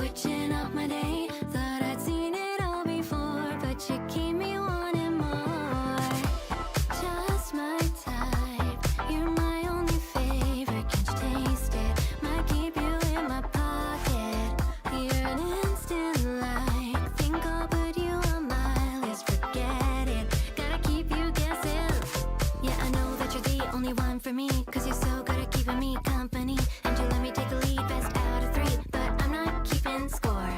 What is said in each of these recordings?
switching up my day. Thought I'd seen it all before, but you keep me wanting more. Just my type, you're my only favorite. Can't you taste it? Might keep you in my pocket. You're an instant like. Think I'll put you on my list. Forget it, gotta keep you guessing. Yeah, I know that you're the only one for me, 'cause you're so good at keeping me company. And you let me take the lead, best out of three, but I'm not keeping score.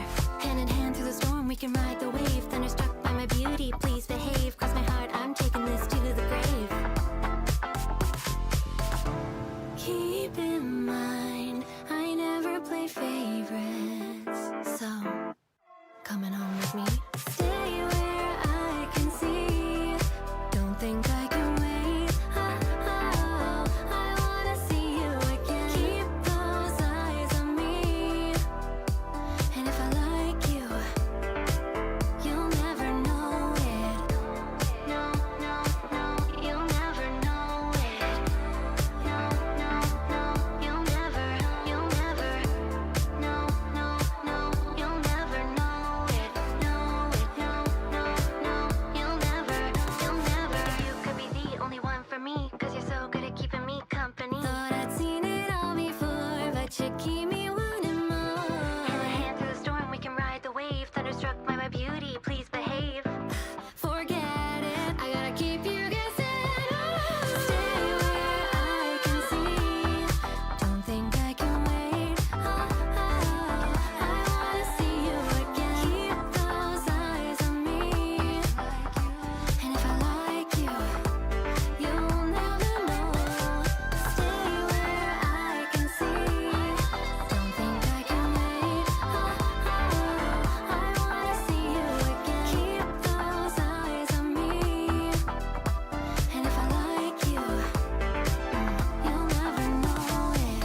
Hand in hand through the storm, we can ride the wave. Thunderstruck by my beauty, please behave. Cross my heart, I'm taking this to the grave. Keep in mind, I never play favorites, so coming home with me. Stay where I can see. Don't think I can wait. Oh, I wanna see you again. Keep those eyes on me. And if I like you, you'll never know it. No, no, no, you'll never know it. No, no, no, you'll never, no, no, no, you'll never know it. Know it, no, no, no, you'll never. You could be the only one for me, 'cause you're so good at keeping me company. Thought I'd seen it all before, but you keep me wanting more. Hand in hand through the storm, we can ride the wave. Thunderstruck by my beauty, please behave. Forget it, I gotta keep you guessing. Stay where I can see. Don't think I can wait. I wanna see you again. Keep those eyes on me. And if I like you, you'll never know. Stay where I can see. Don't think I can wait. I wanna see you again. Keep those eyes on me. And if I like you, you'll never know it.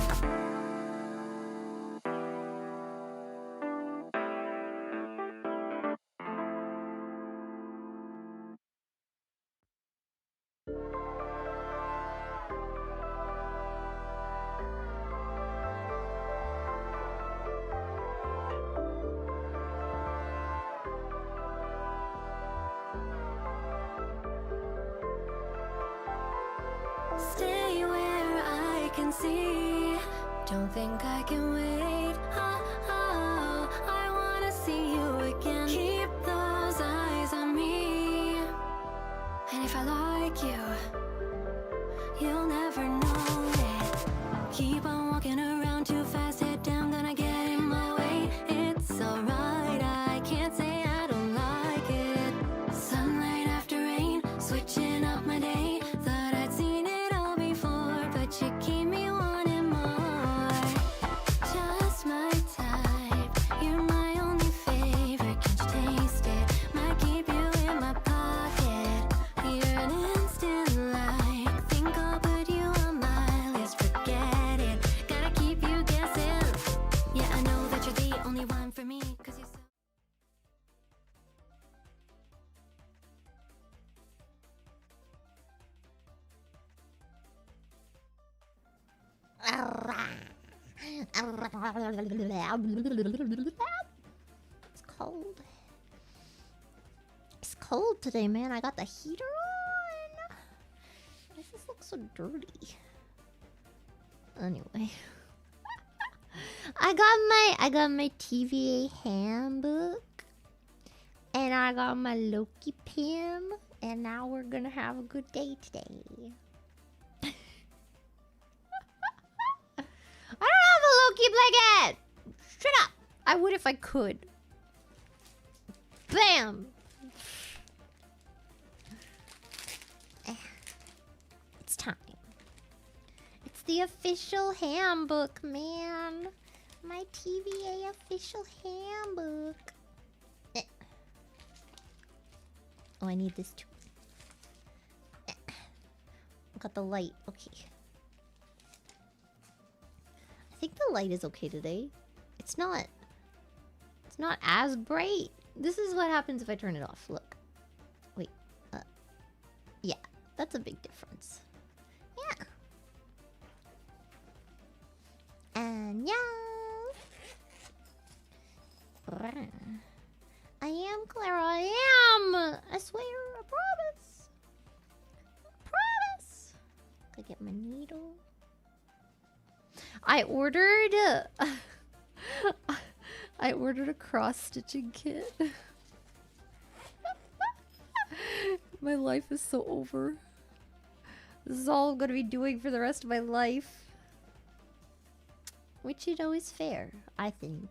Stay where I can see. Don't think I can wait. I wanna see you again. Keep those eyes on me. And if I like you, you'll never know it. Keep on walking around too fast, head down, gonna get in my way. It's alright, I can't say I don't like it. Sunlight after rain, switching up my day. Thought I'd seen it all before, but you keep me wanting more. Just my type, you're my only favorite. Can't you taste it? Might keep you in my pocket. You're an instant like. Think I'll put you on my list. Forget it, gotta keep you guessing. Yeah, I know that you're the only one for me, 'cause you're so. It's cold. It's cold today, man. I got the heater on. Why does this look so dirty? Anyway. I got my TVA handbook. And I got my Loki pin. And now we're gonna have a good day today. I don't have a Loki blanket! Shut up! I would if I could. Bam! It's time. It's the official handbook, man. My TVA official handbook. Oh, I need this too. Got the light. Okay. I think the light is okay today. It's not as bright. This is what happens if I turn it off. Look. Wait. Yeah, that's a big difference. Yeah. And yeah. I am, Clara. I am. I swear. I promise. I promise. I get my needle. I ordered. I ordered a cross-stitching kit. My life is so over. This is all I'm gonna be doing for the rest of my life. Which, you know, is fair, I think.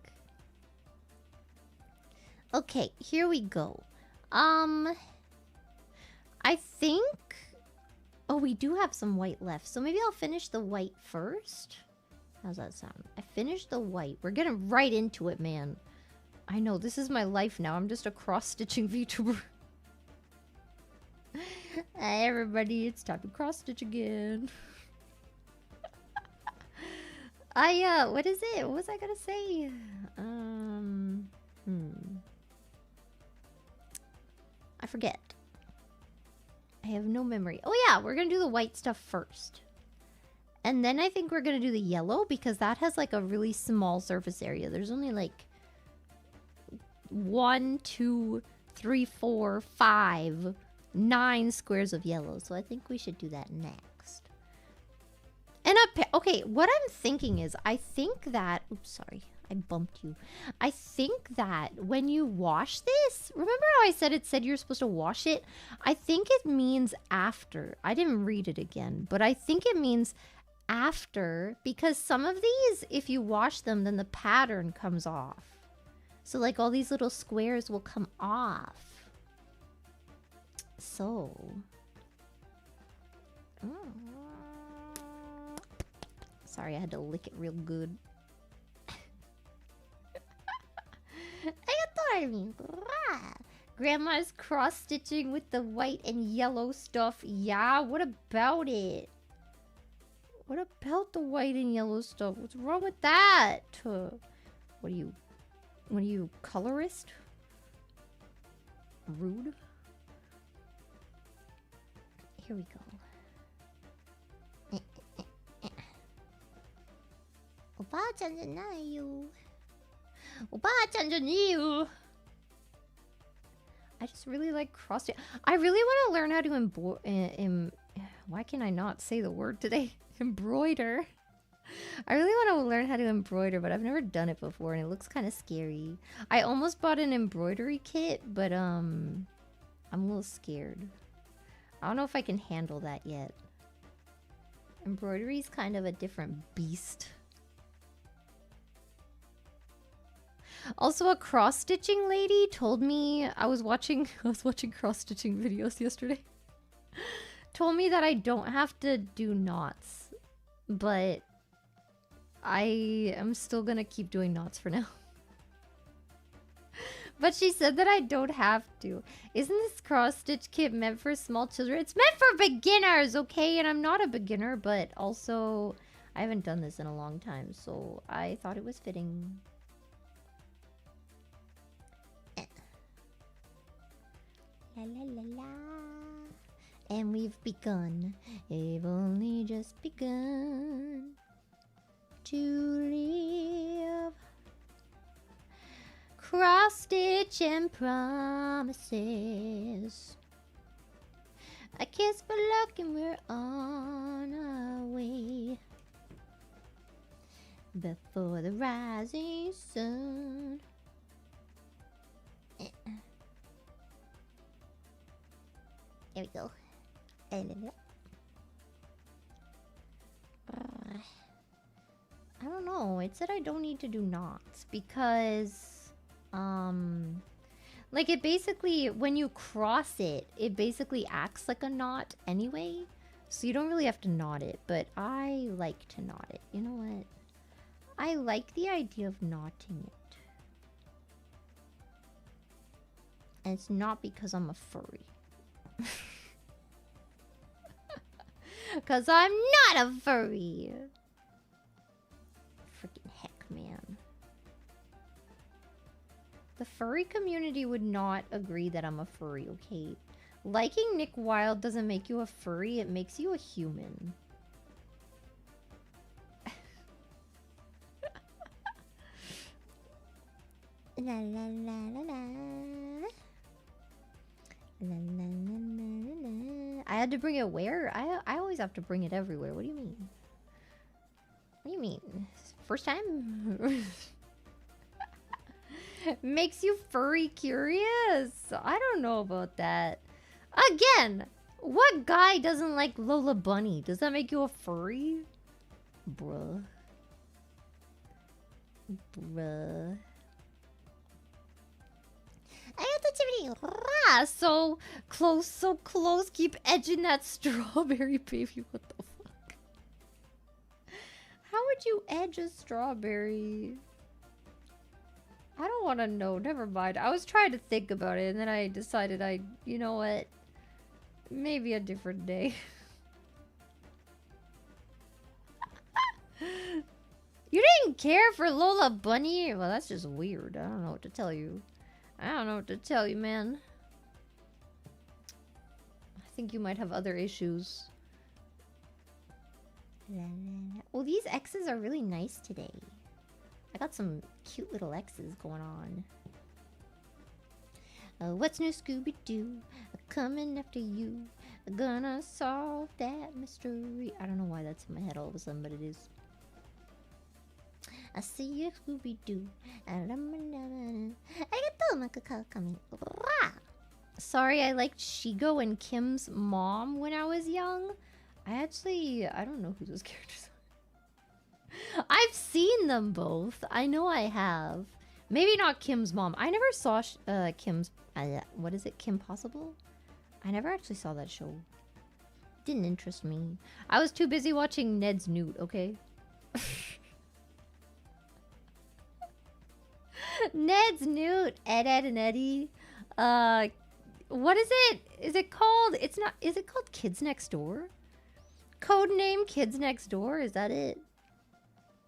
Okay, here we go. I think... Oh, we do have some white left. So maybe I'll finish the white first. How's that sound? I finished the white. We're getting right into it, man. I know, this is my life now. I'm just a cross-stitching VTuber. Hey, everybody, it's time to cross-stitch again. What is it? What was I gonna say? I forget. I have no memory. Oh yeah, we're gonna do the white stuff first. And then I think we're gonna do the yellow because that has like a really small surface area. There's only like 1, 2, 3, 4, 5, 9 squares of yellow. So I think we should do that next. And okay, what I'm thinking is, I think that... Oops, sorry. I bumped you. I think that when you wash this... Remember how I said you're supposed to wash it? I think it means after. I didn't read it again. But I think it means after. Because some of these, if you wash them, then the pattern comes off. So like all these little squares will come off. So... Sorry, I had to lick it real good. Grandma's cross-stitching with the white and yellow stuff. Yeah, what about it? What about the white and yellow stuff? What's wrong with that? What are you, colorist? Rude? Here we go. I just really like cross. I really want to learn how to why can I not say the word today? Embroider. I really want to learn how to embroider, but I've never done it before, and it looks kind of scary. I almost bought an embroidery kit, but I'm a little scared. I don't know if I can handle that yet. Embroidery is kind of a different beast. Also, a cross-stitching lady told me... I was watching cross-stitching videos yesterday. Told me that I don't have to do knots. But... I am still gonna keep doing knots for now. But she said that I don't have to. Isn't this cross-stitch kit meant for small children? It's meant for beginners, okay? And I'm not a beginner, but also... I haven't done this in a long time, so I thought it was fitting. La la la la. And we've begun. We've only just begun to live. Cross stitch and promises. A kiss for luck and we're on our way. Before the rising sun. There we go. I don't know. It said I don't need to do knots because, like it basically, when you cross it, it basically acts like a knot anyway. So you don't really have to knot it, but I like to knot it. You know what? I like the idea of knotting it. And it's not because I'm a furry. Because I'm not a furry. Freaking heck, man. The furry community would not agree that I'm a furry, okay? Liking Nick Wilde doesn't make you a furry, it makes you a human. La la la la la. La, la, la, la, la. I had to bring it where? I always have to bring it everywhere. What do you mean? What do you mean? First time? Makes you furry curious? I don't know about that. Again, what guy doesn't like Lola Bunny? Does that make you a furry? Bruh. Bruh. I got the activity. Rah! So close, so close. Keep edging that strawberry, baby. What the fuck? How would you edge a strawberry? I don't want to know. Never mind. I was trying to think about it, and then I decided you know what? Maybe a different day. You didn't care for Lola Bunny? Well, that's just weird. I don't know what to tell you. I don't know what to tell you, man. I think you might have other issues. Well, these X's are really nice today. I got some cute little X's going on. What's new, Scooby-Doo? Coming after you. Gonna solve that mystery. I don't know why that's in my head all of a sudden, but it is. I see you, Scooby-Doo. Sorry, I liked Shigo and Kim's mom when I was young. I don't know who those characters are. I've seen them both. I know I have. Maybe not Kim's mom. I never saw Kim's... what is it? Kim Possible? I never actually saw that show. Didn't interest me. I was too busy watching Ned's Newt, okay? Ned's Newt, Ed, Ed, and Eddie. What is it? Is it called? It's not. Is it called Kids Next Door? Codename Kids Next Door. Is that it?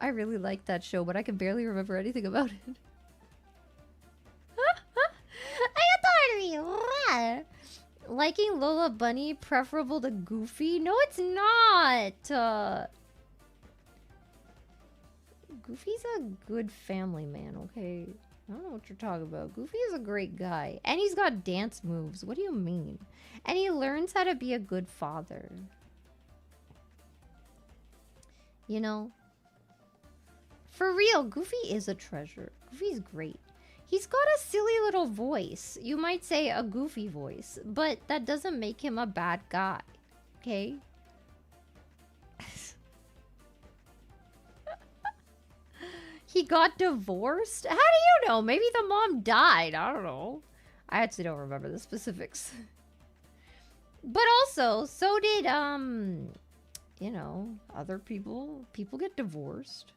I really liked that show, but I can barely remember anything about it. I got liking Lola Bunny preferable to Goofy? No, it's not. Goofy's a good family man, okay? I don't know what you're talking about. Goofy is a great guy. And he's got dance moves. What do you mean? And he learns how to be a good father. You know? For real, Goofy is a treasure. Goofy's great. He's got a silly little voice. You might say a goofy voice. But that doesn't make him a bad guy. Okay? He got divorced? How do you know? Maybe the mom died. I don't know. I actually don't remember the specifics. But also, so did, you know, other people. People get divorced.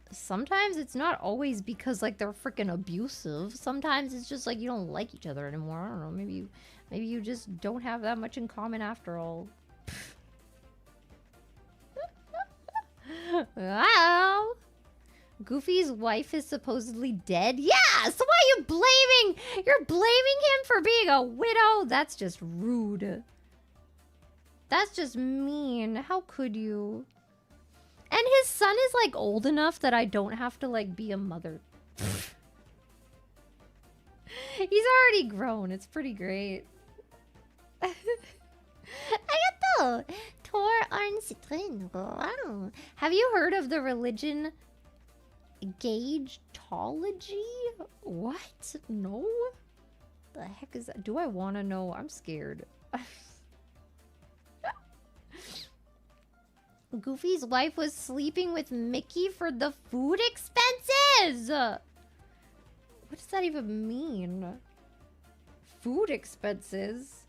Sometimes it's not always because, like, they're freaking abusive. Sometimes it's just, like, you don't like each other anymore. I don't know. Maybe you just don't have that much in common after all. Wow. Goofy's wife is supposedly dead? Yeah! So why are you blaming? You're blaming him for being a widow? That's just rude. That's just mean. How could you? And his son is, like, old enough that I don't have to, like, be a mother. He's already grown. It's pretty great. Arigato! Tor Arn Citrin. Wow. Have you heard of the religion Gagetology? What? No? The heck is that? Do I want to know? I'm scared. Goofy's wife was sleeping with Mickey for the food expenses! What does that even mean? Food expenses?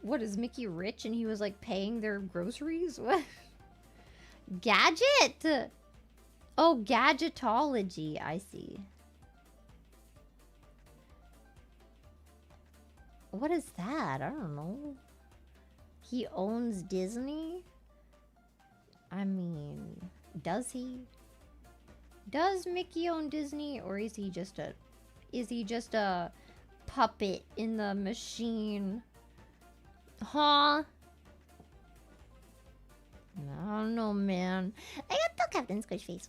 What, is Mickey rich and he was like paying their groceries? What? Gadget! Oh, gadgetology. I see. What is that? I don't know. He owns Disney? I mean, does he? Does Mickey own Disney, or is he just a puppet in the machine? Huh? I don't know, man. I got the Captain Squishface.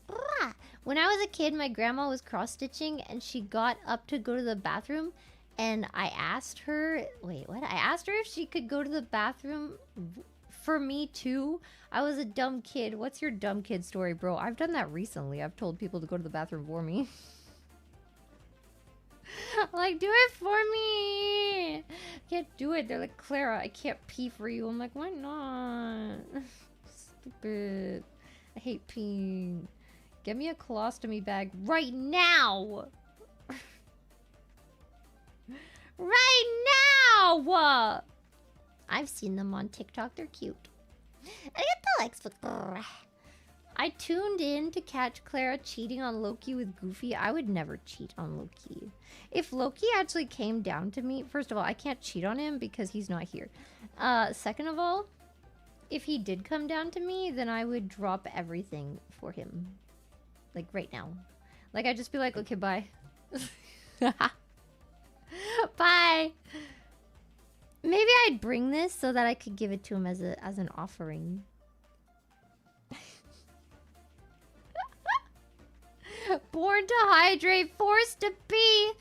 When I was a kid, my grandma was cross-stitching and she got up to go to the bathroom and I asked her... Wait, what? I asked her if she could go to the bathroom for me too. I was a dumb kid. What's your dumb kid story, bro? I've done that recently. I've told people to go to the bathroom for me. Like, do it for me. Can't do it. They're like, Clara, I can't pee for you. I'm like, why not? Stupid. I hate peeing. Get me a colostomy bag right now. Right now. I've seen them on TikTok. They're cute. I get the likes for. I tuned in to catch Clara cheating on Loki with Goofy. I would never cheat on Loki. If Loki actually came down to me, first of all, I can't cheat on him because he's not here. Second of all, if he did come down to me, then I would drop everything for him. Like right now. Like I'd just be like, okay, bye. Bye. Maybe I'd bring this so that I could give it to him as an offering. Born to hydrate, forced to pee.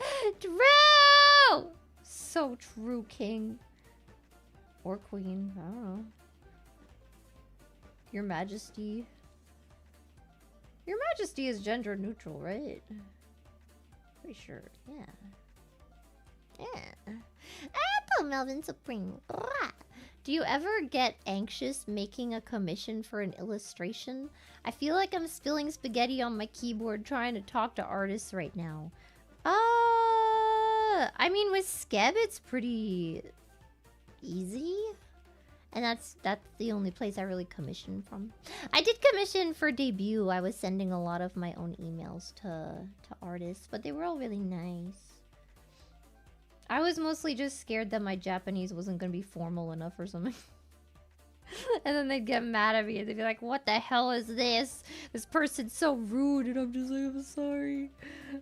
True! So true, king. Or queen. I don't know. Your Majesty. Your Majesty is gender neutral, right? Pretty sure. Yeah. Yeah. Apple Melvin Supreme. Do you ever get anxious making a commission for an illustration? I feel like I'm spilling spaghetti on my keyboard trying to talk to artists right now. I mean, with Skeb, it's pretty easy. And that's the only place I really commission from. I did commission for debut. I was sending a lot of my own emails to artists, but they were all really nice. I was mostly just scared that my Japanese wasn't going to be formal enough or something. And then they'd get mad at me and they'd be like, what the hell is this? This person's so rude. And I'm just like, I'm sorry.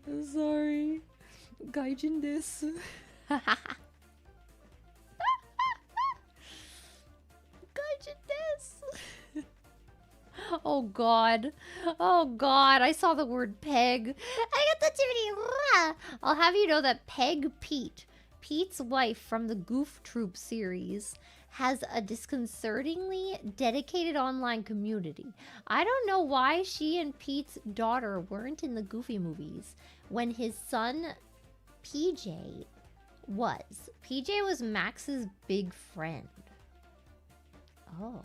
I'm sorry. Gaijin desu. Gaijin desu. Oh god. Oh god. I saw the word peg. I got the Tiffany. I'll have you know that Peg Pete's wife from the Goof Troop series, has a disconcertingly dedicated online community. I don't know why she and Pete's daughter weren't in the Goofy movies when his son PJ was. PJ was Max's big friend. Oh.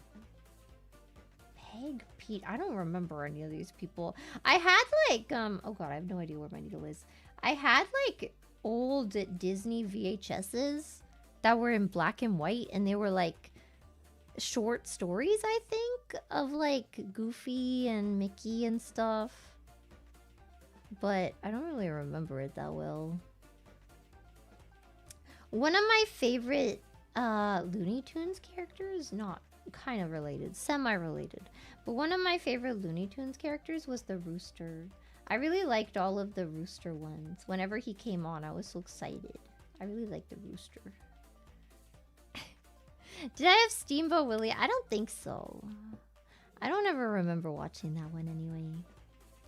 Peg Pete. I don't remember any of these people. I had like, oh god, I have no idea where my needle is. I had like old Disney VHSs that were in black and white, and they were like short stories, I think, of like Goofy and Mickey and stuff. But I don't really remember it that well. One of my favorite Looney Tunes characters, not kind of related, semi-related, but one of my favorite Looney Tunes characters was the Rooster. I really liked all of the Rooster ones. Whenever he came on, I was so excited. I really liked the Rooster. Did I have Steamboat Willie? I don't think so. I don't ever remember watching that one anyway.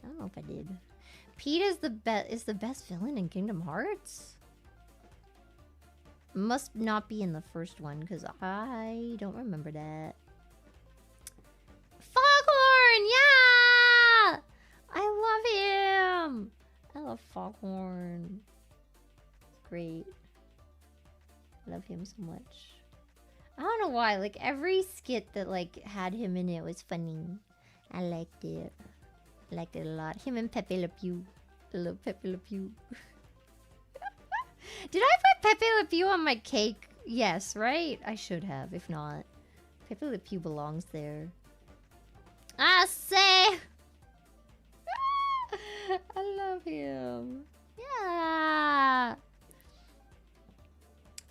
I don't know if I did. Pete is the best villain in Kingdom Hearts? Must not be in the first one, because I don't remember that. Foghorn! Yeah! I love him! I love Foghorn. It's great. I love him so much. I don't know why, like every skit that like had him in it was funny. I liked it. I liked it a lot. Him and Pepe Le Pew. I love Pepe Le Pew. Did I put Pepe Le Pew on my cake? Yes, right? I should have, if not. Pepe Le Pew belongs there. I say! I love him. Yeah.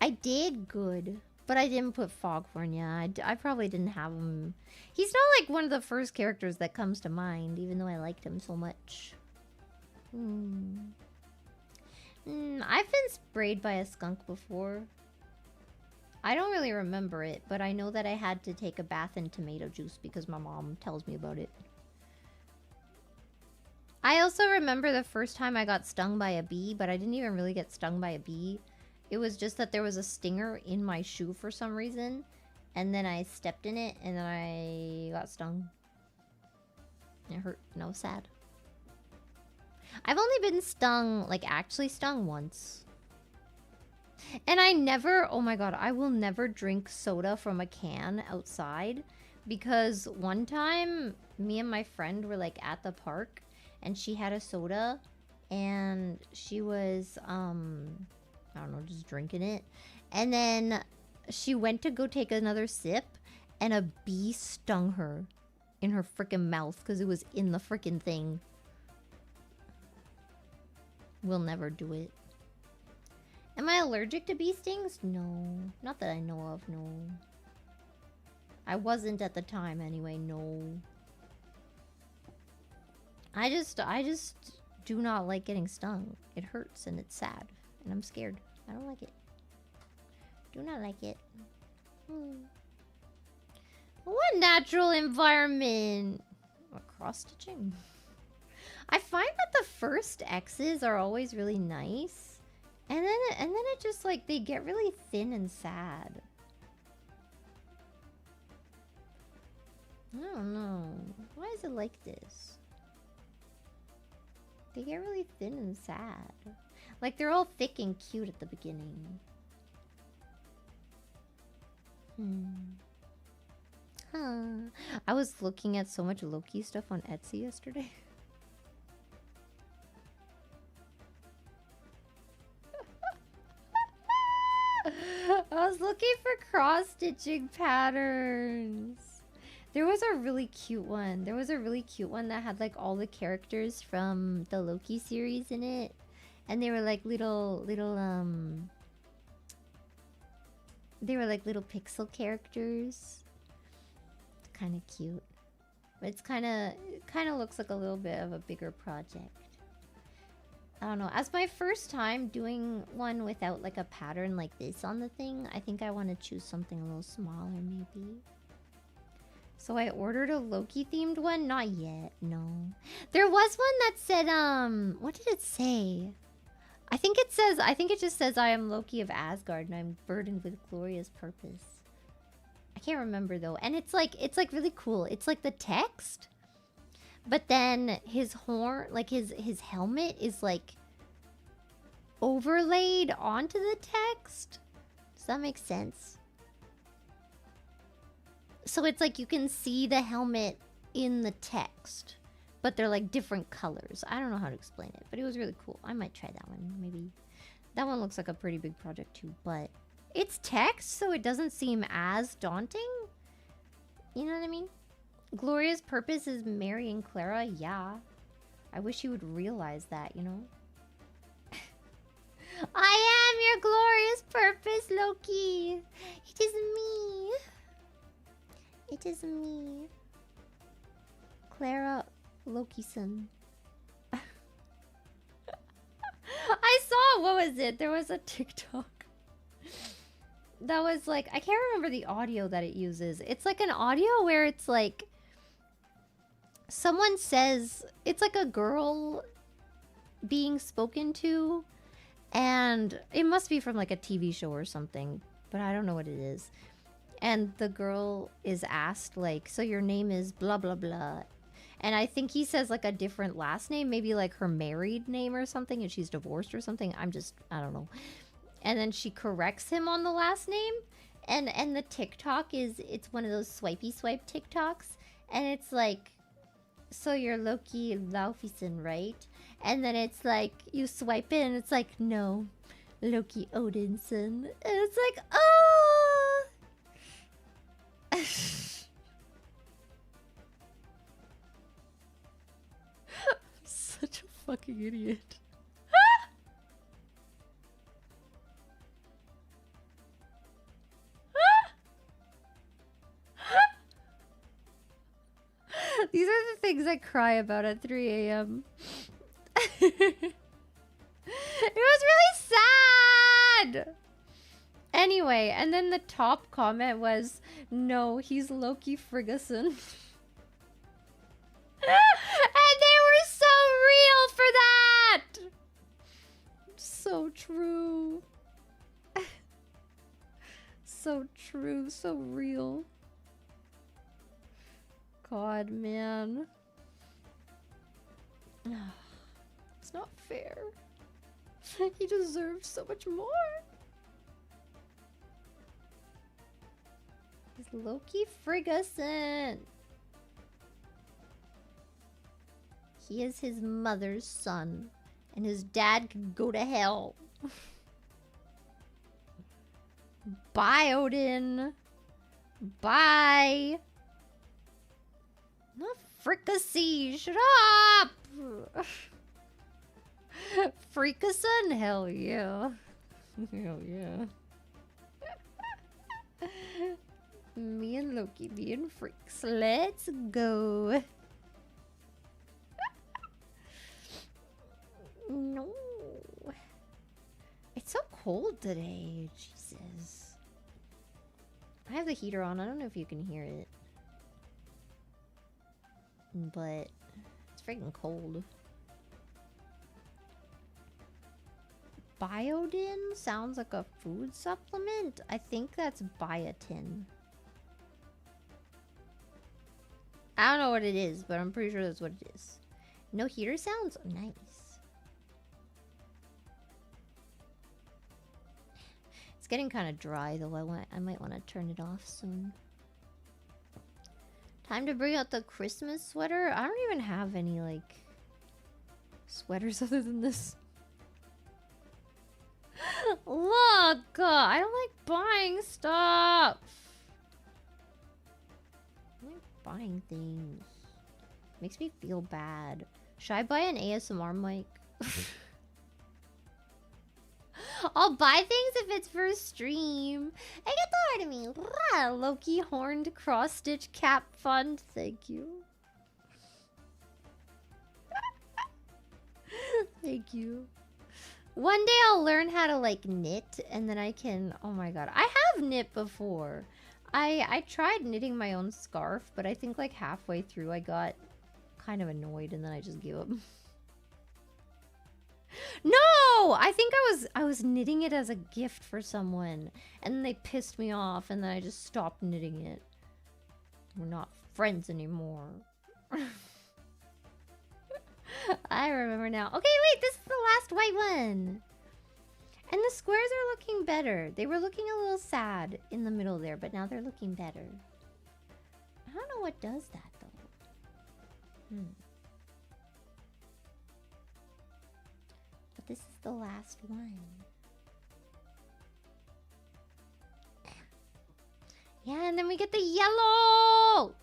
I did good. But I didn't put Foghorn, yeah. I probably didn't have him. He's not like one of the first characters that comes to mind, even though I liked him so much. I've been sprayed by a skunk before. I don't really remember it, but I know that I had to take a bath in tomato juice because my mom tells me about it. I also remember the first time I got stung by a bee, but I didn't even really get stung by a bee. It was just that there was a stinger in my shoe for some reason. And then I stepped in it and then I got stung. It hurt and I was sad. I've only been stung, like actually stung once. And I never, oh my god, I will never drink soda from a can outside. Because one time, me and my friend were like at the park and she had a soda and she was, I don't know, just drinking it. And then she went to go take another sip and a bee stung her in her freaking mouth because it was in the freaking thing. We'll never do it. Am I allergic to bee stings? No. Not that I know of, no. I wasn't at the time anyway, no. I just do not like getting stung. It hurts and it's sad. And I'm scared. I don't like it. Do not like it. What natural environment? What, cross-stitching? I find that the first X's are always really nice. And then it just like, they get really thin and sad. I don't know. Why is it like this? They get really thin and sad. Like, they're all thick and cute at the beginning. Huh. I was looking at so much Loki stuff on Etsy yesterday. I was looking for cross-stitching patterns. There was a really cute one. There was a really cute one that had like all the characters from the Loki series in it. And they were like little they were like little pixel characters. Kind of cute. But it kind of looks like a little bit of a bigger project. I don't know. As my first time doing one without like a pattern like this on the thing, I think I want to choose something a little smaller maybe. So I ordered a Loki themed one? Not yet, no. There was one that said, what did it say? I think it just says I am Loki of Asgard and I'm burdened with glorious purpose. I can't remember though. And it's like really cool. It's like the text, but then his horn, like his helmet is like overlaid onto the text. Does that make sense? So it's like you can see the helmet in the text, but they're like different colors. I don't know how to explain it, but it was really cool. I might try that one, maybe. That one looks like a pretty big project too, but it's text, so it doesn't seem as daunting. You know what I mean? Gloria's purpose is marrying Clara, yeah. I wish you would realize that, you know? I am your glorious purpose, Loki. It is me. It is me. Clara Loki-san. I saw, what was it? There was a TikTok that was like, I can't remember the audio that it uses. It's like an audio where it's like someone says, it's like a girl being spoken to, and it must be from like a TV show or something, but I don't know what it is. And the girl is asked like, so your name is blah blah blah, and I think he says like a different last name, maybe like her married name or something, and she's divorced or something. I don't know. And then she corrects him on the last name, and the TikTok it's one of those swipey swipe TikToks, and it's like, so you're Loki Laufeyson, right? And then it's like you swipe in, and it's like, no, Loki Odinson, and it's like, oh. Such a fucking idiot. These are the things I cry about at 3 a.m. It was really sad. Anyway, and then the top comment was, no, he's Loki Frigason. And they were so so true, so real. God, man. It's not fair. He deserves so much more. He's Loki Ferguson. He is his mother's son, and his dad could go to hell. Bye, Odin. Bye. Not fricassee. Shut up. Freakason? Hell yeah. Hell yeah. Me and Loki being freaks. Let's go. No. It's so cold today. Jesus. I have the heater on. I don't know if you can hear it. But it's freaking cold. Biotin sounds like a food supplement. I think that's biotin. I don't know what it is, but I'm pretty sure that's what it is. No heater sounds? Nice. It's getting kind of dry though. I might want to turn it off soon. Time to bring out the Christmas sweater. I don't even have any like sweaters other than this. Look, I don't like buying stuff. I like buying things. Makes me feel bad. Should I buy an ASMR mic? I'll buy things if it's for a stream. I get the art of me. Loki horned cross stitch cap fund. Thank you. Thank you. One day I'll learn how to like knit and then I can... Oh my god. I have knit before. I tried knitting my own scarf, but I think like halfway through I got kind of annoyed and then I just gave up. No! I think I was knitting it as a gift for someone and then they pissed me off and then I just stopped knitting it. We're not friends anymore. I remember now. Okay, wait, this is the last white one. And the squares are looking better. They were looking a little sad in the middle there, but now they're looking better. I don't know what does that, though. But this is the last one. Yeah, and then we get the yellow!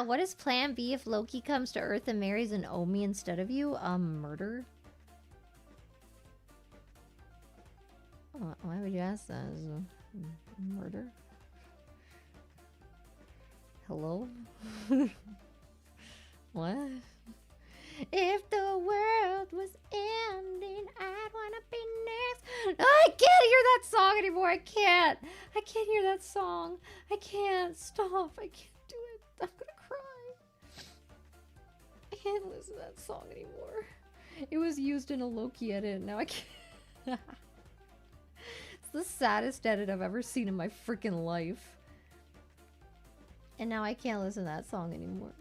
What is plan B if Loki comes to Earth and marries an Omi instead of you? Murder? Why would you ask that? Murder? Hello? What? If the world was ending, I'd wanna be next. I can't hear that song anymore. I can't hear that song. I can't. Stop. I can't do it. I'm gonna cry. I can't listen to that song anymore. It was used in a Loki edit. Now I can't. It's the saddest edit I've ever seen in my freaking life. And now I can't listen to that song anymore.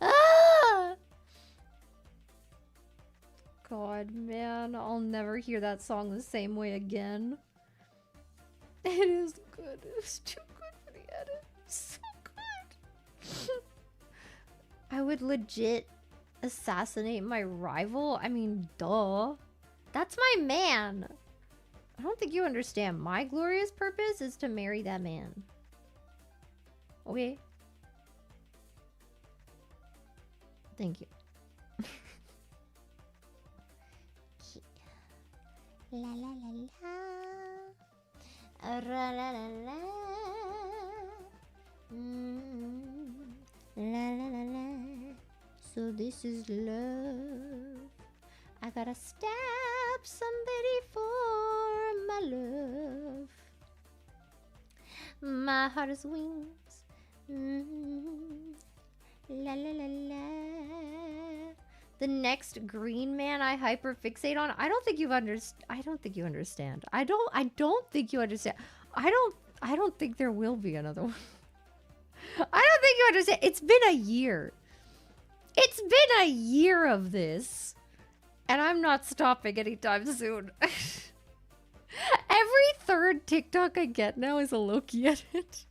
Ah! God, man, I'll never hear that song the same way again. It is good. It was too good for the edit. So good. I would legit assassinate my rival. I mean, duh. That's my man. I don't think you understand. My glorious purpose is to marry that man. Okay? Thank you. La la la la. Ra la la la. La la la la. So this is love. I gotta stab somebody for my love. My heart is wings. La la la la. The next green man I hyperfixate on. I don't think you understand. I don't think you understand. I don't think you understand. I don't think there will be another one. I don't think you understand. It's been a year. It's been a year of this. And I'm not stopping anytime soon. Every third TikTok I get now is a Loki edit.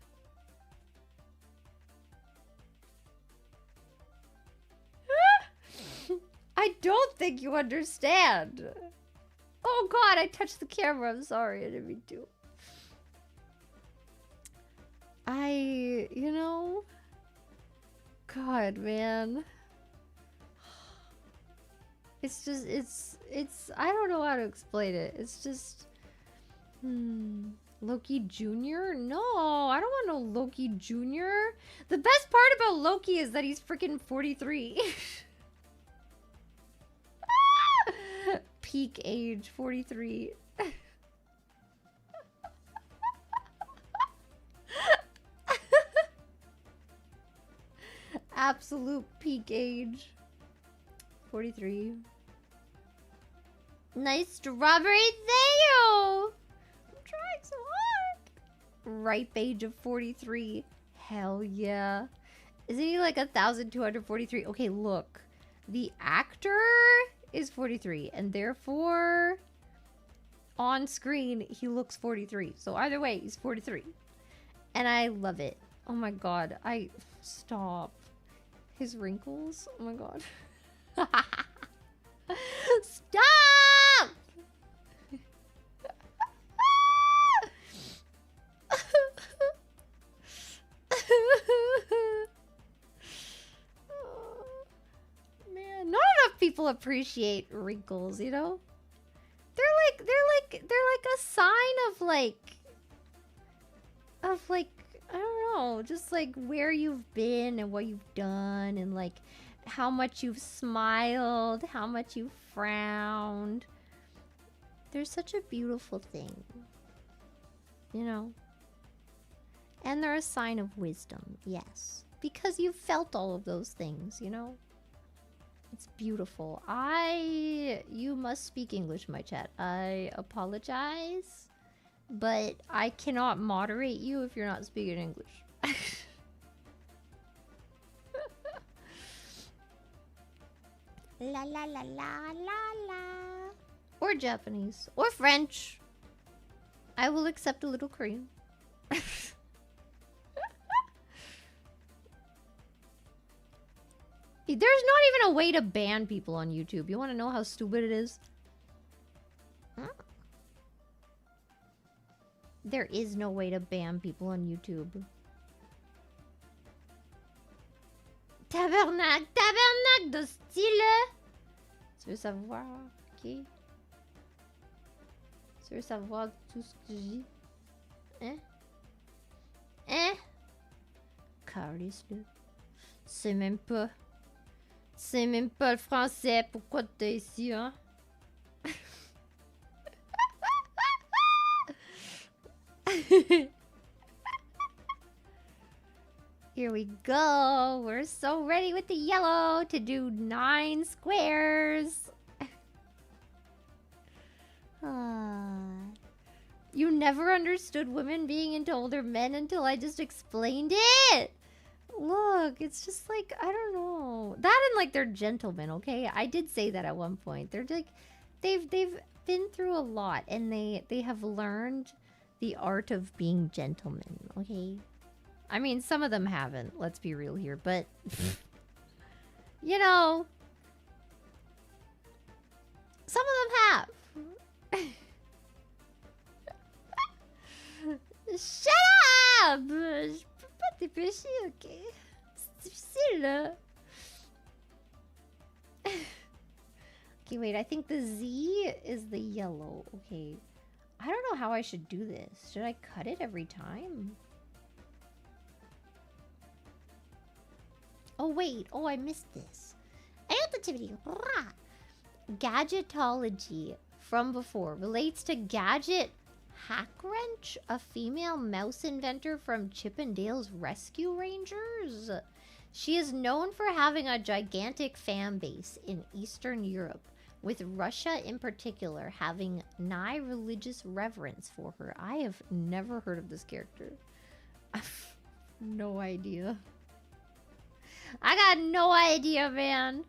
I don't think you understand. Oh god, I touched the camera. I'm sorry, I didn't mean to. You know... God, man. It's just, it's, I don't know how to explain it. It's just, Loki Jr.? No, I don't want no Loki Jr. The best part about Loki is that he's freaking 43. Peak age, 43. Absolute peak age. 43. Nice strawberry, Theo! I'm trying so hard. Ripe age of 43. Hell yeah. Isn't he like 1,243? Okay, look. The actor is 43, and therefore, on screen, he looks 43. So either way, he's 43. And I love it. Oh my god. Stop. His wrinkles? Oh my god. Stop! Man, not enough people appreciate wrinkles, you know? They're like a sign of I don't know, just like where you've been and what you've done and like how much you've smiled, how much you've frowned. They're such a beautiful thing, you know? And they're a sign of wisdom, yes. Because you've felt all of those things, you know? It's beautiful. You must speak English, my chat. I apologize. But I cannot moderate you if you're not speaking English. La la la la la la. Or Japanese. Or French. I will accept a little Korean. There's not even a way to ban people on YouTube. You want to know how stupid it is? Huh? There is no way to ban people on YouTube. Tabernacle, tabernacle de style. Tu veux savoir, ok? Tu veux savoir tout ce que j'ai? Hein? Hein? Calisse-le. C'est même pas le français. Pourquoi t'es ici, hein? Here we go. We're so ready with the yellow to do 9 squares. You never understood women being into older men until I just explained it. Look, it's just like, I don't know. That and like they're gentlemen, okay? I did say that at one point. They're like, they've been through a lot and they have learned the art of being gentlemen, okay? I mean, some of them haven't, let's be real here, but... you know... some of them have. Shut up! Je peux pas te dépêcher, ok? C'est difficile, là. Okay, wait, I think the Z is the yellow. Okay. I don't know how I should do this. Should I cut it every time? Oh, wait. Oh, I missed this. Gadgetology from before relates to Gadget Hackwrench, a female mouse inventor from Chip and Dale's Rescue Rangers. She is known for having a gigantic fan base in Eastern Europe, with Russia in particular having nigh religious reverence for her. I have never heard of this character. I have no idea. I got no idea, man.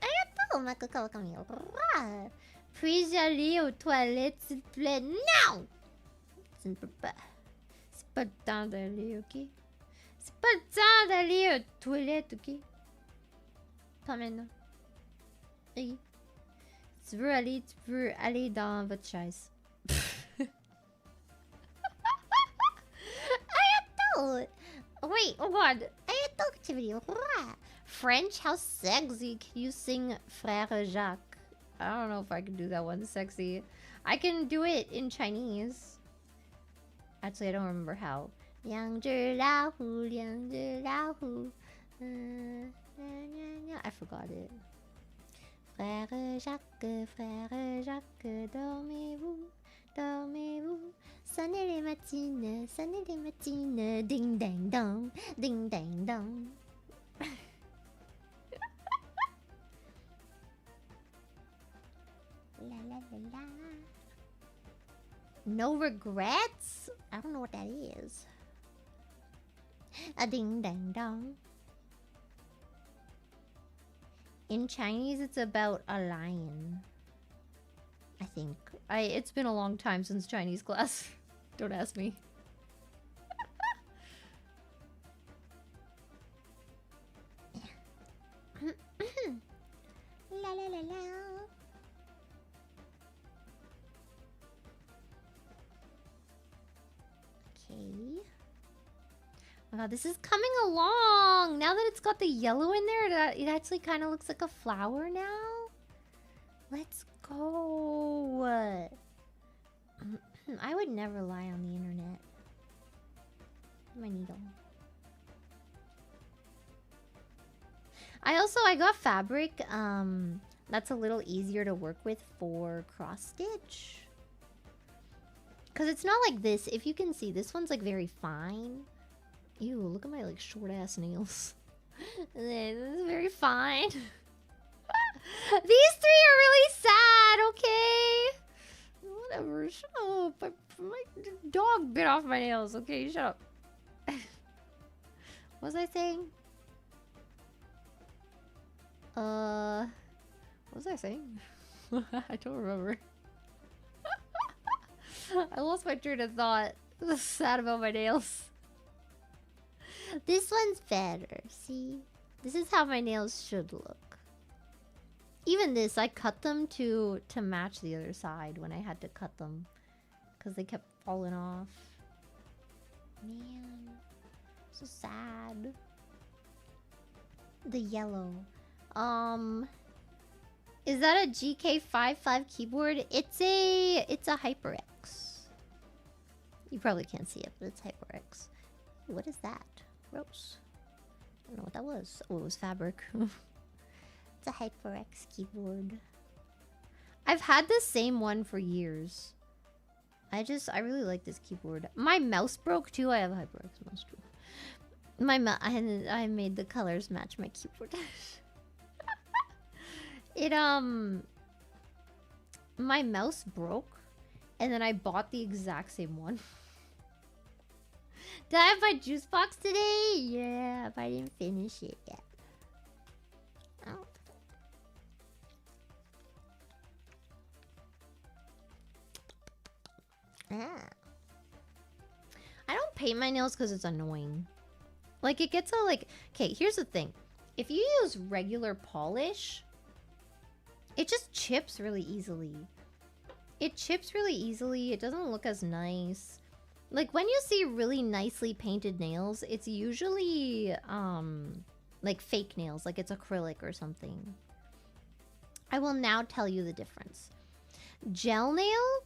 Arigatou, Mako Kawakami. Puis aller aux toilettes, s'il te plaît. Non! Ça ne peut pas. C'est pas le temps d'aller, ok? C'est pas le temps d'aller aux toilettes, ok? Pas maintenant. Ok. Tu veux aller dans votre chaise. Arigatou! Wait, oh god. Arigatou activity. French, how sexy can you sing Frère Jacques? I don't know if I can do that one sexy. I can do it in Chinese. Actually, I don't remember how. 两只老虎，两只老虎。I forgot it. Frère Jacques, dormez-vous, dormez-vous. Sonnez les matines, ding ding dong, ding ding dong. La la la la. No regrets? I don't know what that is. A ding dang dong. In Chinese, it's about a lion. I think. It's been a long time since Chinese class. Don't ask me. La la la la. Okay. Oh my god, this is coming along! Now that it's got the yellow in there, it actually kind of looks like a flower now. Let's go! I would never lie on the internet. My needle. I got fabric that's a little easier to work with for cross stitch. Cause it's not like this. If you can see, this one's like very fine. Ew, look at my like short ass nails. This is very fine. These three are really sad, okay? Whatever, shut up. My dog bit off my nails, okay? Shut up. What was I saying? What was I saying? I don't remember. I lost my train of thought. I was sad about my nails. This one's better, see? This is how my nails should look. Even this, I cut them to match the other side when I had to cut them. Because they kept falling off. Man. So sad. The yellow. Is that a GK55 keyboard? It's a HyperX. You probably can't see it, but it's HyperX. What is that? Gross. I don't know what that was. Oh, it was fabric. It's a HyperX keyboard. I've had the same one for years. I really like this keyboard. My mouse broke too. I have a HyperX mouse too. I made the colors match my keyboard. My mouse broke, and then I bought the exact same one. Did I have my juice box today? Yeah, but I didn't finish it yet. Oh. Ah. I don't paint my nails because it's annoying. Like, it gets a, like... Okay, here's the thing. If you use regular polish, it just chips really easily. It chips really easily. It doesn't look as nice. Like, when you see really nicely painted nails, it's usually, like, fake nails. Like, it's acrylic or something. I will now tell you the difference. Gel nail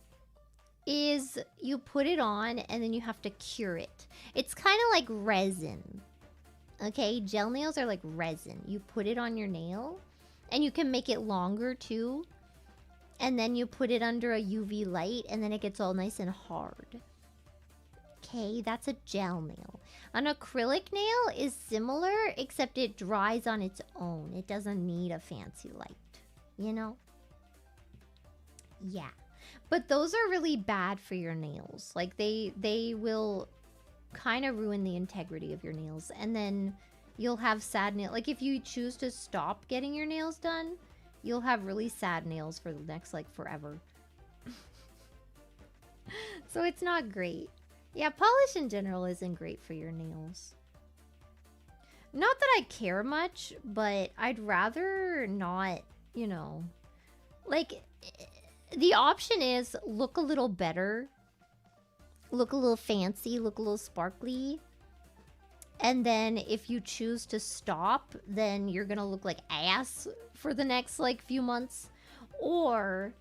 is you put it on and then you have to cure it. It's kind of like resin. Okay? Gel nails are like resin. You put it on your nail and you can make it longer too. And then you put it under a UV light and then it gets all nice and hard. Okay, that's a gel nail. An acrylic nail is similar, except it dries on its own. It doesn't need a fancy light, you know? Yeah. But those are really bad for your nails. Like, they will kind of ruin the integrity of your nails. And then you'll have sad nails. Like, if you choose to stop getting your nails done, you'll have really sad nails for the next, like, forever. So it's not great. Yeah, polish in general isn't great for your nails. Not that I care much, but I'd rather not, you know... Like, the option is look a little better, look a little fancy, look a little sparkly. And then if you choose to stop, then you're gonna look like ass for the next, like, few months. Or...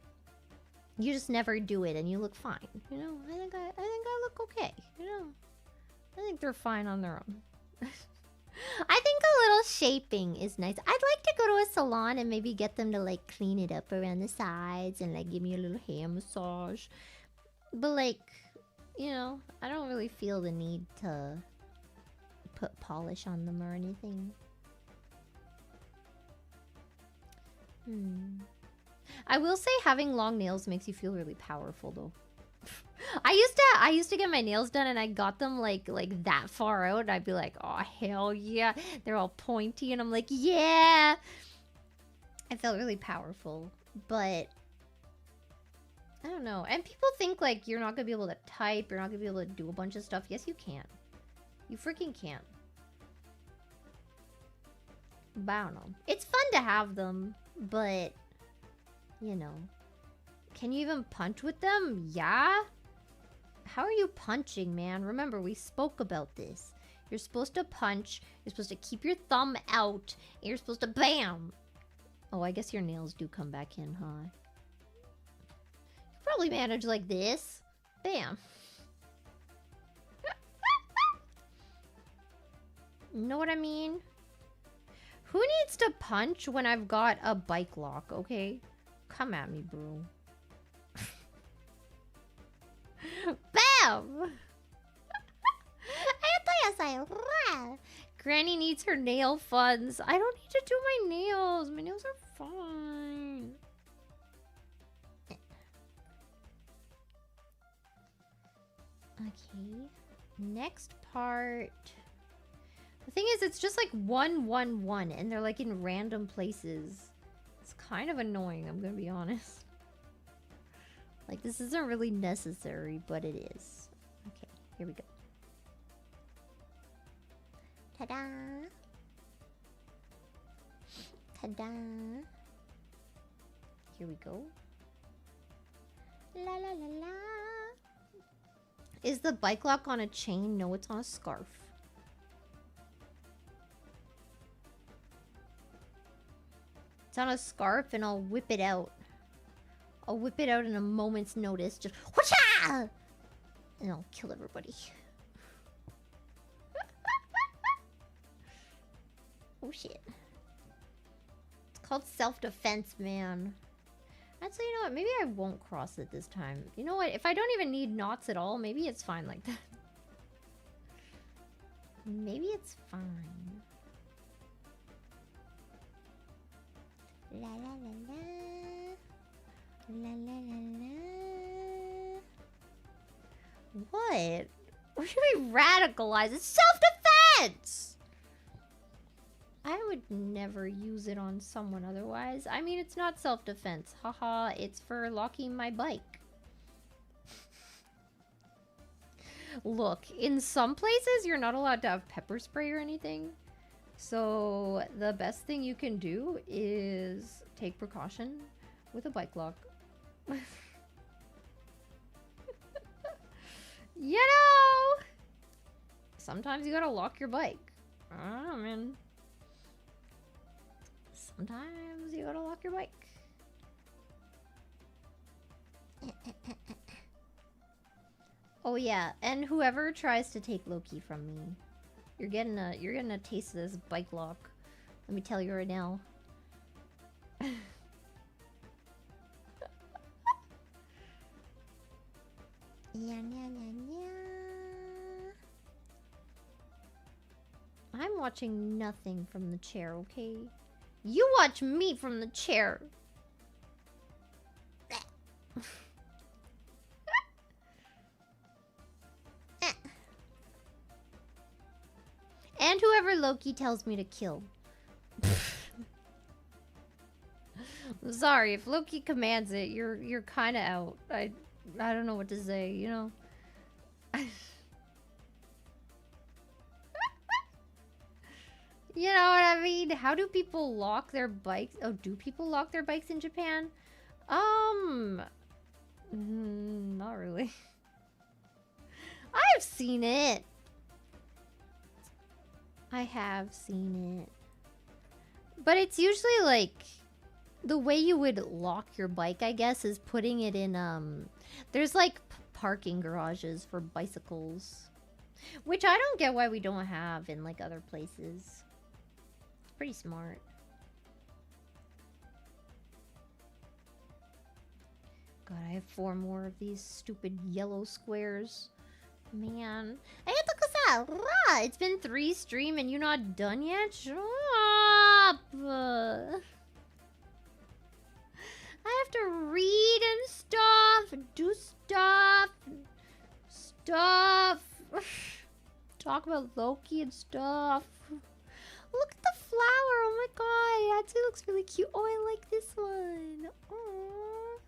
you just never do it and you look fine. You know, I think I look okay. You know, I think they're fine on their own. I think a little shaping is nice. I'd like to go to a salon and maybe get them to like clean it up around the sides and like give me a little hair massage. But like, you know, I don't really feel the need to put polish on them or anything. I will say having long nails makes you feel really powerful though. I used to get my nails done and I got them like that far out and I'd be like, oh hell yeah. They're all pointy and I'm like, yeah. I felt really powerful. But I don't know. And people think like you're not gonna be able to type, you're not gonna be able to do a bunch of stuff. Yes, you can. You freaking can. But I don't know. It's fun to have them, but you know. Can you even punch with them? Yeah? How are you punching, man? Remember, we spoke about this. You're supposed to punch, you're supposed to keep your thumb out, and you're supposed to BAM! Oh, I guess your nails do come back in, huh? You probably manage like this. BAM! Know what I mean? Who needs to punch when I've got a bike lock, okay? Come at me, bro. BAM! Granny needs her nail funds. I don't need to do my nails. My nails are fine. Okay. Next part. The thing is, it's just like 1, 1, 1, and they're like in random places. It's kind of annoying, I'm gonna be honest. Like, this isn't really necessary, but it is. Okay, here we go. Ta-da! Ta-da! Here we go. La la la la! Is the bike lock on a chain? No, it's on a scarf. It's on a scarf and I'll whip it out. I'll whip it out in a moment's notice. Just whoosh-ah! And I'll kill everybody. Oh shit. It's called self-defense, man. Actually, you know what? Maybe I won't cross it this time. You know what? If I don't even need knots at all, maybe it's fine like that. Maybe it's fine. La la la la. La la la la. What? What should we radicalize? It's self-defense! I would never use it on someone otherwise. I mean, it's not self-defense. Haha, it's for locking my bike. Look, in some places, you're not allowed to have pepper spray or anything. So the best thing you can do is take precaution with a bike lock. You know! Sometimes you gotta lock your bike. I don't know, man. Sometimes you gotta lock your bike. Oh yeah, and whoever tries to take Loki from me, you're getting a taste of this bike lock. Let me tell you right now. Yeah, yeah, yeah, yeah. I'm watching nothing from the chair, okay? You watch me from the chair. And whoever Loki tells me to kill. I'm sorry, if Loki commands it, you're kind of out. I don't know what to say, you know. You know what I mean? How do people lock their bikes? Oh, do people lock their bikes in Japan? Not really. I've seen it. I have seen it. But it's usually like the way you would lock your bike, I guess, is putting it in there's like parking garages for bicycles, which I don't get why we don't have in like other places. It's pretty smart. God, I have 4 more of these stupid yellow squares. Man. It's been 3 stream and you're not done yet? Shut up! I have to read and stuff, do stuff, talk about Loki and stuff. Look at the flower, oh my god, it actually looks really cute. Oh, I like this one. Aww.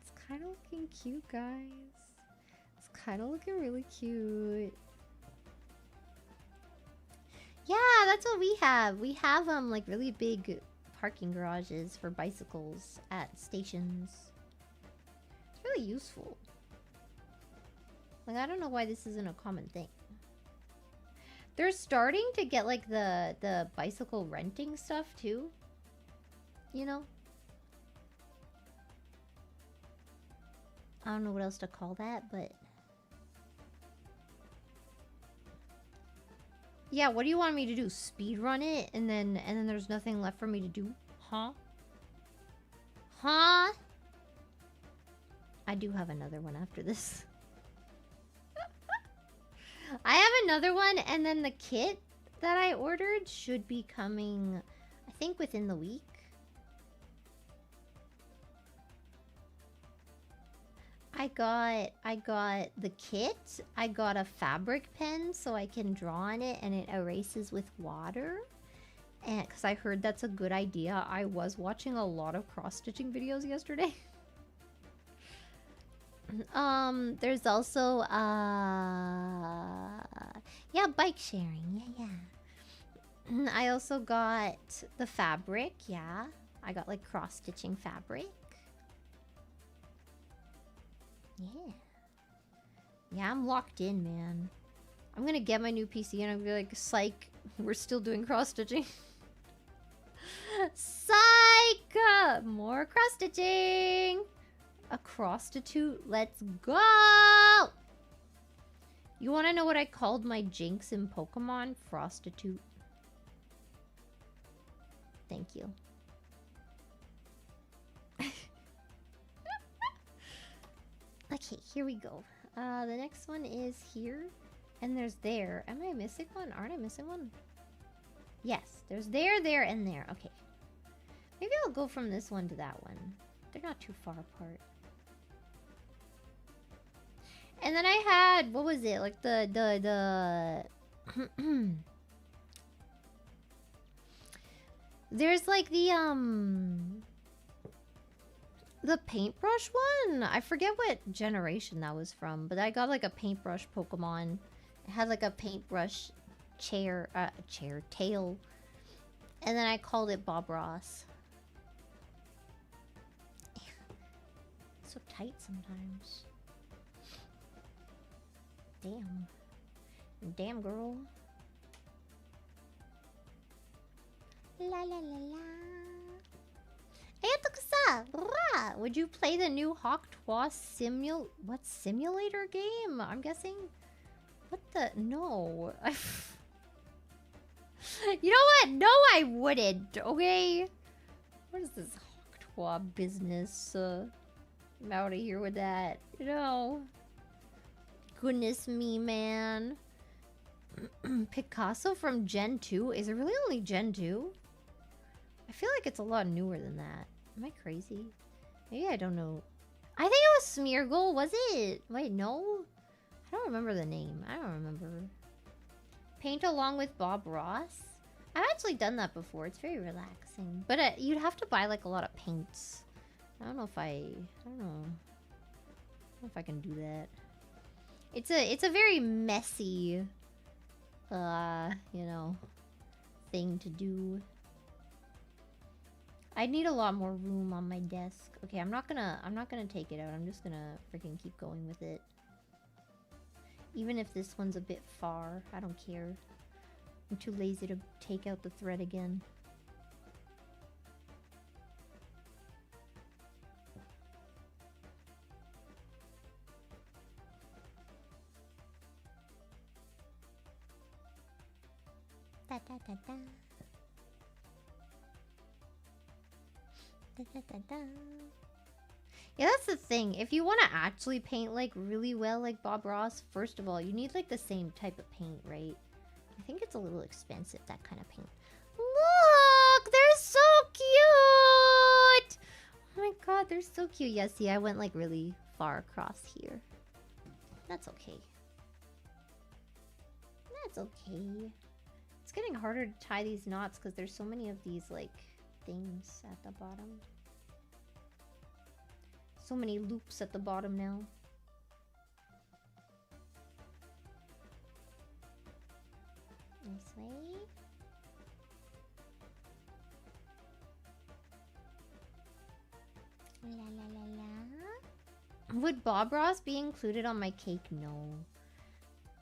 It's kind of looking cute, guys. It's kind of looking really cute. Yeah, that's what we have. We have like really big parking garages for bicycles at stations. It's really useful. Like, I don't know why this isn't a common thing. They're starting to get like the bicycle renting stuff too. You know? I don't know what else to call that, but yeah, what do you want me to do? Speed run it and then there's nothing left for me to do? Huh? Huh? I do have another one after this. I have another one, and then the kit that I ordered should be coming, I think, within the week. I got the kit. I got a fabric pen so I can draw on it and it erases with water. And because I heard that's a good idea. I was watching a lot of cross-stitching videos yesterday. There's also yeah, bike sharing. Yeah. I also got the fabric, yeah. I got like cross-stitching fabric. Yeah. Yeah, I'm locked in, man. I'm gonna get my new PC and I'm gonna be like, psych, we're still doing cross-stitching. Psych! More cross-stitching! A prostitute, let's go! You wanna know what I called my Jinx in Pokemon? Prostitute. Thank you. Okay, here we go. The next one is here. And there's there. Am I missing one? Aren't I missing one? Yes, there's there, and there. Okay. Maybe I'll go from this one to that one. They're not too far apart. And then I had, what was it? Like the there's like the paintbrush one. I forget what generation that was from, but I got like a paintbrush Pokemon. It had like a paintbrush tail. And then I called it Bob Ross. It's so tight sometimes. Damn. Damn, girl. La la la la. Would you play the new Hawk Twa simulator game? I'm guessing. What the? No. You know what? No, I wouldn't. Okay. What is this Hawk Twa business? I'm out of here with that. You know. Goodness me, man. Picasso from Gen 2? Is it really only Gen 2? I feel like it's a lot newer than that. Am I crazy? Maybe I don't know. I think it was Smeargle, was it? Wait, no? I don't remember the name. I don't remember. Paint along with Bob Ross? I've actually done that before. It's very relaxing. But you'd have to buy like a lot of paints. I don't know if I don't know if I can do that. It's a very messy you know, thing to do. I need a lot more room on my desk. Okay, I'm not gonna take it out. I'm just gonna freaking keep going with it. Even if this one's a bit far, I don't care. I'm too lazy to take out the thread again. Da, da, da, da. Da, da, da, da. Yeah, that's the thing. If you want to actually paint like really well like Bob Ross, first of all, you need like the same type of paint, right? I think it's a little expensive, that kind of paint. Look! They're so cute! Oh my god, they're so cute. Yeah, see, I went like really far across here. That's okay. That's okay. It's getting harder to tie these knots because there's so many of these like things at the bottom. So many loops at the bottom now. This way. La la la la. Would Bob Ross be included on my cake? No.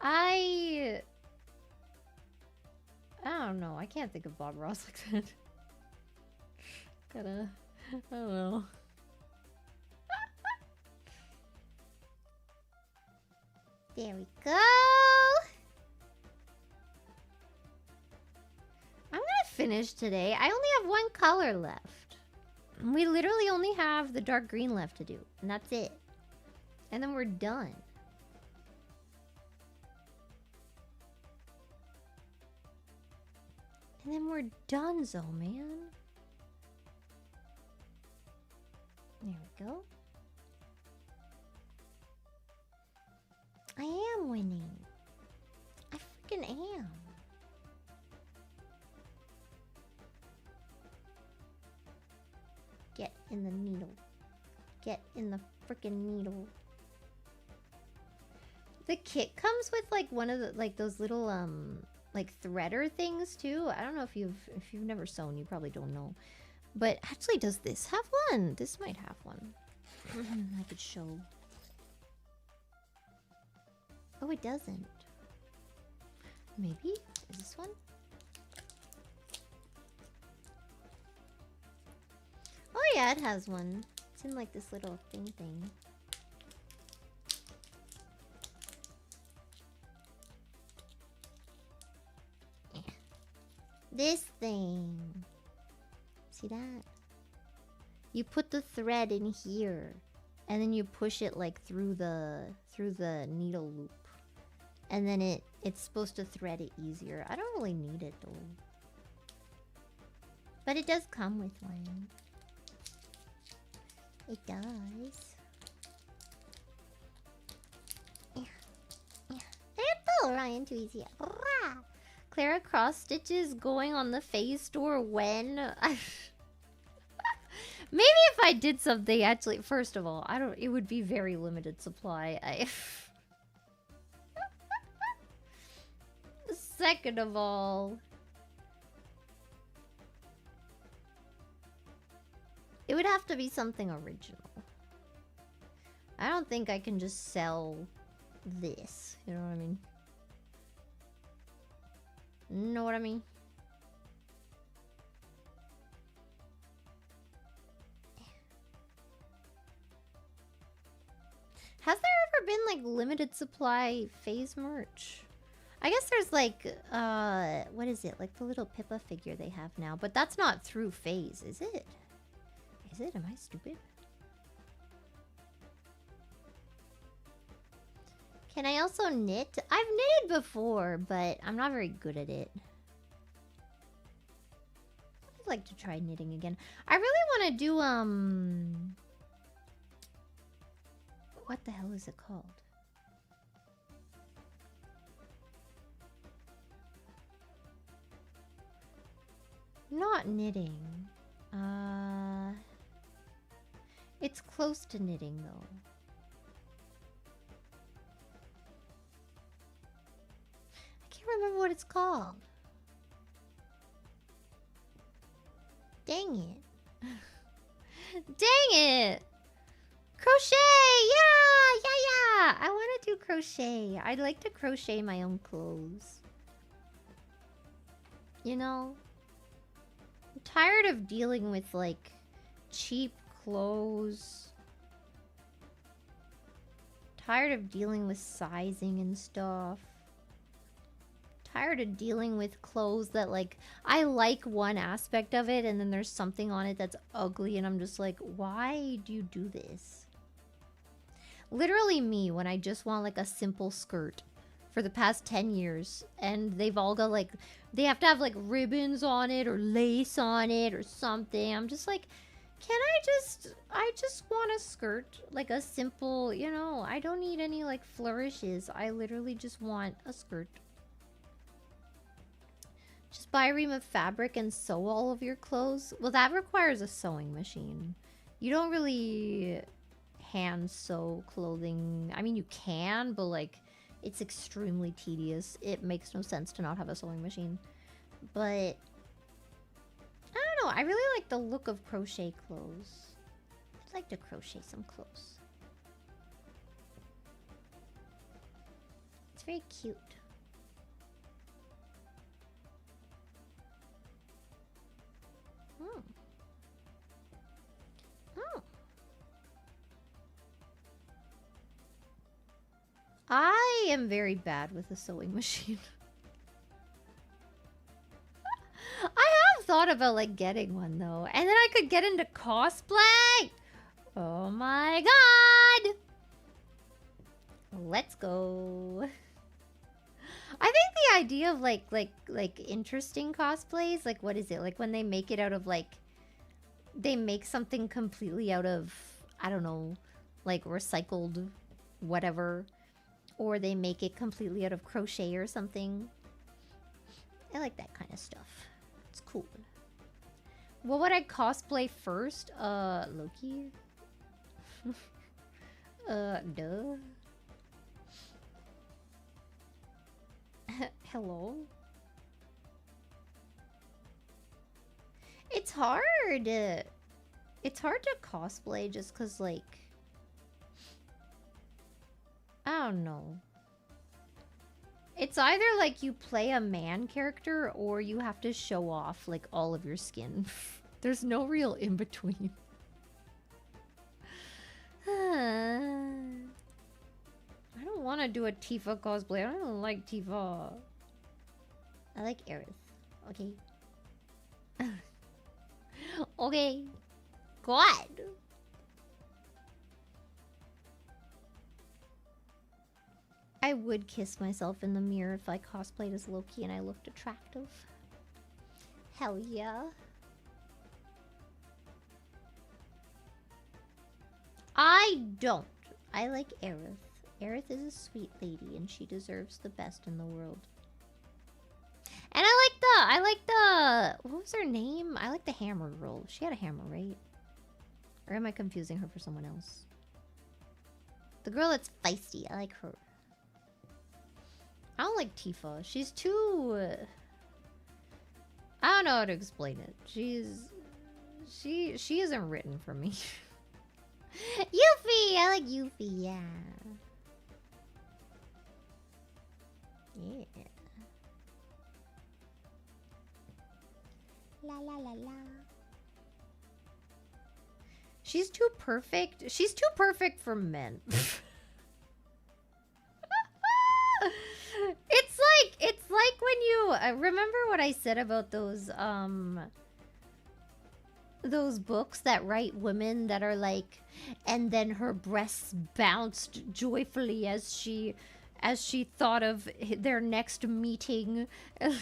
I don't know. I can't think of Bob Ross like that. I don't know. There we go. I'm gonna finish today. I only have one color left. We literally only have the dark green left to do, and that's it. And then we're done. And then we're done, so man. There we go. I am winning. I freaking am. Get in the needle. Get in the freaking needle. The kit comes with like one of the like those little like threader things too. I don't know if you've never sewn, you probably don't know. But actually, does this have one? This might have one. I could show. Oh, it doesn't. Maybe? Is this one? Oh yeah, it has one. It's in like this little thing. Yeah. This thing. See that? You put the thread in here, and then you push it like through the needle loop. And then it's supposed to thread it easier. I don't really need it though. But it does come with one. It does. There, Ryan, too easy. Clara cross stitches going on the phase store when? Maybe if I did something actually. First of all, it would be very limited supply. Second of all, it would have to be something original. I don't think I can just sell this. You know what I mean? Know what I mean? Has there ever been like limited supply phase merch? I guess there's like, what is it? Like the little Pippa figure they have now. But that's not through phase, is it? Is it? Am I stupid? Can I also knit? I've knitted before, but I'm not very good at it. I'd like to try knitting again. I really want to do, what the hell is it called? Not knitting. It's close to knitting, though. I can't remember what it's called. Dang it. Dang it! Crochet! Yeah! I want to do crochet. I'd like to crochet my own clothes. You know? I'm tired of dealing with, like, cheap clothes. Tired of dealing with sizing and stuff. Tired of dealing with clothes that, like, I like one aspect of it and then there's something on it that's ugly and I'm just like, why do you do this? Literally me when I just want, like, a simple skirt for the past 10 years and they've all got, like, they have to have, like, ribbons on it or lace on it or something. I'm just like, I just want a skirt, like a simple, you know, I don't need any, like, flourishes. I literally just want a skirt. Just buy a ream of fabric and sew all of your clothes. Well, that requires a sewing machine. You don't really hand sew clothing. I mean, you can, but, like, it's extremely tedious. It makes no sense to not have a sewing machine. But I don't know. I really like the look of crochet clothes. I'd like to crochet some clothes. It's very cute. Oh. I am very bad with a sewing machine. I have thought about, like, getting one, though. And then I could get into cosplay! Oh my god! Let's go. I think the idea of, like, interesting cosplays, like, what is it? Like, when they make it out of, like, they make something completely out of, I don't know, like, recycled whatever. Or they make it completely out of crochet or something. I like that kind of stuff. It's cool. What would I cosplay first? Loki? Duh. Hello? It's hard. It's hard to cosplay just because, like, I don't know. It's either like you play a man character or you have to show off, like, all of your skin. There's no real in between. I don't want to do a Tifa cosplay. I don't like Tifa. I like Aerith. Okay. Okay. God. I would kiss myself in the mirror if I cosplayed as Loki and I looked attractive. Hell yeah. I don't. I like Aerith. Aerith is a sweet lady and she deserves the best in the world. And I like the, what was her name? I like the hammer girl. She had a hammer, right? Or am I confusing her for someone else? The girl that's feisty. I like her. I don't like Tifa. She's too... I don't know how to explain it. She isn't written for me. Yuffie! I like Yuffie, yeah. Yeah. La la la la. She's too perfect. She's too perfect for men. It's like when you remember what I said about those books that write women that are like, and then her breasts bounced joyfully as she as she thought of their next meeting. That's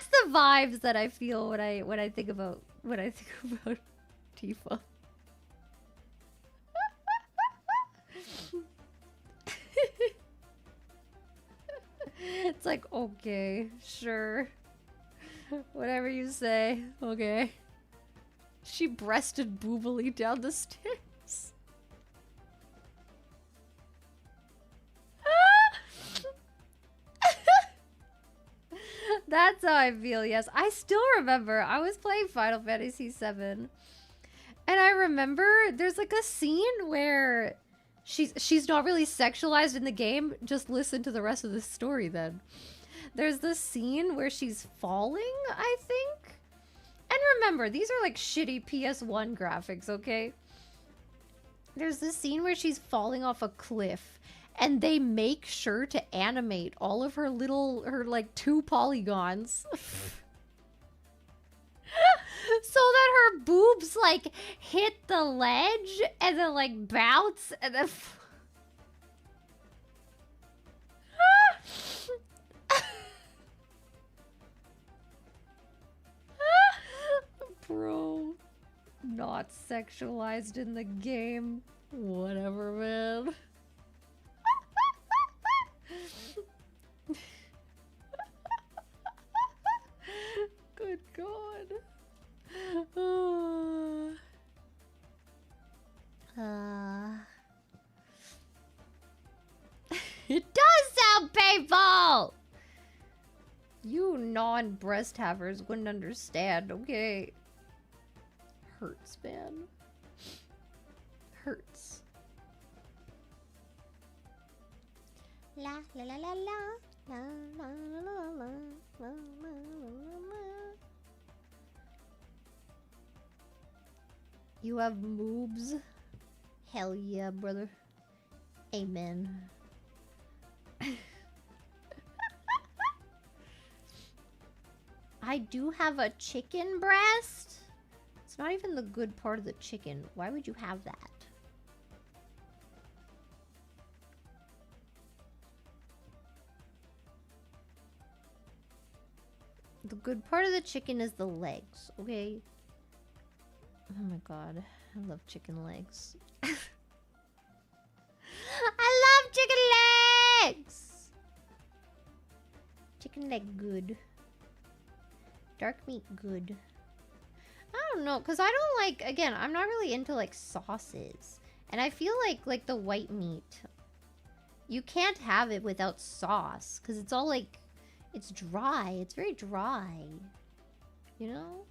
the vibes that I feel when I think about Tifa. It's like, okay, sure. Whatever you say. Okay. She breasted boobily down the stairs. That's how I feel, yes. I still remember I was playing Final Fantasy VII. And I remember there's like a scene where she's not really sexualized in the game. Just listen to the rest of the story then. There's this scene where she's falling, I think. And remember, these are like shitty PS1 graphics, okay? There's this scene where she's falling off a cliff, and they make sure to animate all of her like 2 polygons. So that her boobs like hit the ledge and then like bounce and then bro, not sexualized in the game. Whatever, man. Good God. It does sound painful! You non-breast havers wouldn't understand, okay? Hurts, man. Hurts. La la la la la. La la la la la. La la la la. You have moobs? Hell yeah, brother. Amen. I do have a chicken breast. It's not even the good part of the chicken. Why would you have that? The good part of the chicken is the legs, okay? Oh my god, I love chicken legs. I love chicken legs! Chicken leg good. Dark meat good. I don't know, because I don't like, again, I'm not really into like sauces. And I feel like the white meat, you can't have it without sauce, because it's all like, it's dry. It's very dry. You know?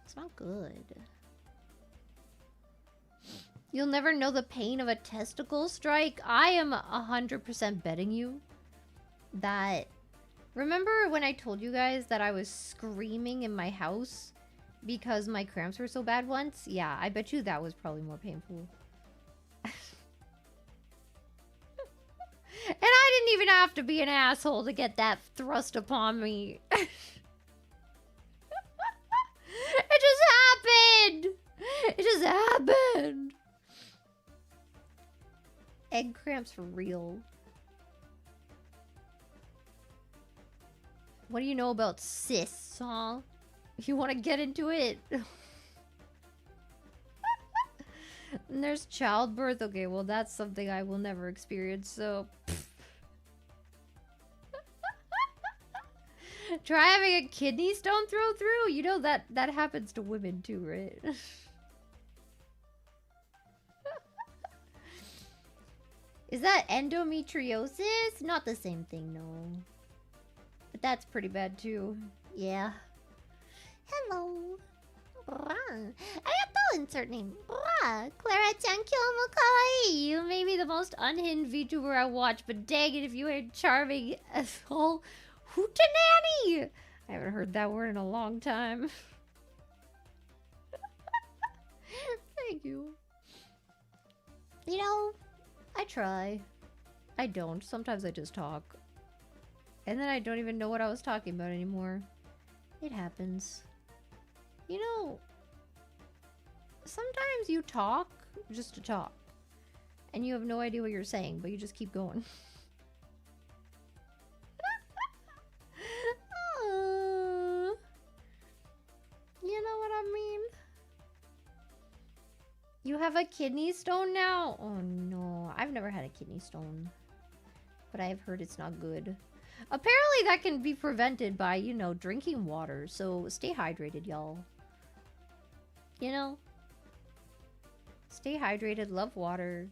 It's not good. You'll never know the pain of a testicle strike. I am 100% betting you that... Remember when I told you guys that I was screaming in my house because my cramps were so bad once? Yeah, I bet you that was probably more painful. And I didn't even have to be an asshole to get that thrust upon me. It just happened! It just happened! Egg cramps for real. What do you know about cysts, huh? You want to get into it? And there's childbirth. Okay, well, that's something I will never experience, so... Try having a kidney stone throw through? You know that happens to women too, right? Is that endometriosis? Not the same thing, no. But that's pretty bad too. Yeah. Hello. Arigato, insert name. Clara-chan kyo kawaii. You may be the most unhinged VTuber I watch, but dang it if you ain't charming as whole hootenanny. I haven't heard that word in a long time. Thank you. You know, I try. I don't. Sometimes I just talk. And then I don't even know what I was talking about anymore. It happens. You know, sometimes you talk just to talk. And you have no idea what you're saying, but you just keep going. You know what I mean? You have a kidney stone now? Oh no, I've never had a kidney stone. But I've heard it's not good. Apparently that can be prevented by, you know, drinking water. So stay hydrated, y'all. You know? Stay hydrated, love water.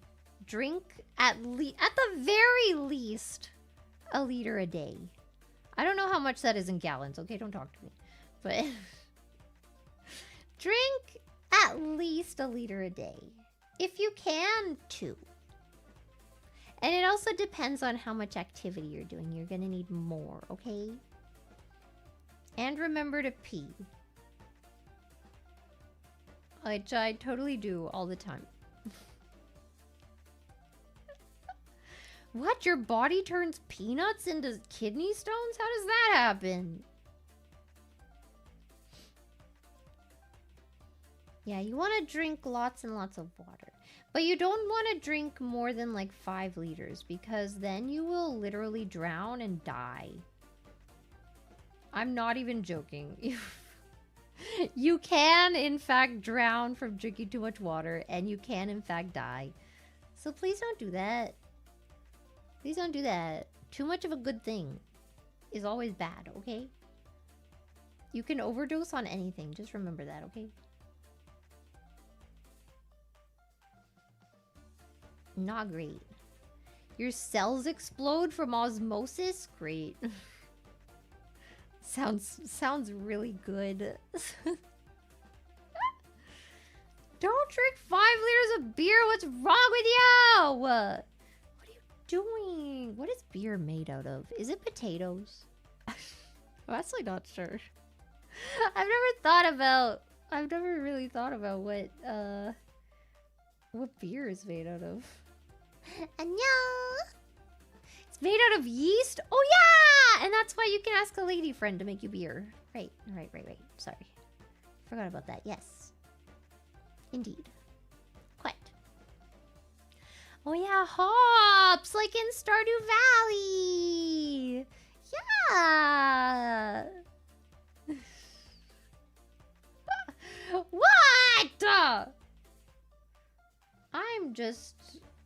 Drink at the very least, a liter a day. I don't know how much that is in gallons, okay? Don't talk to me. But drink at least a liter a day. If you can, 2. And it also depends on how much activity you're doing. You're gonna need more, okay? And remember to pee. Which I totally do all the time. What? Your body turns peanuts into kidney stones? How does that happen? Yeah, you want to drink lots and lots of water. But you don't want to drink more than like 5 liters because then you will literally drown and die. I'm not even joking. You can, in fact, drown from drinking too much water, and you can, in fact, die. So please don't do that. Please don't do that. Too much of a good thing is always bad, okay? You can overdose on anything. Just remember that, okay? Not great. Your cells explode from osmosis? Great. Sounds really good. Don't drink 5 liters of beer. What's wrong with you? What are you doing? What is beer made out of? Is it potatoes? I'm actually not sure. I've never really thought about what beer is made out of. Annyeong! It's made out of yeast? Oh yeah! And that's why you can ask a lady friend to make you beer. Right. Sorry. Forgot about that. Yes. Indeed. Quite. Oh yeah, hops! Like in Stardew Valley! Yeah! What?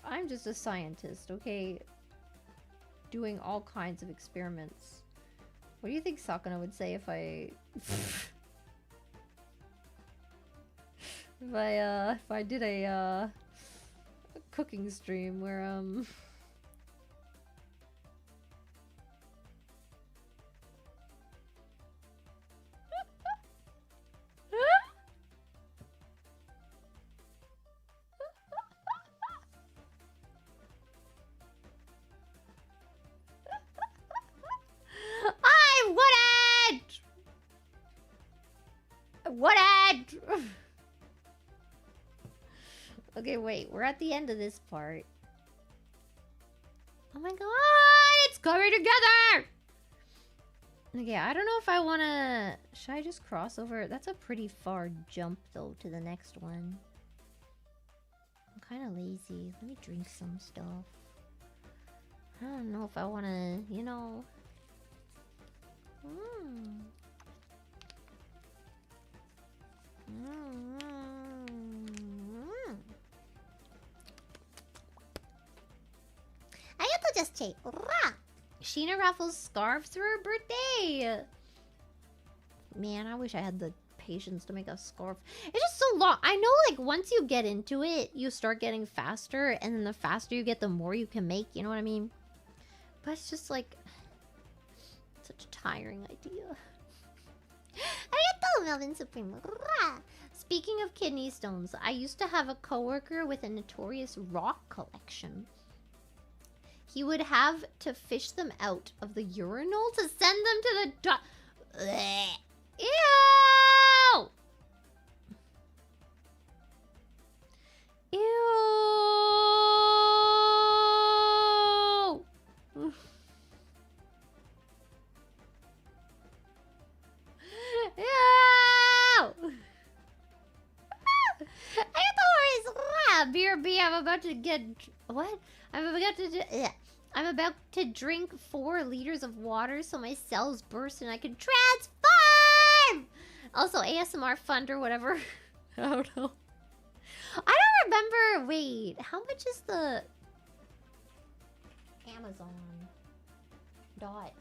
I'm just a scientist, okay? Doing all kinds of experiments. What do you think Sakana would say if I... if I did a cooking stream where, Okay, wait. We're at the end of this part. Oh my god! It's coming together! Okay, I don't know if I want to... Should I just cross over? That's a pretty far jump, though, to the next one. I'm kind of lazy. Let me drink some stuff. I don't know if I want to, you know... Sheena raffles scarves for her birthday. Man, I wish I had the patience to make a scarf. It's just so long. I know, like, once you get into it, you start getting faster, and then the faster you get, the more you can make. You know what I mean? But it's just like such a tiring idea. Arigato, Melvin Supreme. Speaking of kidney stones, I used to have a coworker with a notorious rock collection. He would have to fish them out of the urinal to send them to the Ew! Ew! Ew! BRB, I'm about to get... What? I'm about to drink 4 liters of water so my cells burst and I can transform! Also, ASMR fund or whatever. I don't know. I don't remember... Wait, how much is the... Amazon dot...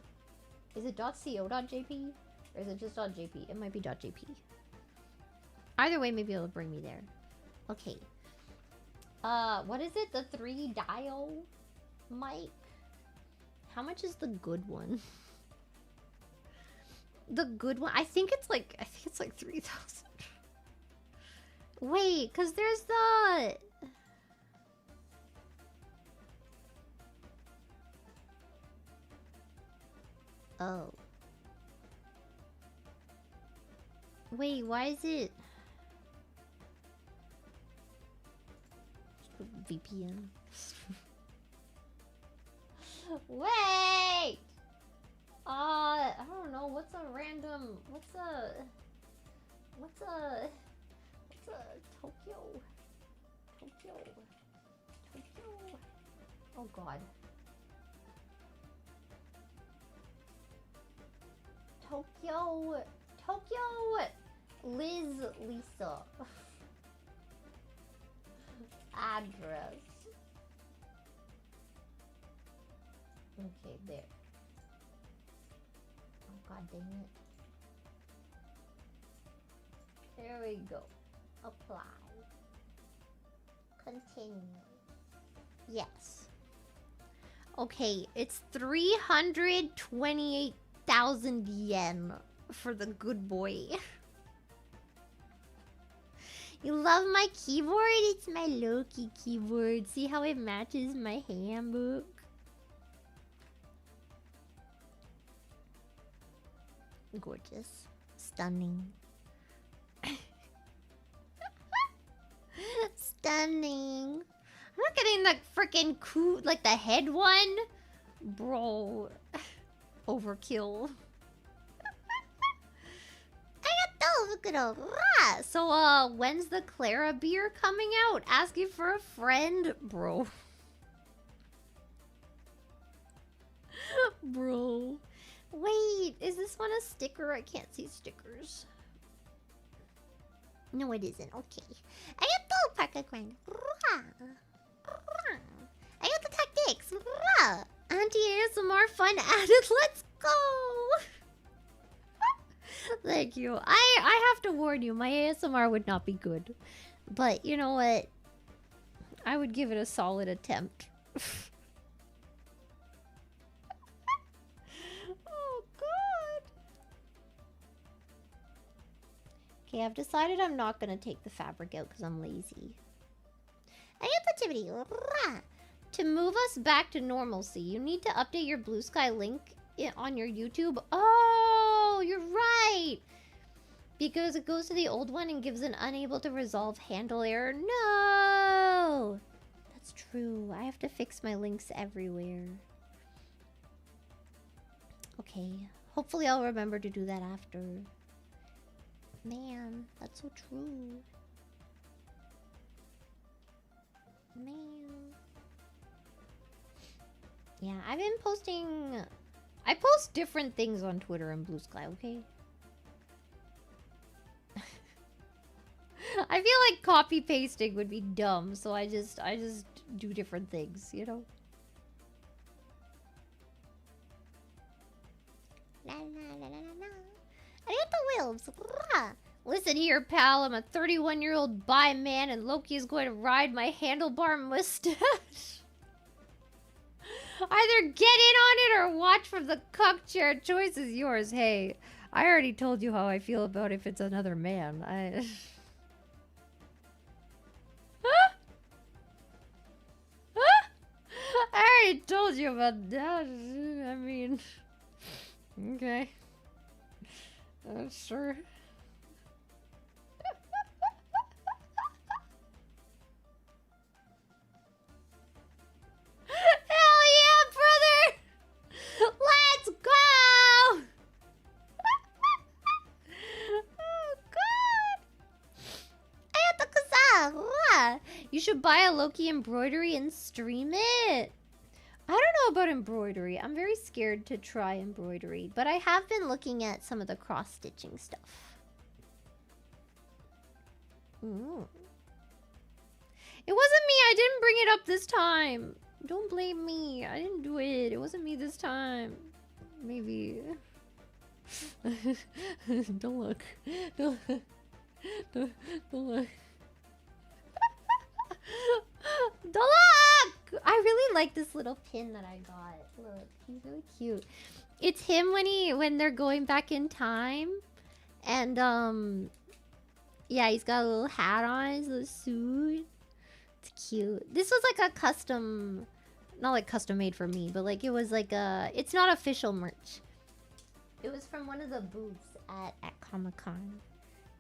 Is it .co.jp? Or is it just .jp? It might be .jp. Either way, maybe it'll bring me there. Okay. What is it? The 3-dial mic? How much is the good one? The good one? I think it's like 3,000. Wait, cause there's the... Oh. Wait, why is it... VPN. Wait! I don't know, what's a random... What's a Tokyo? Oh god. Tokyo Liz Lisa. Address. Okay, there. Oh god dang it. There we go. Apply. Continue. Yes. Okay, it's 328,000 yen for the good boy. You love my keyboard? It's my Loki keyboard. See how it matches my handbook? Gorgeous. Stunning. Stunning. I'm not getting the freaking cool, like the head one. Bro. Overkill. So, when's the Clara beer coming out? Asking for a friend? Bro. Bro. Wait, is this one a sticker? I can't see stickers. No, it isn't. Okay. I got the parka grind. I got the tactics. Anti-ASMR fun added. Let's go. Thank you. I have to warn you, my ASMR would not be good. But you know what? I would give it a solid attempt. Oh god. Okay, I've decided I'm not gonna take the fabric out because I'm lazy. I got the activity. To move us back to normalcy, you need to update your Blue Sky link on your YouTube. Oh, you're right. Because it goes to the old one and gives an unable to resolve handle error. No! That's true. I have to fix my links everywhere. Okay. Hopefully I'll remember to do that after. Man, that's so true. Man. Yeah, I've been posting... I post different things on Twitter and Blue Sky, okay? I feel like copy pasting would be dumb, so I just do different things, you know? La, la, la, la, la. I got the wheels. Listen here, pal. I'm a 31-year-old bi man, and Loki is going to ride my handlebar mustache. Either get in on it or watch from the cuck chair. Choice is yours. Hey, I already told you how I feel about if it's another man. I already told you about that. I mean, okay. Sure. Hell yeah, brother! Let's go! Oh god! I got the kazaa! You should buy a Loki embroidery and stream it. I don't know about embroidery. I'm very scared to try embroidery, but I have been looking at some of the cross-stitching stuff. Ooh. It wasn't me. I didn't bring it up this time. Don't blame me. I didn't do it. It wasn't me this time. Maybe. Don't look. Don't look. Don't look! I really like this little pin that I got. Look, he's really cute. It's him when they're going back in time. And yeah, he's got a little hat on, his little suit. It's cute. This was like a custom, not like custom made for me, but like it was like a, it's not official merch. It was from one of the booths at Comic-Con.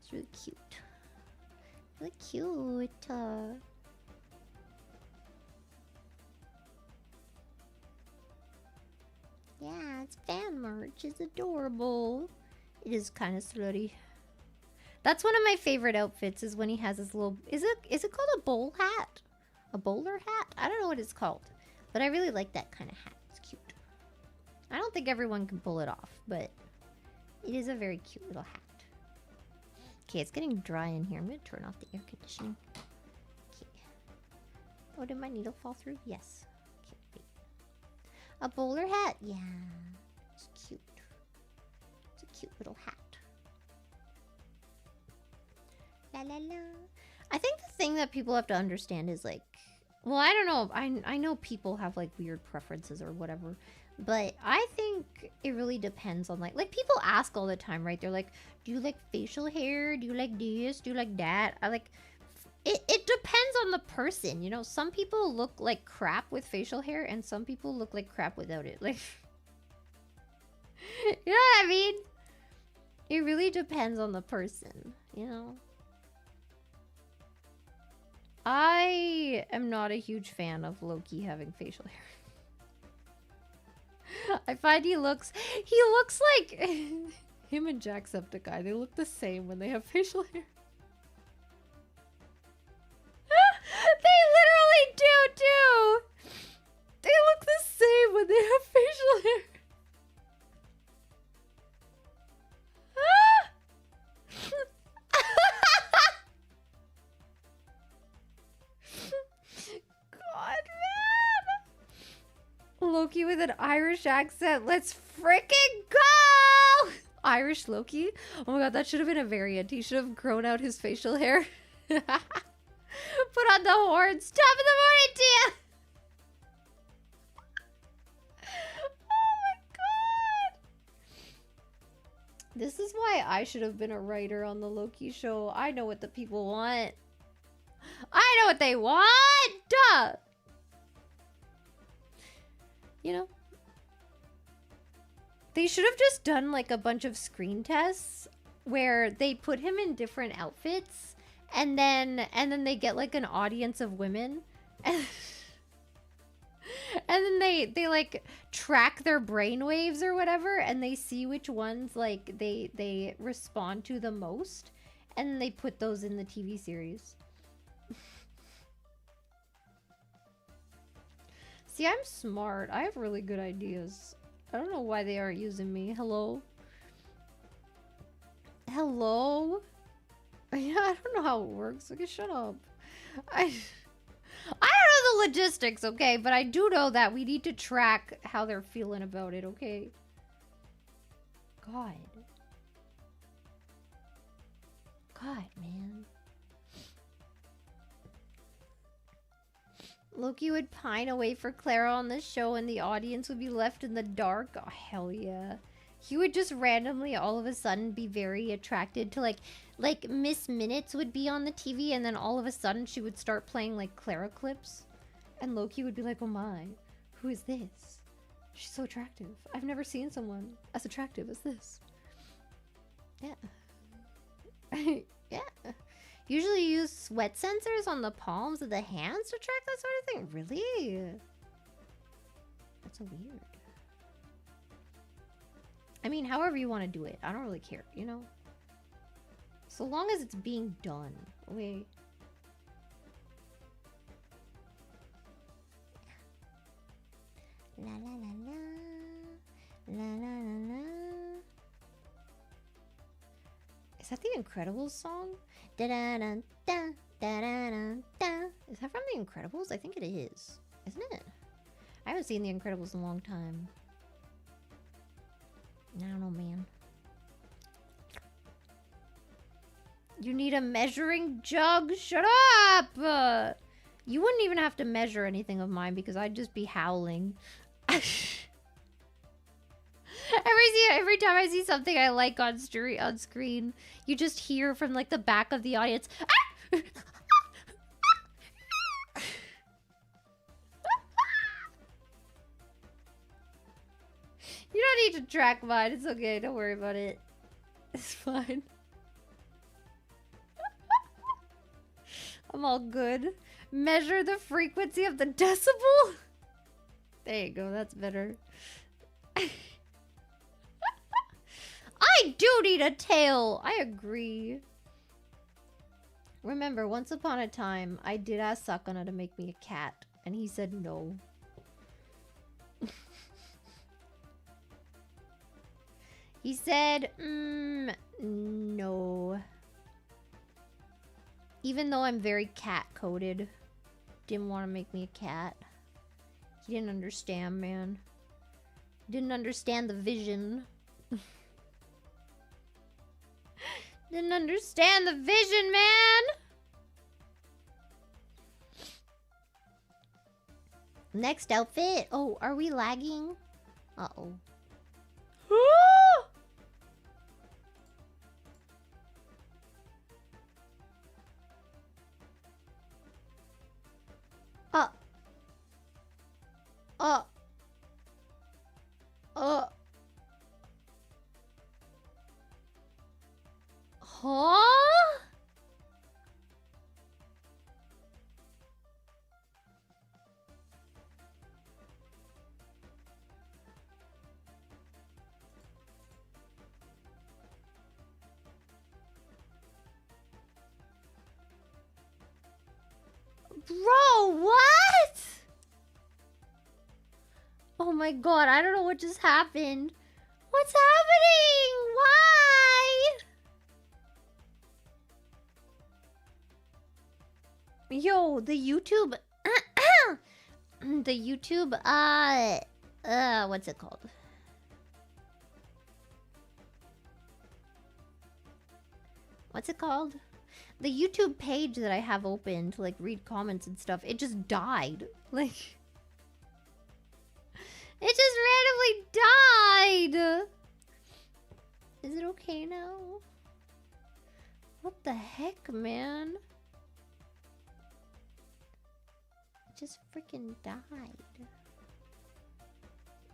It's really cute. Really cute. Yeah, it's fan merch. It's adorable. It is kind of slutty. That's one of my favorite outfits is when he has his little... Is it called a bowl hat? A bowler hat? I don't know what it's called. But I really like that kind of hat. It's cute. I don't think everyone can pull it off, but it is a very cute little hat. Okay, it's getting dry in here. I'm going to turn off the air conditioning. Okay. Oh, did my needle fall through? Yes. Okay, wait. A bowler hat? Yeah. It's cute. It's a cute little hat. La la la. I think the thing that people have to understand is like, well, I don't know. I know people have like weird preferences or whatever, but I think it really depends on like people ask all the time, right? They're like, do you like facial hair? Do you like this? Do you like that? I like it depends on the person, you know. Some people look like crap with facial hair and some people look like crap without it. Like you know what I mean? It really depends on the person, you know. I am not a huge fan of Loki having facial hair. I find he looks like him and Jacksepticeye. They look the same when they have facial hair. They literally do too. They look the same when they have facial hair. God, man. Loki with an Irish accent. Let's freaking go! Irish Loki? Oh my god, that should have been a variant. He should have grown out his facial hair. Put on the horns. Top of the morning to you! Oh my god! This is why I should have been a writer on the Loki show. I know what the people want. I know what they want! Duh! You know? They should have just done like a bunch of screen tests where they put him in different outfits and then they get like an audience of women and then they like track their brainwaves or whatever and they see which ones like they respond to the most and they put those in the TV series. See, I'm smart. I have really good ideas. I don't know why they aren't using me. Hello? Hello? Yeah, I don't know how it works. Okay, shut up. I don't know the logistics, okay? But I do know that we need to track how they're feeling about it, okay? God. God, man. Loki would pine away for Clara on the show and the audience would be left in the dark. Oh, hell yeah. He would just randomly all of a sudden be very attracted to like Miss Minutes would be on the TV and then all of a sudden she would start playing like Clara clips. And Loki would be like, oh my, who is this? She's so attractive. I've never seen someone as attractive as this. Yeah. Yeah. Usually use sweat sensors on the palms of the hands to track that sort of thing. Really? That's so weird. I mean, however you want to do it. I don't really care, you know? So long as it's being done. Okay. Is that the Incredibles song? Da-da-da-da, da-da-da-da. Is that from the Incredibles? I think it is. Isn't it? I haven't seen the Incredibles in a long time. I don't know, man. You need a measuring jug? Shut up! You wouldn't even have to measure anything of mine because I'd just be howling. Every time I see something I like on screen, you just hear from like the back of the audience. Ah! You don't need to track mine. It's okay. Don't worry about it. It's fine. I'm all good. Measure the frequency of the decibel. There you go. That's better. I do need a tail. I agree. Remember, once upon a time, I did ask Sakana to make me a cat, and he said no. He said, no. Even though I'm very cat-coded, didn't want to make me a cat. He didn't understand, man. Didn't understand the vision. Didn't understand the vision, man! Next outfit. Oh, are we lagging? Uh-oh. Uh. Huh? Bro, what? Oh my god, I don't know what just happened. What's happening? Why? Yo, the YouTube... the YouTube, what's it called? What's it called? The YouTube page that I have open to, like, read comments and stuff, it just died. Like... It just randomly died! Is it okay now? What the heck, man? It just freaking died.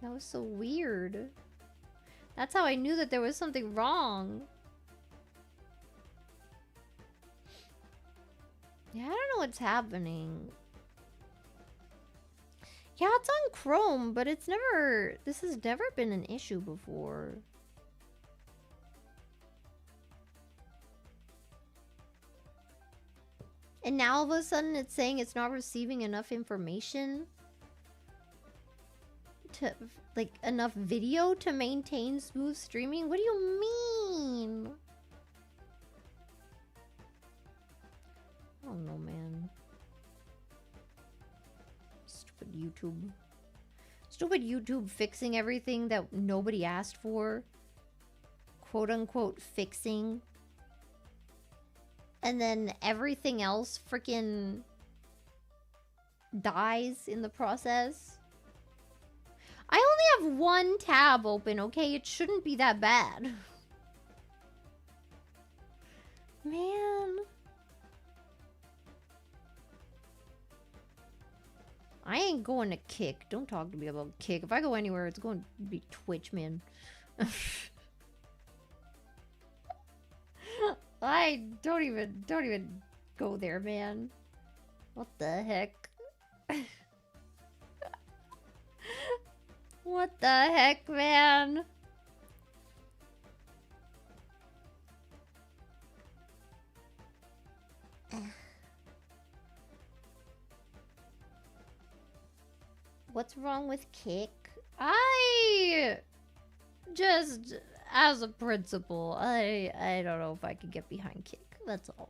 That was so weird. That's how I knew that there was something wrong. Yeah, I don't know what's happening. Yeah, it's on Chrome, but it's never... This has never been an issue before. And now all of a sudden it's saying it's not receiving enough information to... Like, enough video to maintain smooth streaming? What do you mean? I don't know, man. Stupid YouTube. Stupid YouTube fixing everything that nobody asked for. Quote unquote fixing. And then everything else freaking dies in the process. I only have one tab open, okay? It shouldn't be that bad. Man. I ain't going to Kick. Don't talk to me about Kick. If I go anywhere, it's going to be Twitch, man. I don't even go there, man. What the heck? What the heck, man? What's wrong with Kick? I just... as a principle, I don't know if I could get behind kick. That's all.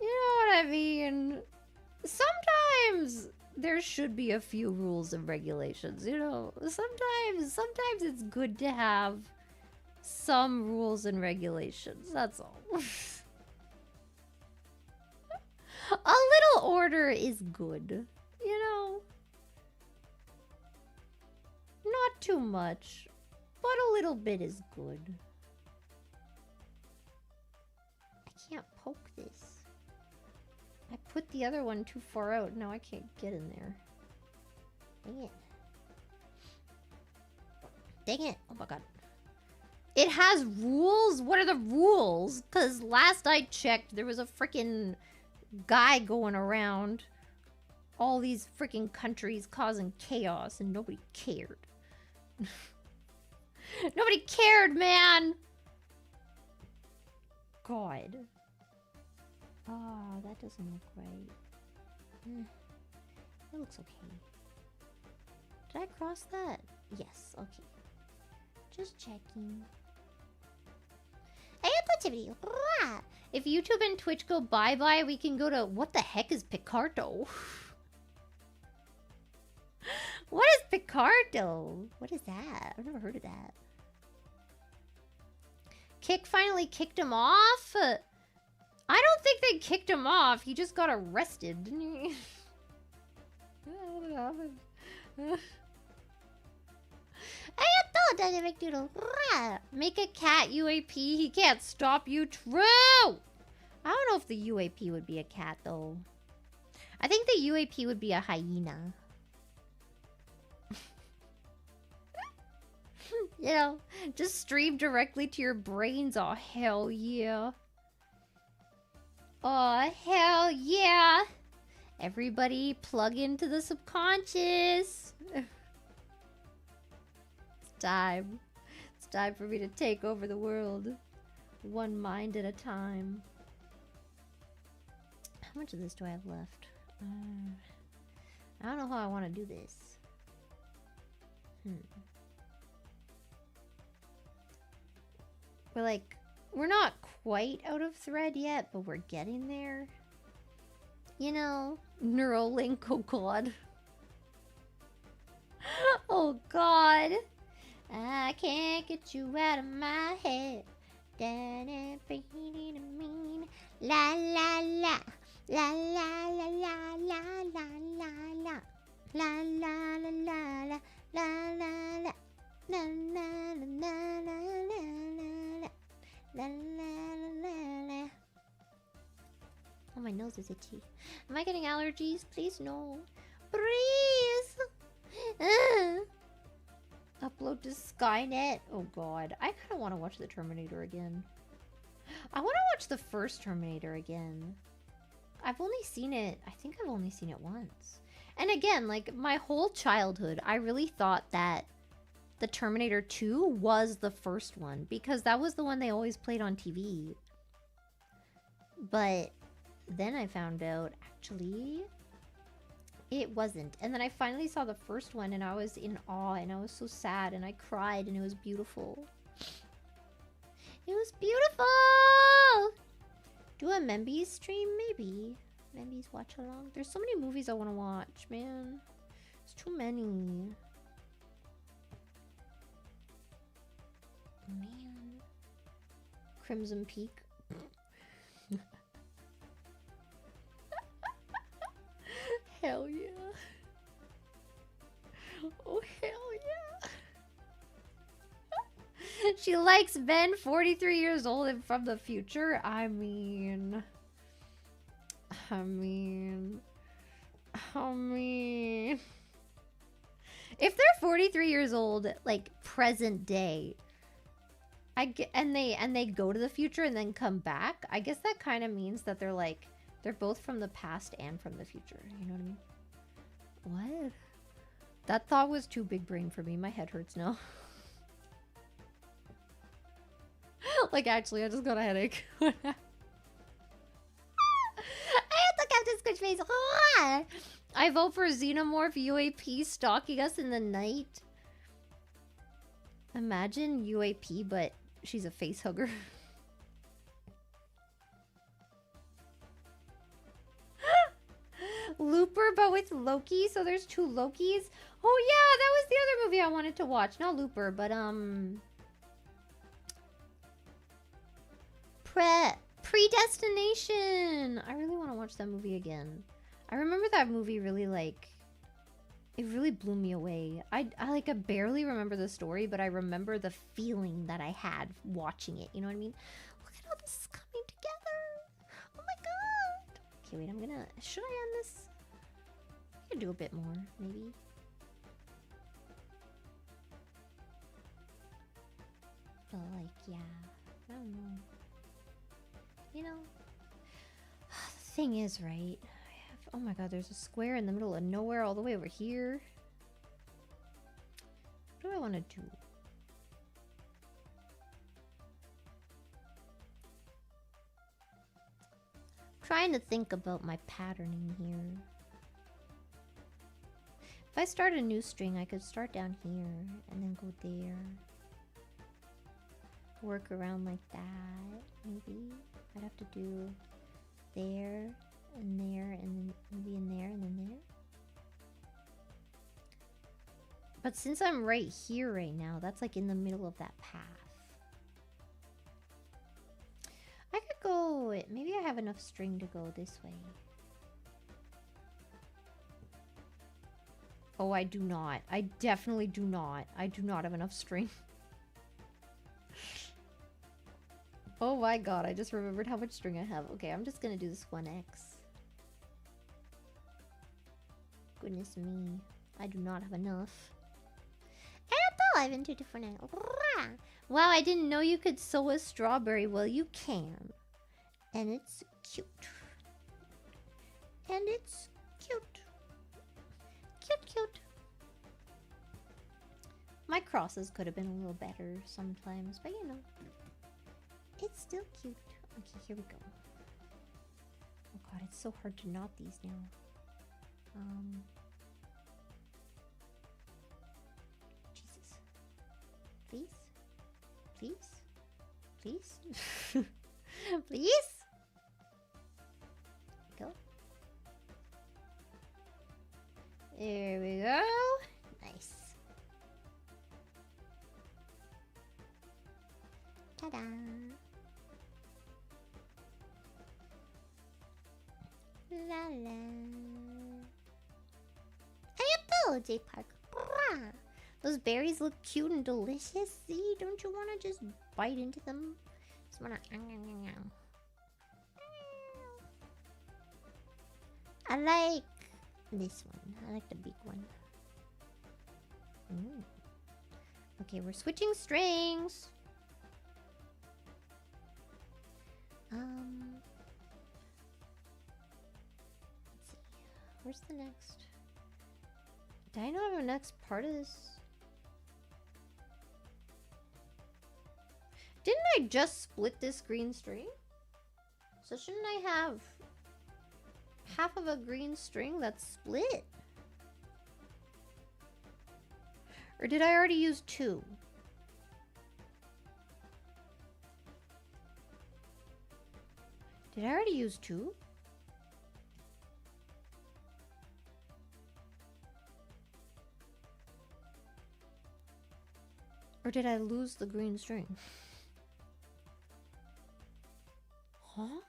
You know what I mean? Sometimes there should be a few rules and regulations, you know? Sometimes it's good to have some rules and regulations, that's all. A little order is good, you know? Not too much, but a little bit is good. I can't poke this. I put the other one too far out. Now I can't get in there. Dang it. Dang it. Oh my god. It has rules? What are the rules? Because last I checked, there was a freaking guy going around all these freaking countries causing chaos and nobody cared. Nobody cared, man! God. Oh, that doesn't look right. It looks okay. Did I cross that? Yes, okay. Just checking. Activity. If YouTube and Twitch go bye-bye, we can go to... What the heck is Picardo? What is Picardo? What is that? I've never heard of that. Kick finally kicked him off? I don't think they kicked him off. He just got arrested, didn't he? Dynamic Doodle. Make a cat UAP. He can't stop you. True! I don't know if the UAP would be a cat, though. I think the UAP would be a hyena. You know, just stream directly to your brains. Oh, hell yeah. Oh, hell yeah. Everybody plug into the subconscious. It's time. It's time for me to take over the world. One mind at a time. How much of this do I have left? I don't know how I want to do this. We're not quite out of thread yet, but we're getting there. You know, Neuralink, oh god. Oh god. I can't get you out of my head. La la la. La la la la la la la la. La la la la la la la la. La la la la la la la. La la la la la. Oh, my nose is itchy. Am I getting allergies? Please no. Please. Upload to Skynet. Oh god. I kind of want to watch the Terminator again. I want to watch the first Terminator again. I've only seen it, I think I've only seen it once. And again, like, my whole childhood, I really thought that the Terminator 2 was the first one, because that was the one they always played on TV. But then I found out, actually, it wasn't. And then I finally saw the first one, and I was in awe, and I was so sad, and I cried, and it was beautiful. It was beautiful! Do a Membies stream? Maybe. Membies watch along. There's so many movies I want to watch, man. There's too many. Man. Crimson Peak. Hell yeah. Oh, hell yeah. She likes Ben, 43 years old and from the future. I mean... If they're 43 years old, like, present day, and they go to the future and then come back, I guess that kind of means that they're like, they're both from the past and from the future. You know what I mean? What? That thought was too big brain for me. My head hurts now. Like, actually, I just got a headache. I had to Captain Squidge face. I vote for Xenomorph UAP stalking us in the night. Imagine UAP, but she's a face hugger. Looper, but with Loki, so there's two Lokis. Oh yeah, that was the other movie I wanted to watch. Not Looper, but Predestination. I really want to watch that movie again. I remember that movie really it really blew me away. I barely remember the story, but I remember the feeling that I had watching it. You know what I mean? Look at how this is coming together. Oh my god. Okay, wait, should I end this? I could do a bit more, maybe. But yeah, I don't know. You know, the thing is, right? Oh my god, there's a square in the middle of nowhere all the way over here. What do I want to do? I'm trying to think about my patterning here. If I start a new string, I could start down here and then go there. Work around like that, maybe. I'd have to do there and there and then maybe in there and then there. But since I'm right here right now, that's like in the middle of that path. I could go, maybe I have enough string to go this way. Oh, I do not. I definitely do not. I do not have enough string. Oh my god, I just remembered how much string I have. Okay, I'm just gonna do this 1x. Goodness me. I do not have enough. Apple! I've entered different angles. Wow, I didn't know you could sew a strawberry. Well, you can. And it's cute. And it's cute. Cute, cute. My crosses could have been a little better sometimes, but you know. It's still cute. Okay, here we go. Oh god, it's so hard to knot these now. Jesus. Please? Please? Please? Please? Go. There we go. Nice. Ta-da! La la. Hello, J Park. Those berries look cute and delicious. See, don't you want to just bite into them? Just wanna. I like this one. I like the big one. Okay, we're switching strings. Let's see. Where's the next? Did I not have a next part of this? Didn't I just split this green string? So shouldn't I have half of a green string that's split? Or did I already use two? Did I already use two? Or did I lose the green string? Huh?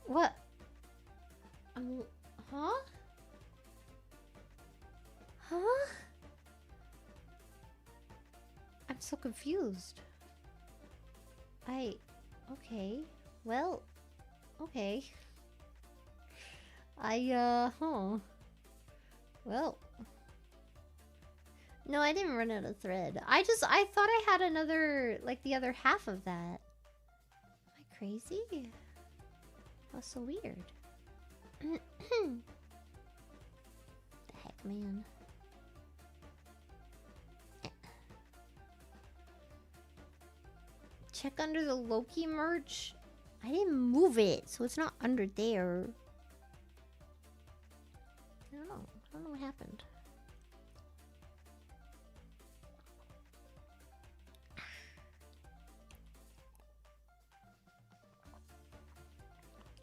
What? Huh? Huh? I'm so confused. Okay. Well, okay. Well. No, I didn't run out of thread. I thought I had another, like the other half of that. Am I crazy? That's so weird. The heck, man. Check under the Loki merch. I didn't move it, so it's not under there. I don't know what happened.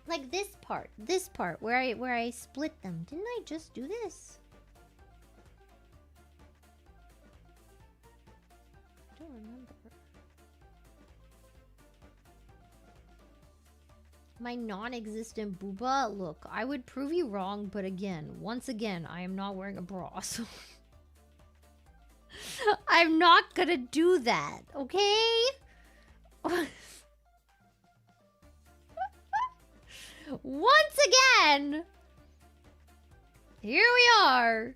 Like this part where I split them. Didn't I just do this? I don't remember. My non-existent booba? Look, I would prove you wrong, but again, once again, I am not wearing a bra, so... I'm not gonna do that, okay? Once again! Here we are!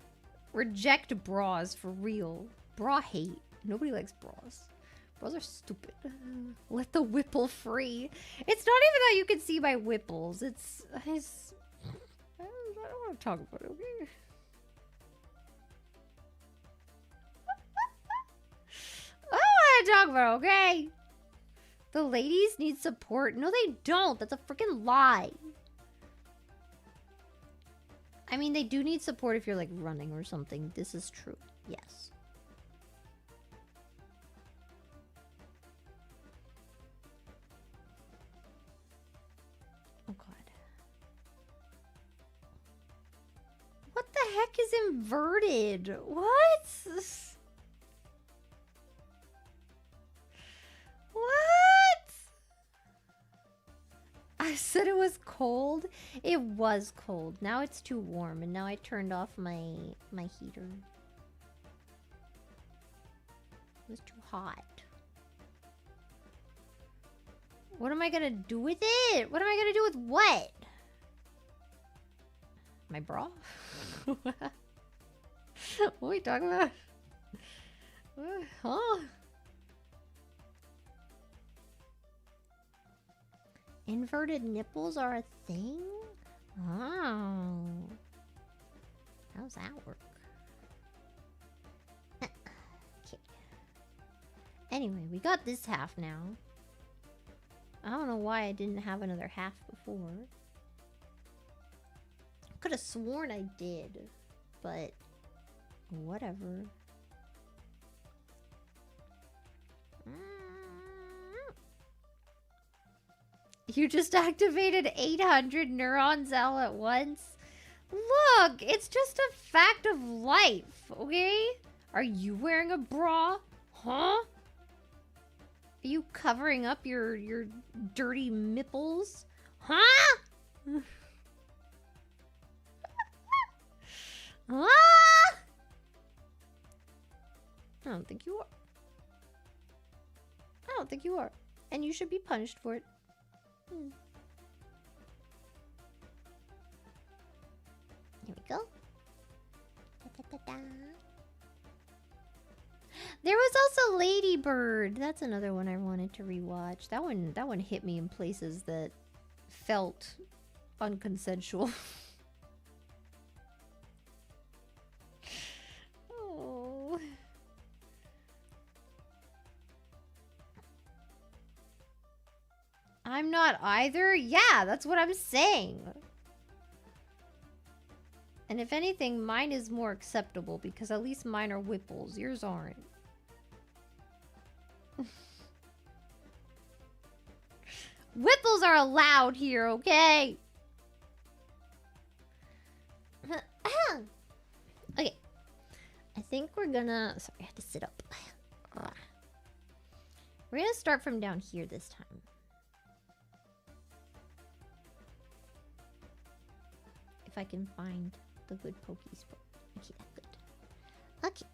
Reject bras for real. Bra hate. Nobody likes bras. Bras are stupid. Let the whipple free. It's not even that you can see my whipples. It's I don't want to talk about it, okay? I don't want to talk about it, okay? The ladies need support. No, they don't. That's a freaking lie. I mean, they do need support if you're like running or something. This is true. Yes. Oh god. What the heck is inverted? What? What? I said it was cold. It was cold. Now it's too warm, and now I turned off my heater. It was too hot. What am I gonna do with it? What am I gonna do with what? My bra? What are we talking about? Huh? Inverted nipples are a thing? Oh. How's that work? Okay. Anyway, we got this half now. I don't know why I didn't have another half before. Could have sworn I did, but whatever. You just activated 800 neurons all at once? Look, it's just a fact of life, okay? Are you wearing a bra? Huh? Are you covering up your dirty nipples? Huh? Huh? I don't think you are. I don't think you are. And you should be punished for it. Here we go. Da, da, da, da. There was also Lady Bird. That's another one I wanted to rewatch. That one hit me in places that felt unconsensual. Oh. I'm not either? Yeah, that's what I'm saying. And if anything, mine is more acceptable because at least mine are whipples. Yours aren't. Whipples are allowed here, okay? Okay. I think we're gonna... Sorry, I had to sit up. We're gonna start from down here this time. If I can find the good pokey spot. Okay, that's good. Okay.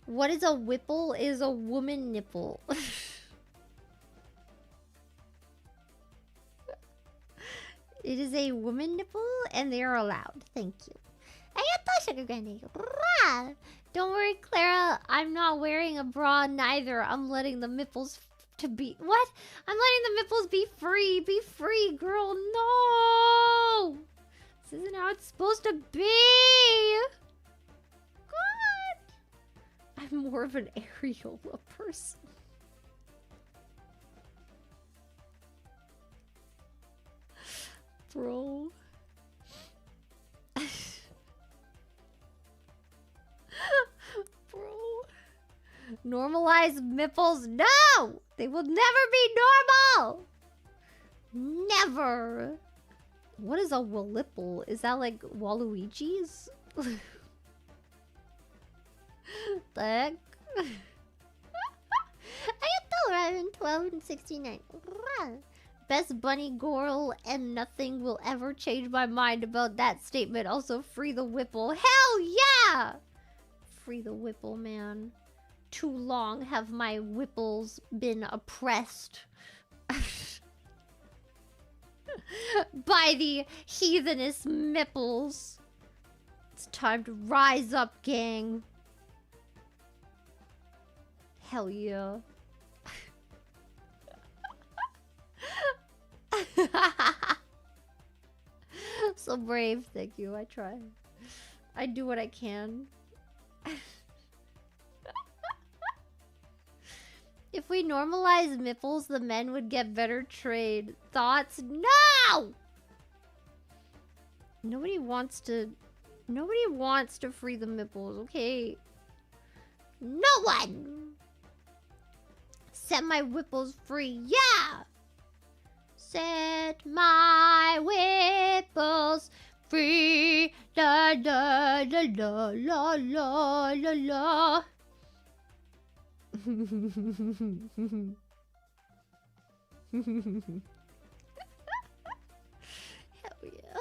What is a whipple? Is a woman nipple. It is a woman nipple, and they are allowed. Thank you. Sugar Granny. Don't worry, Clara. I'm not wearing a bra neither. I'm letting the nipples to be... What? I'm letting the nipples be free. Be free, girl. No! This isn't how it's supposed to be. God. I'm more of an areola person. Bro. Normalize nipples? No! They will never be normal! Never! What is a Walipple? Is that like Waluigi's? The heck? I get the 12 and 69. Best bunny girl, and nothing will ever change my mind about that statement. Also, free the Whipple. Hell yeah! Free the Whipple, man. Too long have my Whipples been oppressed by the heathenous Mipples. It's time to rise up, gang. Hell yeah. So brave, thank you. I try. I do what I can. If we normalize nipples, the men would get better trade. Thoughts? No! Nobody wants to free the nipples, okay? No one! Set my Whipples free, yeah! Set my Whipples free, la la la la la la la la. Hell yeah.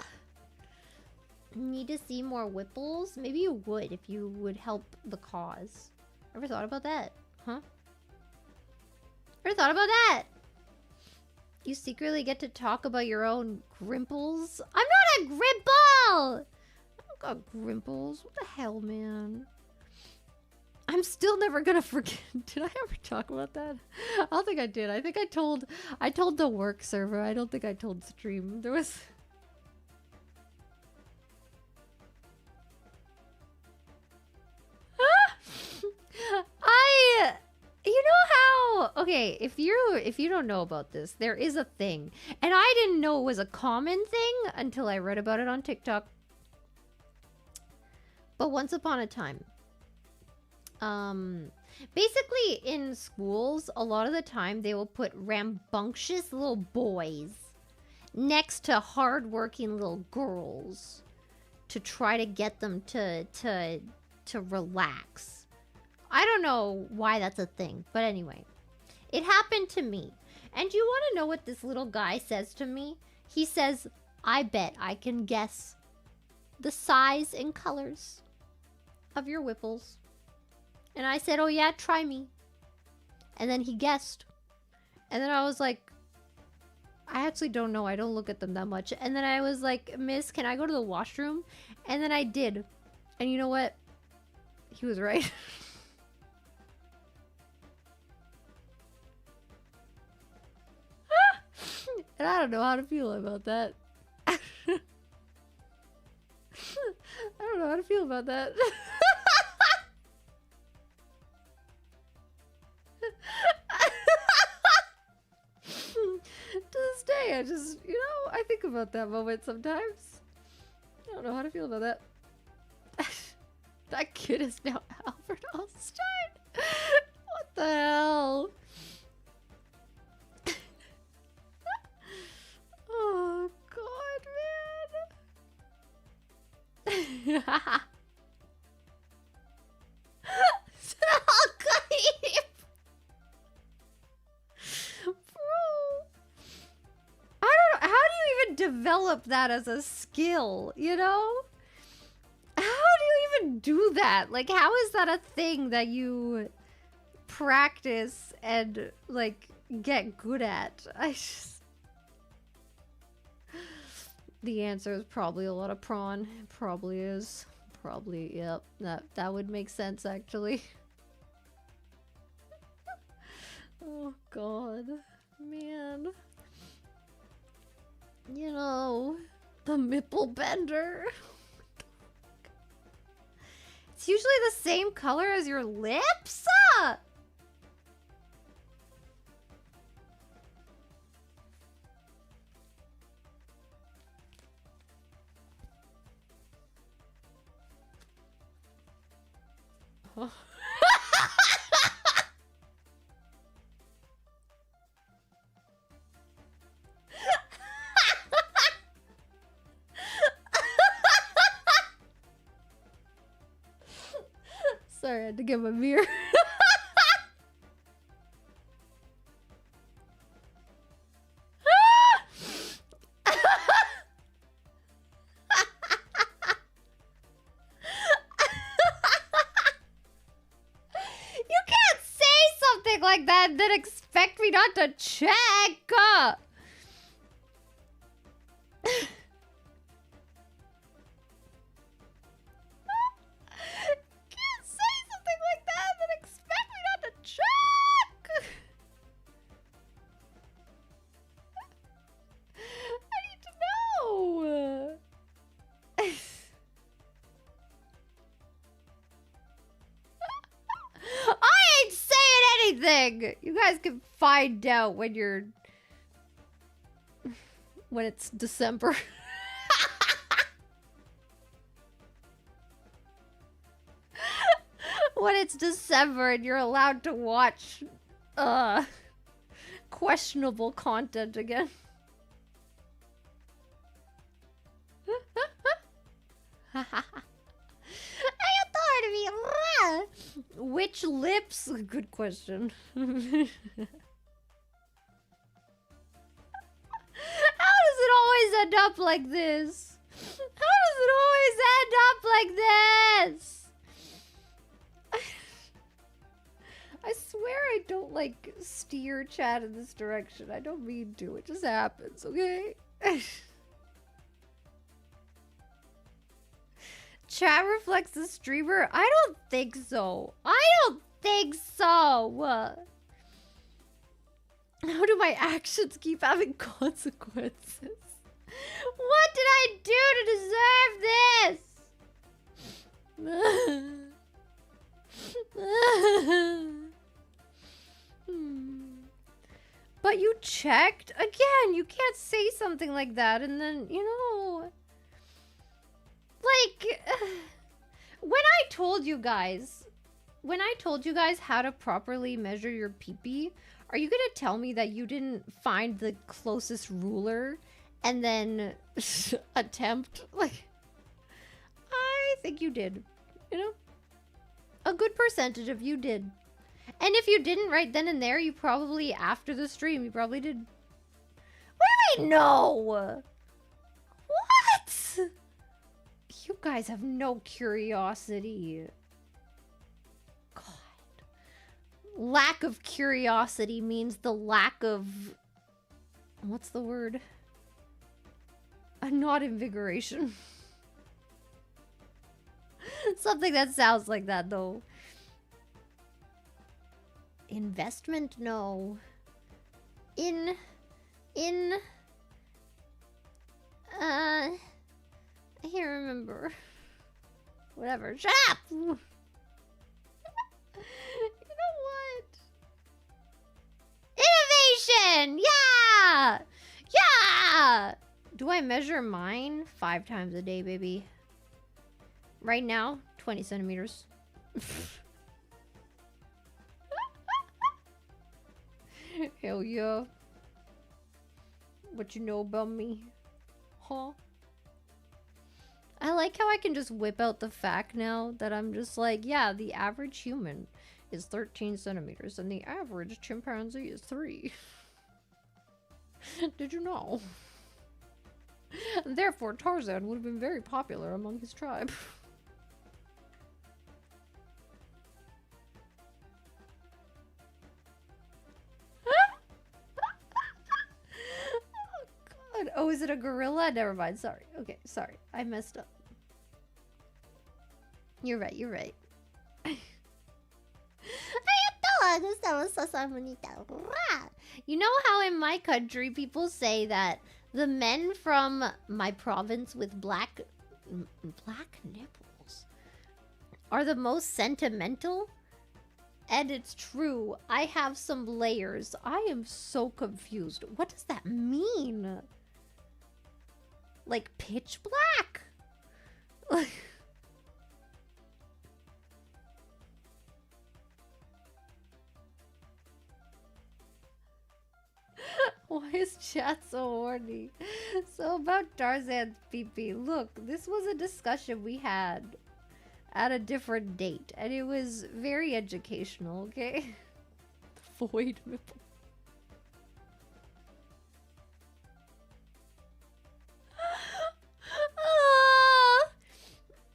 Need to see more Whipples? Maybe you would if you would help the cause. Ever thought about that? Huh? Ever thought about that? You secretly get to talk about your own grimples? I'm not a grimple! I don't got grimples. What the hell, man? I'm still never gonna forget. Did I ever talk about that? I don't think I did. I think I told the work server. I don't think I told stream. There was... You know how... Okay, if you don't know about this, there is a thing. And I didn't know it was a common thing until I read about it on TikTok. But once upon a time... basically in schools, a lot of the time they will put rambunctious little boys next to hardworking little girls to try to get them to relax. I don't know why that's a thing, but anyway, it happened to me. And you want to know what this little guy says to me? He says, "I bet I can guess the size and colors of your Whipples." And I said, "Oh yeah, try me." And then he guessed. And then I was like, I actually don't know. I don't look at them that much. And then I was like, "Miss, can I go to the washroom?" And then I did. And you know what? He was right. And I don't know how to feel about that. I don't know how to feel about that. To this day, I just, I think about that moment sometimes. I don't know how to feel about that. That kid is now Albert Einstein. What the hell? Oh, God, man. I don't know. How do you even develop that as a skill, you know? How do you even do that? Like, how is that a thing that you practice and, like, get good at? The answer is probably a lot of prawn. It probably is. Probably, yep. That would make sense, actually. Oh, God. Man. You know, the Mipple Bender. It's usually the same color as your lips? Oh. Sorry, I had to get my beer. You can't say something like that and then expect me not to check. Can't say something like that and then expect me not to check. I need to know. I ain't saying anything. You guys can find out when it's December. When it's December and you're allowed to watch questionable content again. Which lips? Good question. How does it always end up like this? How does it always end up like this? I swear I don't like steer chat in this direction. I don't mean to. It just happens, okay? Chat reflects the streamer? I don't think so. I don't think so. How do my actions keep having consequences? What did I do to deserve this? But you checked? Again, you can't say something like that and then, you know... Like, when I told you guys how to properly measure your pee-pee, are you gonna tell me that you didn't find the closest ruler and then attempt? Like, I think you did, you know? A good percentage of you did. And if you didn't right then and there, you probably, after the stream, you probably did. What do you mean, no? What? You guys have no curiosity. God. Lack of curiosity means the lack of... What's the word? Not invigoration. Something that sounds like that, though. Investment? No. I can't remember. Whatever. Shut up! You know what? Innovation! Yeah! Yeah! Do I measure mine 5 times a day, baby? Right now, 20 centimeters. Hell yeah. What you know about me? Huh? I like how I can just whip out the fact now that I'm just like, yeah, the average human is 13 centimeters and the average chimpanzee is 3. Did you know? Therefore, Tarzan would have been very popular among his tribe. Oh, God. Oh, is it a gorilla? Never mind. Sorry. Okay, sorry. I messed up. You're right, you're right. You know how in my country people say that the men from my province with black nipples are the most sentimental? And it's true. I have some layers. I am so confused. What does that mean? Like pitch black? Like... Why is chat so horny? So about Tarzan's pee-pee. Look, this was a discussion we had at a different date, and it was very educational, okay? Void nipple.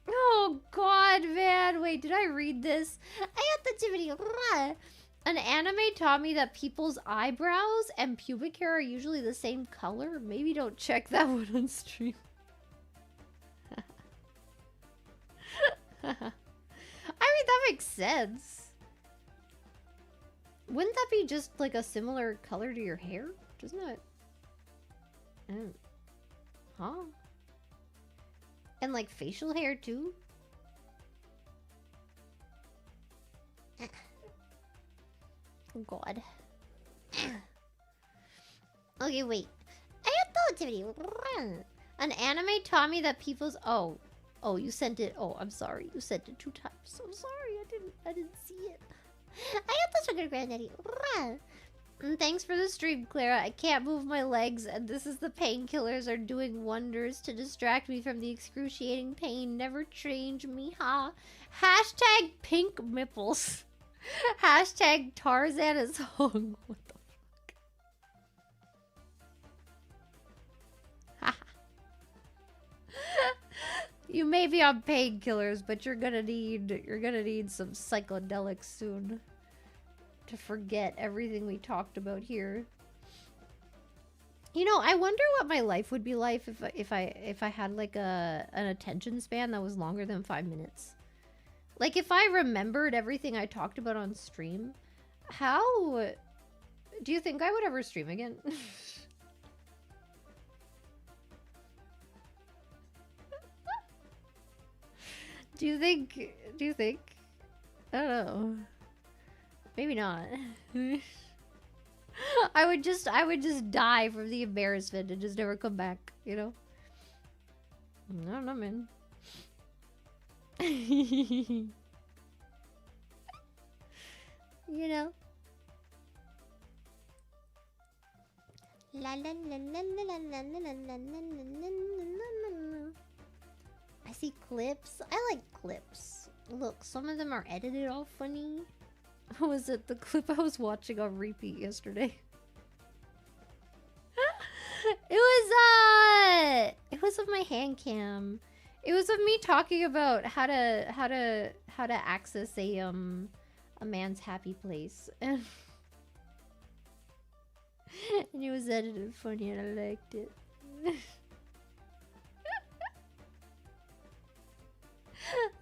Oh god, man. Wait, did I read this? I got the video. An anime taught me that people's eyebrows and pubic hair are usually the same color. Maybe don't check that one on stream. I mean, that makes sense. Wouldn't that be just like a similar color to your hair? Doesn't that? Huh? And like facial hair too? Oh god. Okay, wait. I got the activity. An anime taught me that people's oh, you sent it. Oh, I'm sorry. You sent it 2 times. I'm sorry. I didn't see it. I got the sugar granddaddy. Thanks for the stream, Clara. I can't move my legs, and this is the painkillers are doing wonders to distract me from the excruciating pain. Never change me, ha. Hashtag pink nipples. Hashtag Tarzan is hung. What the fuck? You may be on painkillers, but you're gonna need some psychedelics soon to forget everything we talked about here. You know, I wonder what my life would be like if I had like an attention span that was longer than 5 minutes. Like if I remembered everything I talked about on stream, how do you think I would ever stream again? Do you think? I don't know. Maybe not. I would just die from the embarrassment and just never come back, you know? I don't know, man. You know? La la la la la la la la la la. I see clips. I like clips. Look, some of them are edited all funny. Was it the clip I was watching on repeat yesterday? It was of my hand cam. It was of me talking about how to access a man's happy place. And it was edited funny and I liked it.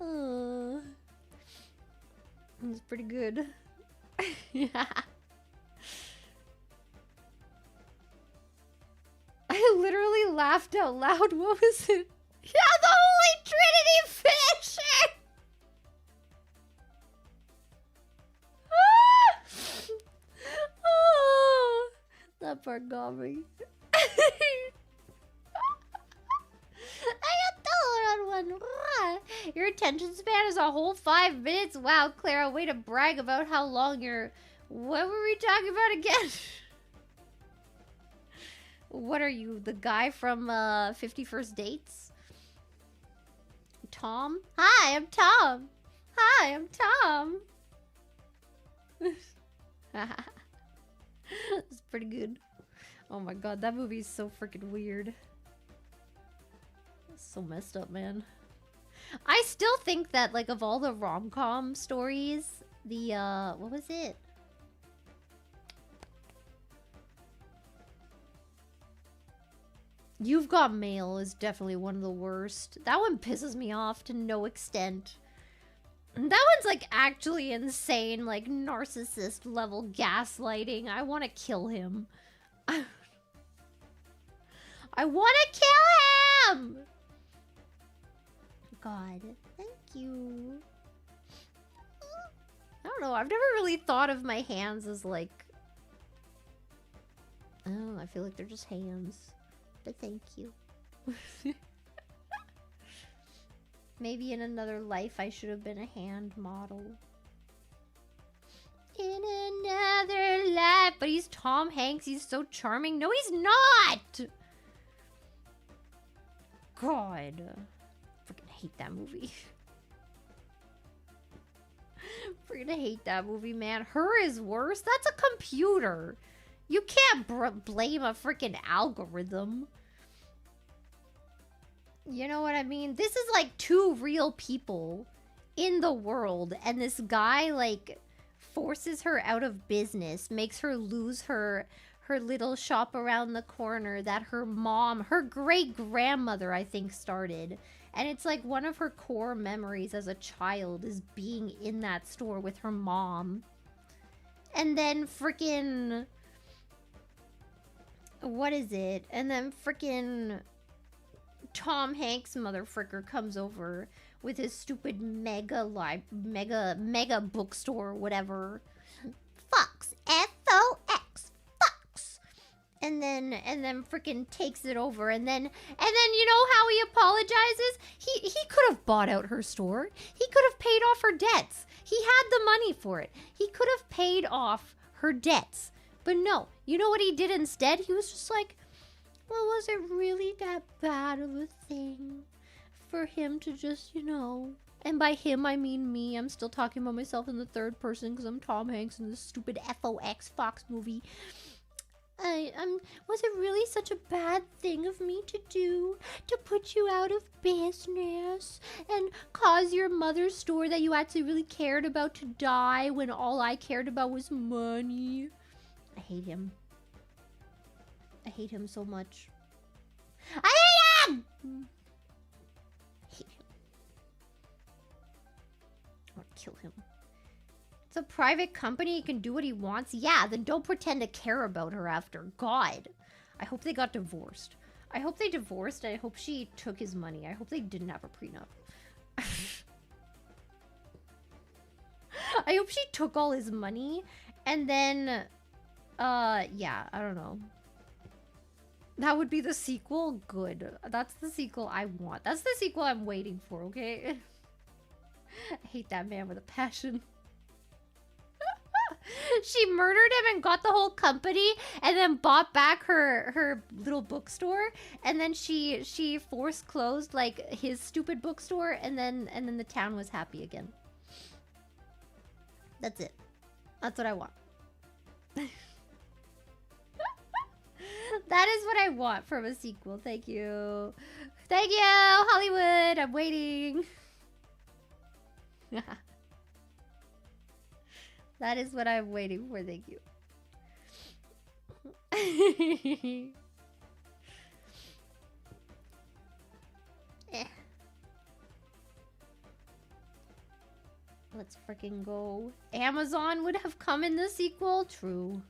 Oh, it was pretty good. Yeah. I literally laughed out loud. What was it? Yeah, the Holy Trinity finisher! Oh, that part got me. I got the on one. Your attention span is a whole 5 minutes. Wow, Clara, way to brag about how long your... What were we talking about again? What are you, the guy from 50 First Dates? Tom? Hi, I'm Tom. Hi, I'm Tom. It's pretty good. Oh my god, that movie is so freaking weird. It's so messed up, man. I still think that, like, of all the rom-com stories, the, what was it? You've Got Mail is definitely one of the worst. That one pisses me off to no extent. That one's, like, actually insane, like, narcissist level gaslighting. I want to kill him. I want to kill him! God, thank you. I don't know, I've never really thought of my hands as, like... Oh, I feel like they're just hands. But thank you. Maybe in another life I should have been a hand model. In another life. But he's Tom Hanks. He's so charming. No, he's not! God. I freaking hate that movie. Freaking hate that movie, man. Her is worse. That's a computer. You can't blame a freaking algorithm. You know what I mean? This is like two real people in the world, and this guy like forces her out of business, makes her lose her little shop around the corner that her mom, her great grandmother, I think, started. And it's like one of her core memories as a child is being in that store with her mom. And then freaking, what is it? And then freaking Tom Hanks motherfricker comes over with his stupid mega bookstore or whatever. Fox, Fox, Fox. And then freaking takes it over, and then you know how he apologizes? He could have bought out her store. He could have paid off her debts. He had the money for it. He could have paid off her debts. But no, you know what he did instead? He was just like, well, was it really that bad of a thing for him to just, you know... And by him, I mean me. I'm still talking about myself in the third person because I'm Tom Hanks in this stupid Fox movie. Was it really such a bad thing of me to do? To put you out of business and cause your mother's store that you actually really cared about to die when all I cared about was money? I hate him. I hate him so much. I hate him! I hate him. I want to kill him. It's a private company. He can do what he wants. Yeah, then don't pretend to care about her after. God. I hope they got divorced. I hope they divorced. I hope she took his money. I hope they didn't have a prenup. I hope she took all his money and then... yeah, I don't know. That would be the sequel? Good. That's the sequel I want. That's the sequel I'm waiting for, okay? I hate that man with a passion. She murdered him and got the whole company and then bought back her little bookstore, and then she force closed like his stupid bookstore, and then the town was happy again. That's it. That's what I want. That is what I want from a sequel. Thank you. Thank you, Hollywood. I'm waiting. That is what I'm waiting for. Thank you. Let's freaking go. Amazon would have come in the sequel. True.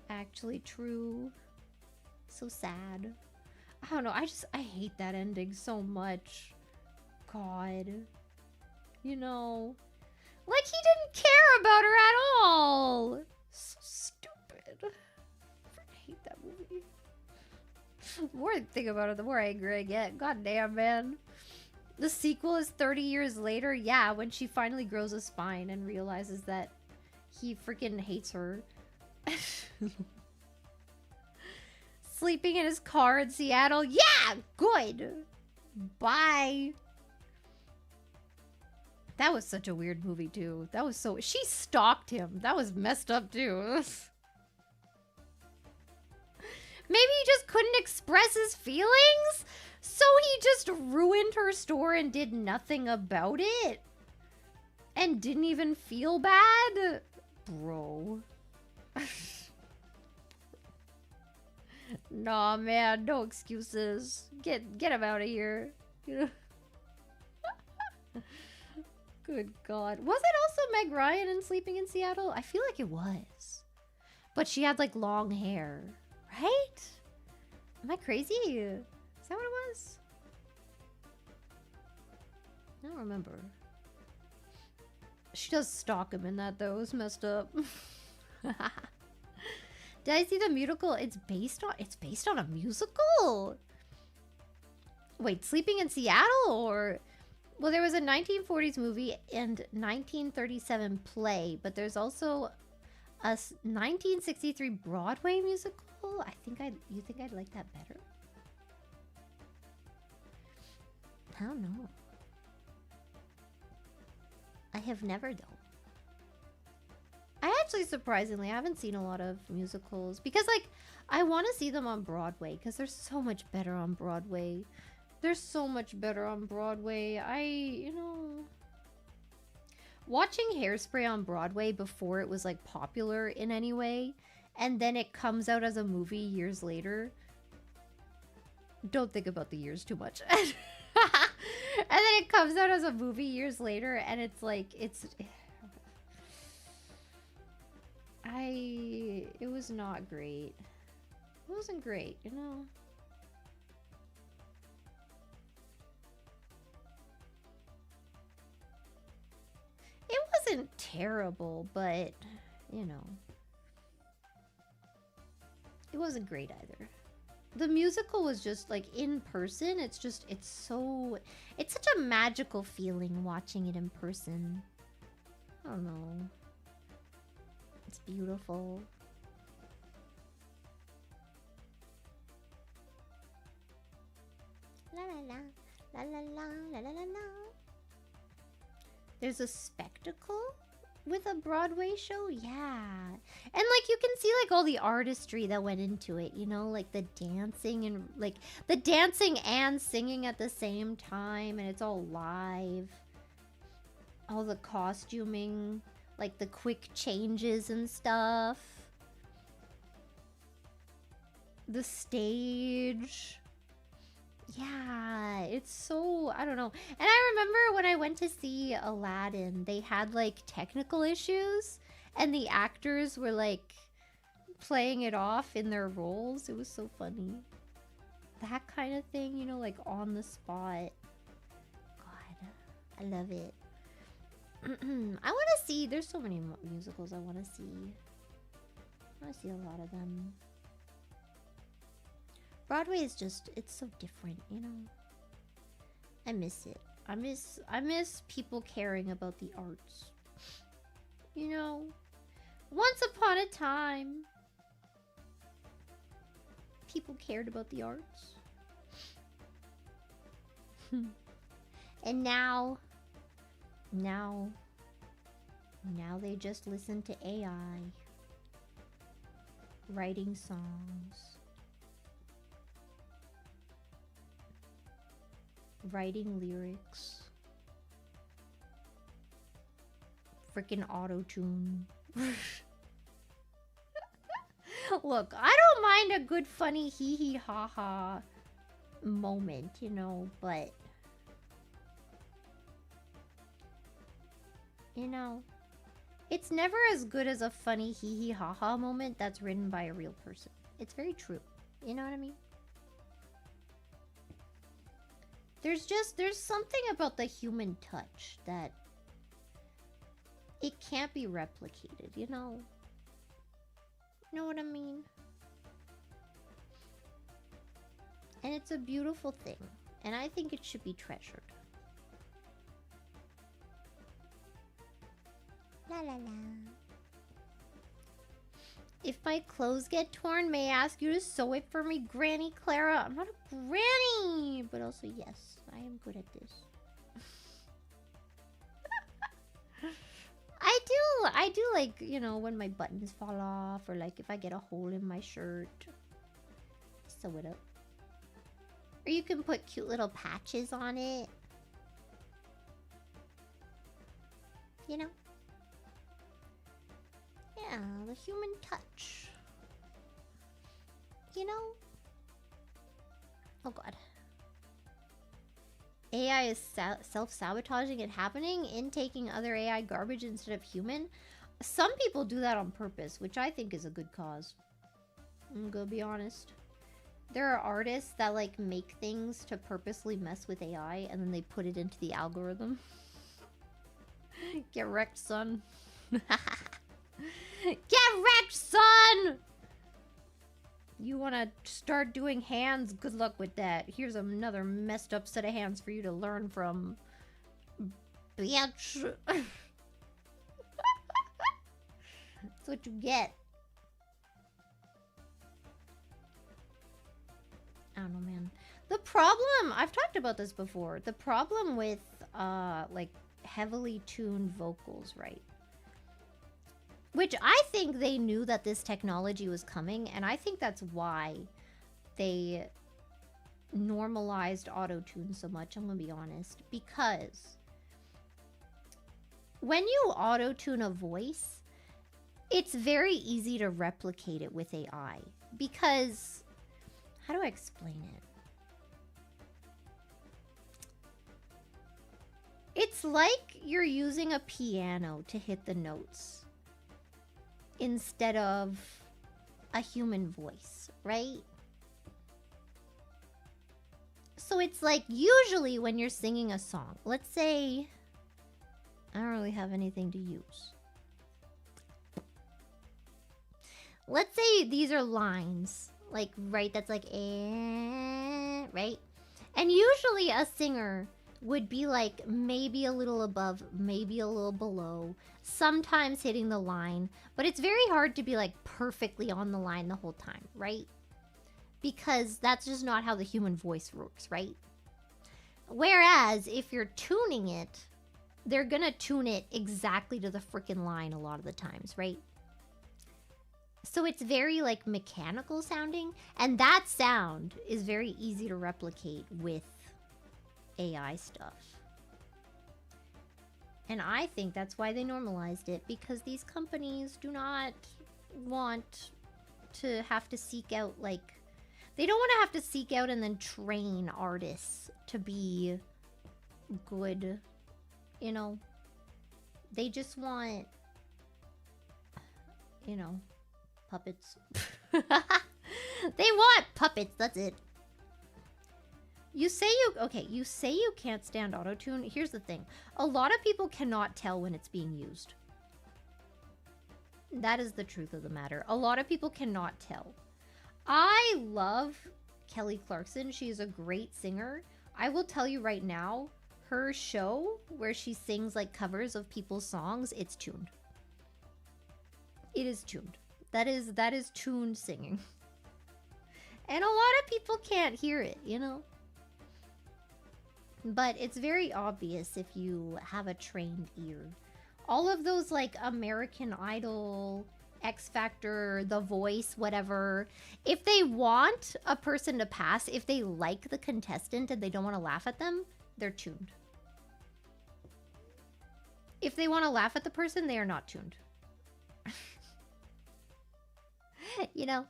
Actually true. So sad. I don't know. I hate that ending so much. God. You know. Like he didn't care about her at all. So stupid. I hate that movie. The more I think about it, the more angry I get. God damn, man. The sequel is 30 years later. Yeah, when she finally grows a spine and realizes that he freaking hates her. Sleeping in his car in Seattle. Yeah, good. Bye. That was such a weird movie, too. That was so... She stalked him. That was messed up, too. Maybe he just couldn't express his feelings? So he just ruined her store and did nothing about it? And didn't even feel bad? Bro. Nah, man. No excuses. Get him out of here. Good God. Was it also Meg Ryan in Sleeping in Seattle? I feel like it was. But she had like long hair. Right? Am I crazy? Is that what it was? I don't remember. She does stalk him in that though. It was messed up. Did I see the musical? It's based on a musical? Wait, Sleeping in Seattle or... Well, there was a 1940s movie and 1937 play, but there's also a 1963 Broadway musical. You think I'd like that better? I don't know. have never though. I actually surprisingly I haven't seen a lot of musicals because like I want to see them on Broadway because they're so much better on Broadway. They're so much better on Broadway. Watching Hairspray on Broadway before it was like popular in any way, and then it comes out as a movie years later. Don't think about the years too much. And then it comes out as a movie years later, and it's like, it was not great. It wasn't great, you know? It wasn't terrible, but, you know. It wasn't great either. The musical was just, like, in person, it's such a magical feeling watching it in person. I don't know. It's beautiful. La la la, la la la, la la la la. There's a spectacle with a Broadway show? Yeah. And like you can see like all the artistry that went into it, you know, like the dancing and singing at the same time, and it's all live. All the costuming, like the quick changes and stuff. The stage. Yeah, it's so, I don't know. And I remember when I went to see Aladdin, they had like technical issues and the actors were like playing it off in their roles. It was so funny. That kind of thing, you know, like on the spot. God, I love it. I want to see, there's so many musicals I want to see. I want to see a lot of them. Broadway is just, it's so different, you know? I miss it. I miss people caring about the arts. You know? Once upon a time, people cared about the arts. And now they just listen to AI. Writing songs. Writing lyrics. Freaking auto-tune. Look, I don't mind a good funny hee hee ha ha moment, you know, but you know, it's never as good as a funny hee hee ha ha moment that's written by a real person. It's very true. You know what I mean? There's something about the human touch that it can't be replicated, you know? You know what I mean? And it's a beautiful thing, and I think it should be treasured. La la la. If my clothes get torn, may I ask you to sew it for me, Granny Clara? I'm not a granny, but also yes, I am good at this. I do like, you know, when my buttons fall off, or like if I get a hole in my shirt, sew it up. Or you can put cute little patches on it. You know? Yeah, the human touch. You know? Oh god. AI is self-sabotaging and happening, intaking other AI garbage instead of human. Some people do that on purpose, which I think is a good cause. I'm gonna be honest. There are artists that like make things to purposely mess with AI and then they put it into the algorithm. Get wrecked, son. Get wrecked, son! You want to start doing hands? Good luck with that. Here's another messed up set of hands for you to learn from. Bitch. That's what you get. I don't know, man. The problem, I've talked about this before. The problem with, like, heavily tuned vocals, right? Which I think they knew that this technology was coming, and I think that's why they normalized auto-tune so much, I'm gonna be honest. Because when you auto-tune a voice, it's very easy to replicate it with AI. Because, how do I explain it? It's like you're using a piano to hit the notes instead of a human voice, right? So it's like usually when you're singing a song, let's say I don't really have anything to use. Let's say these are lines, like, right, that's like, right? And usually a singer would be like maybe a little above, maybe a little below, sometimes hitting the line, but it's very hard to be like perfectly on the line the whole time, right? Because that's just not how the human voice works, right? Whereas if you're tuning it, they're gonna tune it exactly to the freaking line a lot of the times, right? So it's very like mechanical sounding, and that sound is very easy to replicate with AI stuff. And I think that's why they normalized it, because these companies do not want to have to seek out, like, they don't want to have to seek out and then train artists to be good, you know? They just want, you know, puppets. They want puppets, that's it. You say you can't stand autotune. Here's the thing. A lot of people cannot tell when it's being used. That is the truth of the matter. A lot of people cannot tell. I love Kelly Clarkson. She is a great singer. I will tell you right now, her show where she sings like covers of people's songs, it's tuned. It is tuned. That is tuned singing. And a lot of people can't hear it, you know? But it's very obvious if you have a trained ear. All of those like American Idol, X Factor, The Voice, whatever, if they want a person to pass, if they like the contestant and they don't want to laugh at them, they're tuned. If they want to laugh at the person, they are not tuned. You know?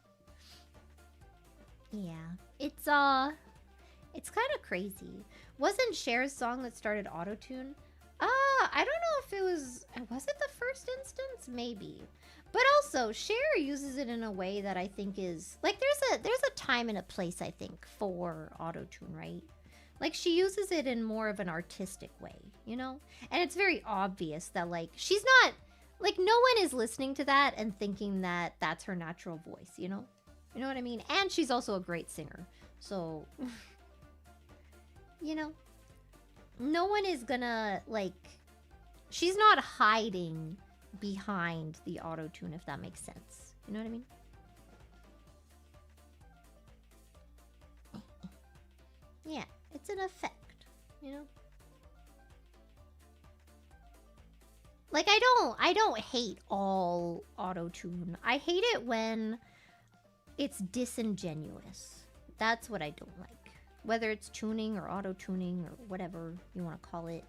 Yeah. It's kind of crazy. Wasn't Cher's song that started autotune? I don't know if it was it the first instance? Maybe. But also, Cher uses it in a way that I think is, like, there's a time and a place, I think, for autotune, right? Like, she uses it in more of an artistic way, you know? And it's very obvious that, like, she's not, like, no one is listening to that and thinking that that's her natural voice, you know? You know what I mean? And she's also a great singer. So, you know, no one is gonna, like, she's not hiding behind the auto-tune, if that makes sense. You know what I mean? Yeah, it's an effect, you know? Like, I don't hate all auto-tune. I hate it when it's disingenuous. That's what I don't like. Whether it's tuning or auto-tuning or whatever you want to call it.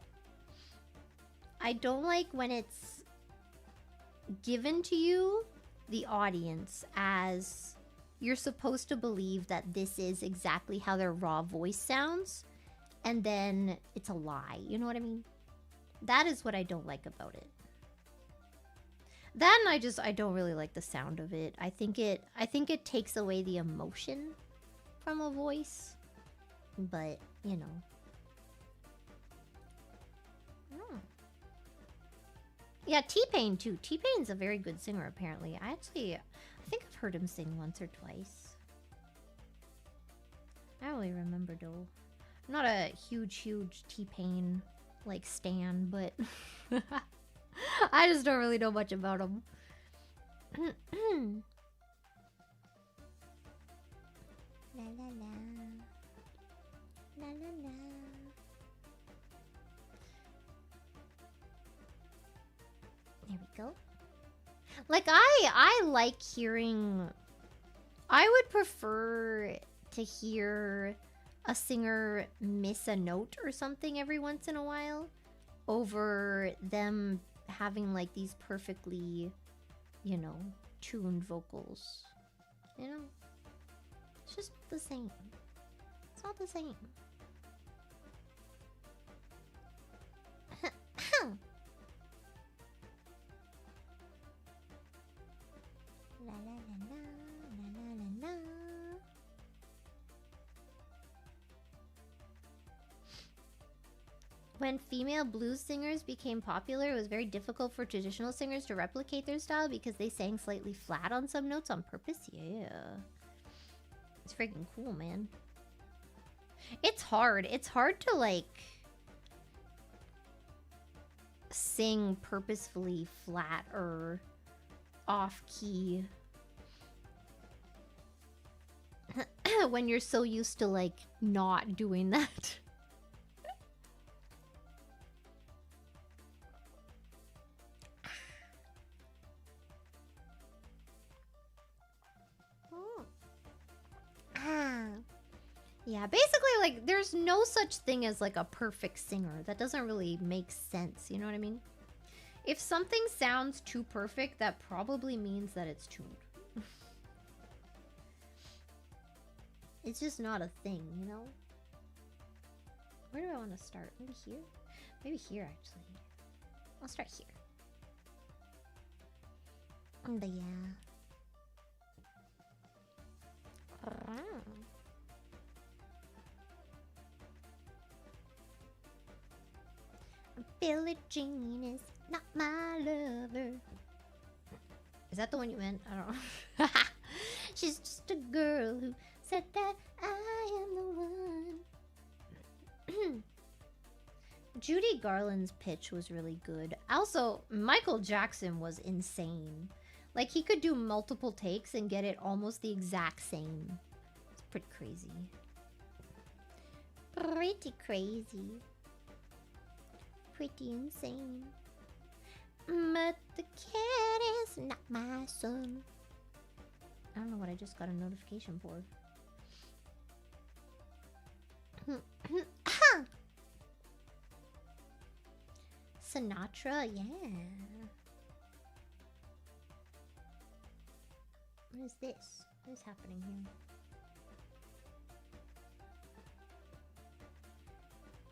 I don't like when it's given to you, the audience, as you're supposed to believe that this is exactly how their raw voice sounds, and then it's a lie. You know what I mean? That is what I don't like about it. Then I don't really like the sound of it. I think it takes away the emotion from a voice. But, you know. Oh. Yeah, T-Pain too. T-Pain's a very good singer, apparently. I think I've heard him sing once or twice. I don't really remember though. I'm not a huge T-Pain like stan, but I just don't really know much about him. La la la. La la la. though. Like, I like hearing... I would prefer to hear a singer miss a note or something every once in a while over them having, like, these perfectly, you know, tuned vocals. You know? It's just the same. It's not the same. La la la la la la la. When female blues singers became popular, it was very difficult for traditional singers to replicate their style because they sang slightly flat on some notes on purpose. Yeah. It's freaking cool, man. It's hard. It's hard to, like, sing purposefully flat or off-key when you're so used to, like, not doing that. Yeah, basically, like, there's no such thing as, like, a perfect singer. That doesn't really make sense, you know what I mean? If something sounds too perfect, that probably means that it's tuned. It's just not a thing, you know? Where do I want to start? Maybe here? Maybe here, actually. I'll start here. But yeah. Billie Jean is not my lover. Is that the one you meant? I don't know. She's just a girl who said that I am the one. Judy Garland's pitch was really good. Also, Michael Jackson was insane. Like, he could do multiple takes and get it almost the exact same. It's pretty crazy. Pretty crazy. Pretty insane. But the cat is not my son. I don't know what I just got a notification for. Sinatra, yeah. What is this? What is happening here?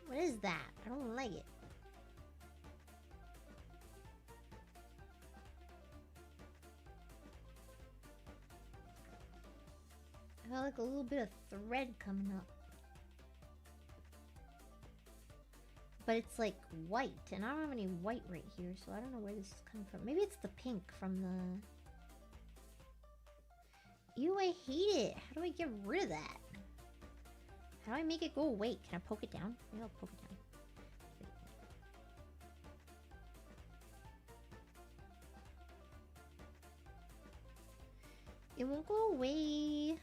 What is that? I don't like it. I got like a little bit of thread coming up. But it's like white, and I don't have any white right here, so I don't know where this is coming from. Maybe it's the pink from the... Ew, I hate it. How do I get rid of that? How do I make it go away? Can I poke it down? Maybe I'll poke it down. Wait. It won't go away.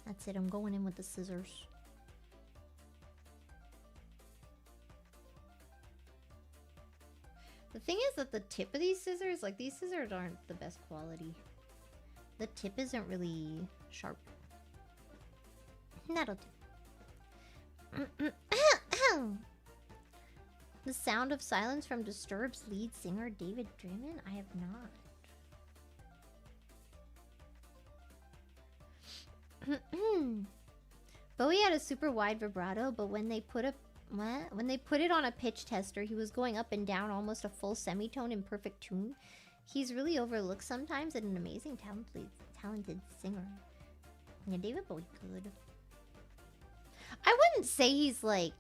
That's it, I'm going in with the scissors. The thing is that the tip of these scissors, like, these scissors aren't the best quality. The tip isn't really sharp. That'll do. The Sound of Silence from Disturbed's lead singer David Draymond? I have not. Bowie had a super wide vibrato, but when they put it on a pitch tester, he was going up and down almost a full semitone in perfect tune. He's really overlooked sometimes and an amazing talented singer. Yeah, David Bowie good. I wouldn't say he's like...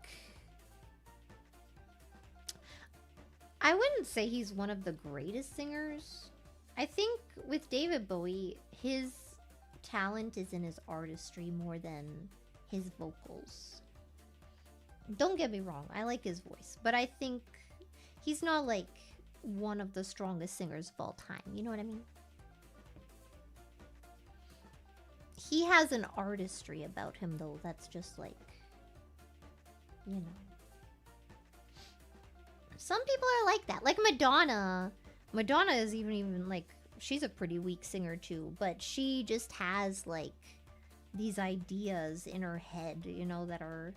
I wouldn't say he's one of the greatest singers. I think with David Bowie, his talent is in his artistry more than his vocals. Don't get me wrong, I like his voice, but I think he's not like one of the strongest singers of all time, you know what I mean? He has an artistry about him though, that's just like, you know. Some people are like that. Like Madonna. Madonna is even like, she's a pretty weak singer too, but she just has like these ideas in her head, you know, that are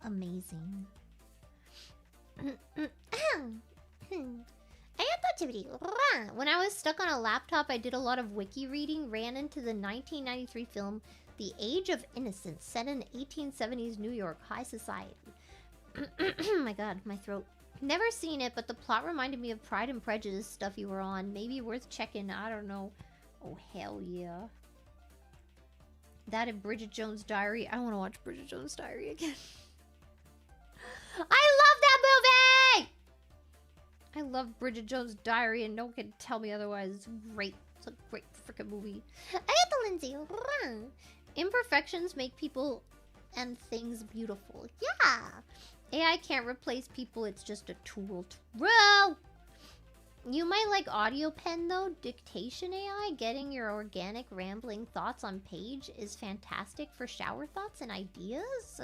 amazing. When I was stuck on a laptop, I did a lot of wiki reading, ran into the 1993 film The Age of Innocence, set in 1870s New York high society. My god, my throat. Never seen it, but the plot reminded me of Pride and Prejudice stuff you were on. Maybe worth checking, I don't know. Oh, hell yeah. That and Bridget Jones' Diary. I want to watch Bridget Jones' Diary again. I love that movie! I love Bridget Jones' Diary, and no one can tell me otherwise. It's great. It's a great freaking movie. Agatha Lindsay. Imperfections make people and things beautiful. Yeah. AI can't replace people. It's just a tool. True. You might like audio pen though. Dictation AI, getting your organic rambling thoughts on page is fantastic for shower thoughts and ideas.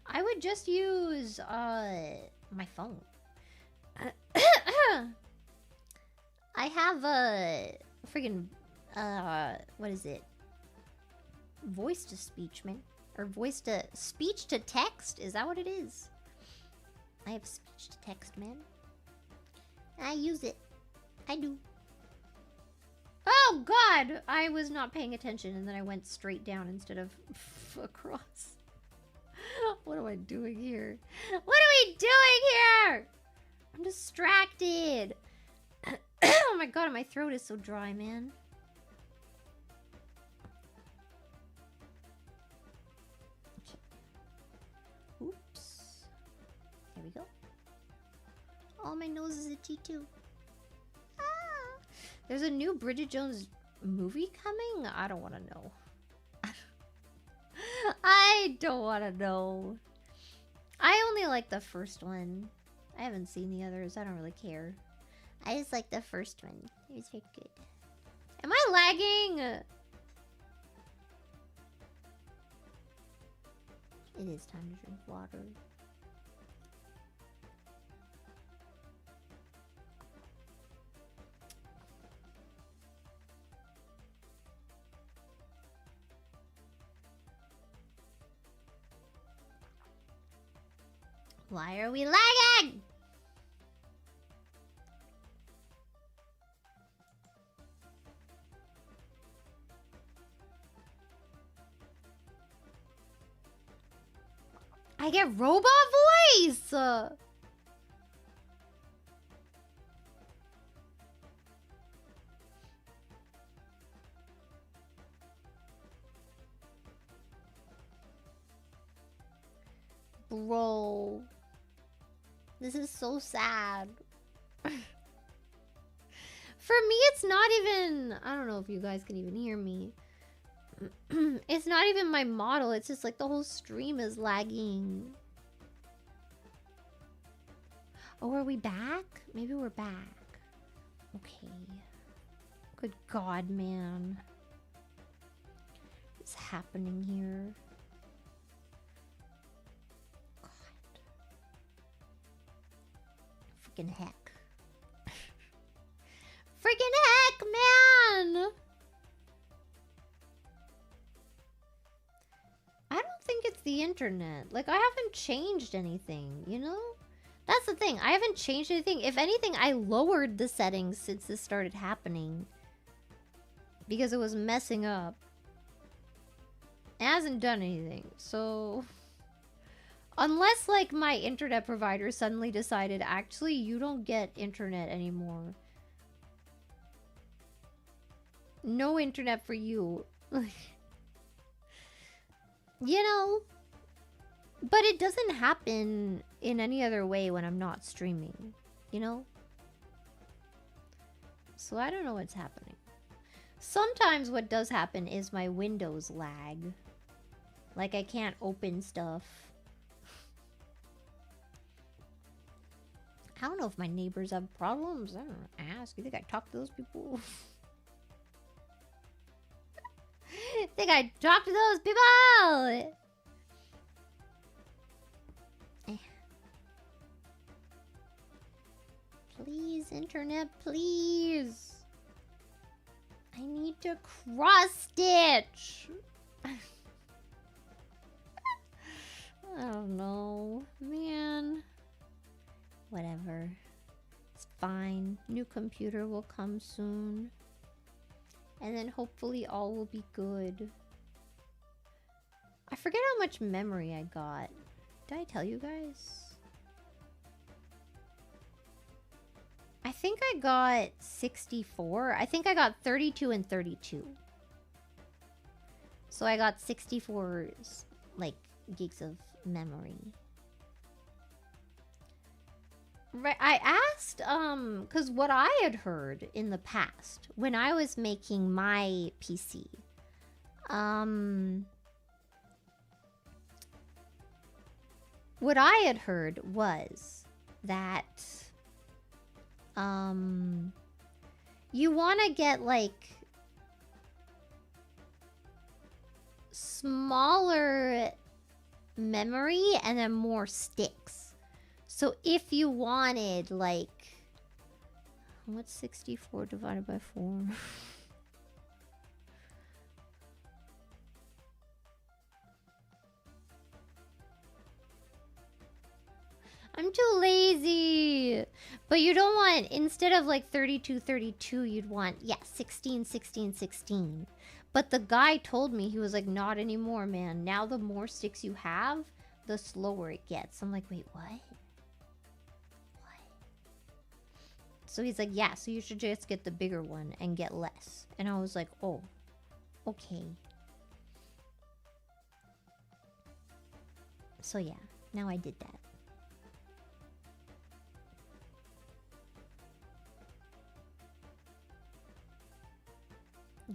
I would just use my phone. I have a friggin' what is it? Voice to speech, man. Or voice to speech to text? Is that what it is? I have speech to text, man. I use it. I do. Oh god! I was not paying attention and then I went straight down instead of across. What am I doing here? What are we doing here? I'm distracted. Oh my god, my throat is so dry, man. Oops. There we go. Oh, my nose is itchy too. Ah. There's a new Bridget Jones movie coming? I don't want to know. I don't want to know. I only like the first one. I haven't seen the others. I don't really care. I just like the first one. It was very good. Am I lagging? It is time to drink water. Why are we lagging? I get robot voice! Bro. This is so sad. For me, it's not even... I don't know if you guys can even hear me. It's not even my model. It's just like the whole stream is lagging. Oh, are we back? Maybe we're back. Okay. Good God, man. What's happening here? Freaking heck. Freaking heck, man! I don't think it's the internet. Like, I haven't changed anything, you know? That's the thing. I haven't changed anything. If anything, I lowered the settings since this started happening. Because it was messing up. It hasn't done anything, so... Unless, like, my internet provider suddenly decided, actually, you don't get internet anymore. No internet for you. You know? But it doesn't happen in any other way when I'm not streaming. You know? So I don't know what's happening. Sometimes what does happen is my Windows lag. Like, I can't open stuff. I don't know if my neighbors have problems. I don't know. Ask. You think I talk to those people? Think I talk to those people? Please, internet, please. I need to cross-stitch. I don't know. Man. Whatever. It's fine. New computer will come soon. And then hopefully all will be good. I forget how much memory I got. Did I tell you guys? I think I got 64. I think I got 32 and 32. So I got 64 like gigs of memory. Right, I asked cuz what I had heard in the past when I was making my PC what I had heard was that you want to get like smaller memory and then more sticks. So if you wanted like what's 64 divided by 4? I'm too lazy. But you don't want, instead of like 32, 32, you'd want, yeah, 16, 16, 16. But the guy told me, he was like, not anymore, man. Now the more sticks you have, the slower it gets. I'm like, wait, what? What? So he's like, yeah, so you should just get the bigger one and get less. And I was like, oh, okay. So yeah, now I did that.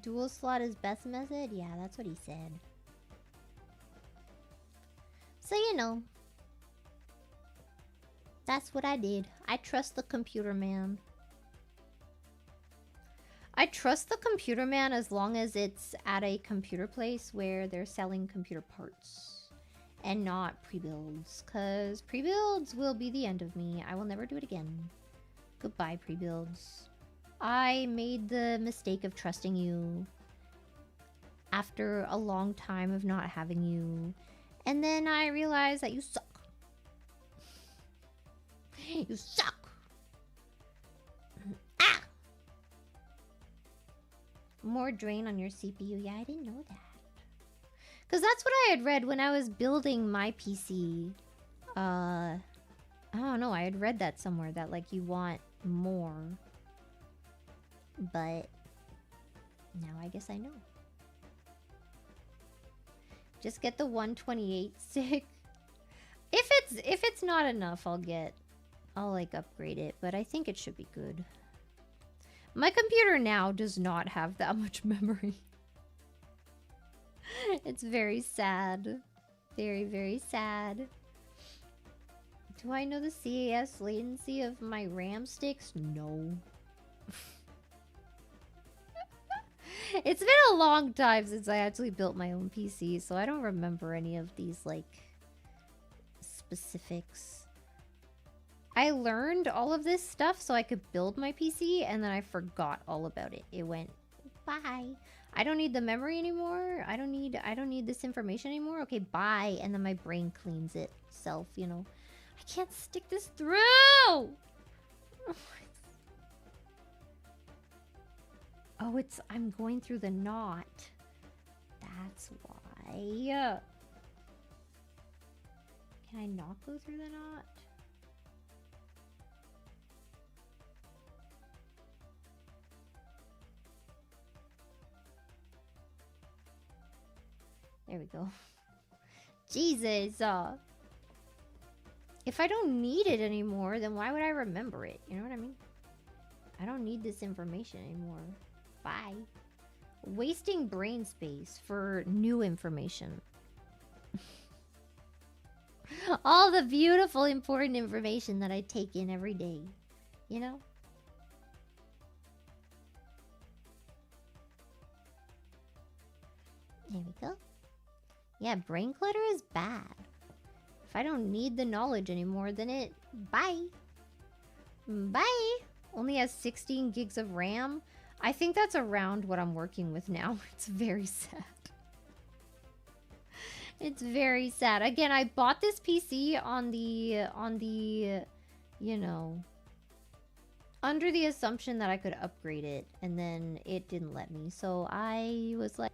Dual slot is best method? Yeah, that's what he said. So, you know. That's what I did. I trust the computer man. I trust the computer man as long as it's at a computer place where they're selling computer parts. And not pre-builds. Because pre-builds will be the end of me. I will never do it again. Goodbye, pre-builds. I made the mistake of trusting you after a long time of not having you. And then I realized that you suck. You suck. Ah! More drain on your CPU. Yeah, I didn't know that. Because that's what I had read when I was building my PC. I don't know. I had read that somewhere that like you want more. But now I guess I know. Just get the 128 stick. If it's not enough, I'll like upgrade it, but I think it should be good. My computer now does not have that much memory. It's very sad. Very, very sad. Do I know the CAS latency of my RAM sticks? No. It's been a long time since I actually built my own PC, so I don't remember any of these, like, specifics. I learned all of this stuff so I could build my PC, and then I forgot all about it. It went, bye. I don't need the memory anymore. I don't need this information anymore. Okay, bye. And then my brain cleans itself, you know. I can't stick this through! Oh, I'm going through the knot. That's why. Can I not go through the knot? There we go. Jesus. If I don't need it anymore, then why would I remember it? You know what I mean? I don't need this information anymore. Bye. Wasting brain space for new information. All the beautiful, important information that I take in every day. You know? There we go. Yeah, brain clutter is bad. If I don't need the knowledge anymore, then bye. Bye. Only has 16 gigs of RAM. I think that's around what I'm working with now. It's very sad. It's very sad. Again, I bought this PC on the, you know, under the assumption that I could upgrade it, and then it didn't let me. So I was like,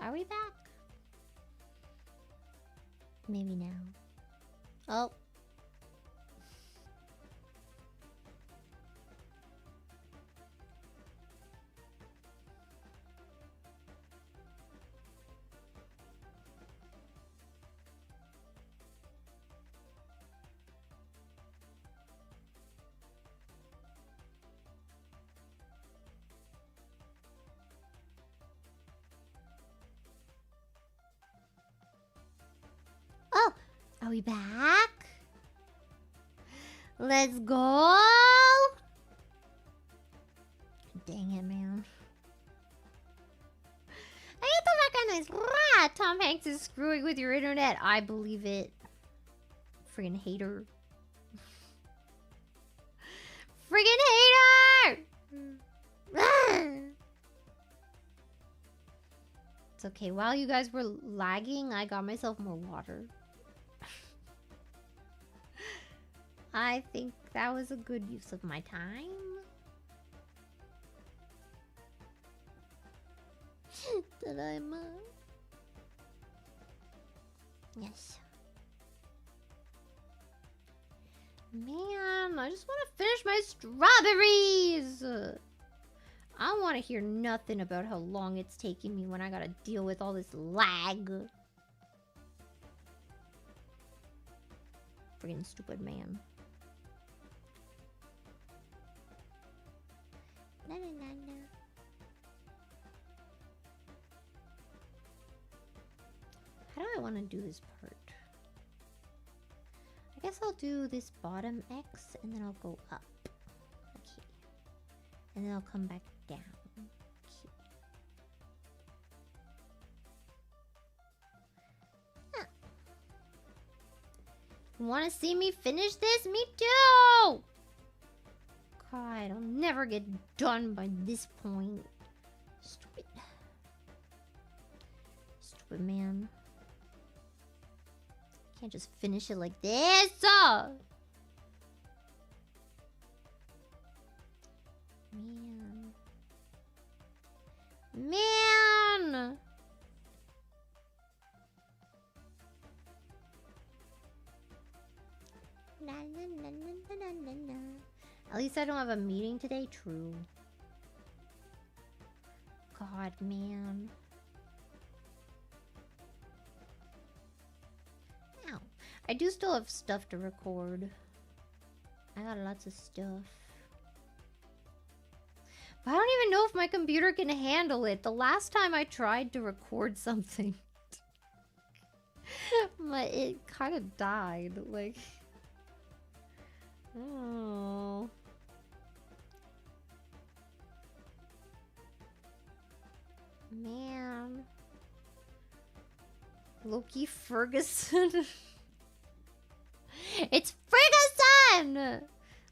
are we back? Maybe now. Oh. Oh, are we back? Let's go! Dang it, man. I get the fuck on this. Rah! Tom Hanks is screwing with your internet. I believe it. Friggin' hater. Friggin' hater! It's okay. While you guys were lagging, I got myself more water. I think that was a good use of my time. Did I Yes. Man, I just want to finish my strawberries. I don't want to hear nothing about how long it's taking me when I gotta deal with all this lag. Friggin' stupid man. Na, na, na, na. How do I want to do this part? I guess I'll do this bottom X and then I'll go up. Okay. And then I'll come back down. Okay. Huh. You want to see me finish this? Me too! God, I'll never get done by this point. Stupid. Stupid man. Can't just finish it like this. Man. Man. Na, na, na, na, na, na, na. At least I don't have a meeting today. True. God, man. Ow. I do still have stuff to record. I got lots of stuff. But I don't even know if my computer can handle it. The last time I tried to record something, it kind of died. Like, oh. Man. Loki Ferguson. It's Ferguson!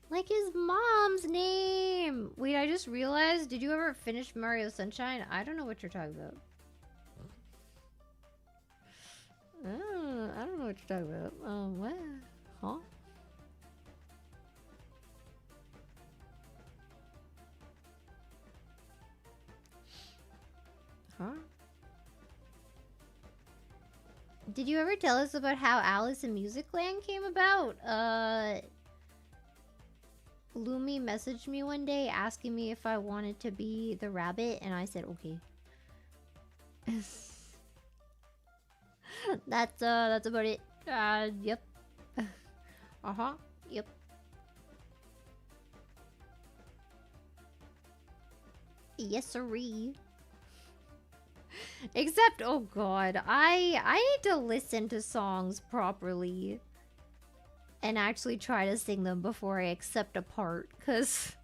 Like his mom's name. Wait, I just realized. Did you ever finish Mario Sunshine? I don't know what you're talking about. Oh, I don't know what you're talking about. Oh, what? Huh? Huh? Did you ever tell us about how Alice in Musicland came about? Lumi messaged me one day asking me if I wanted to be the rabbit, and I said okay. That's about it. Yep. Uh-huh. Yep. Yes, sirree. Except, oh god, I need to listen to songs properly and actually try to sing them before I accept a part, because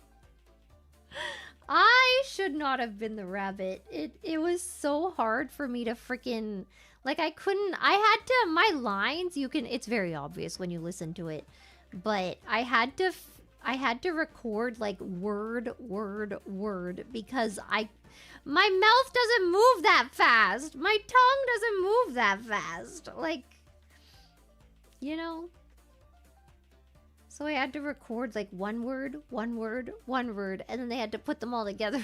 I should not have been the rabbit. It was so hard for me to freaking, like, I had to, my lines, it's very obvious when you listen to it, but I had to record like word because my mouth doesn't move that fast. My tongue doesn't move that fast. Like, you know? So I had to record like one word, and then they had to put them all together.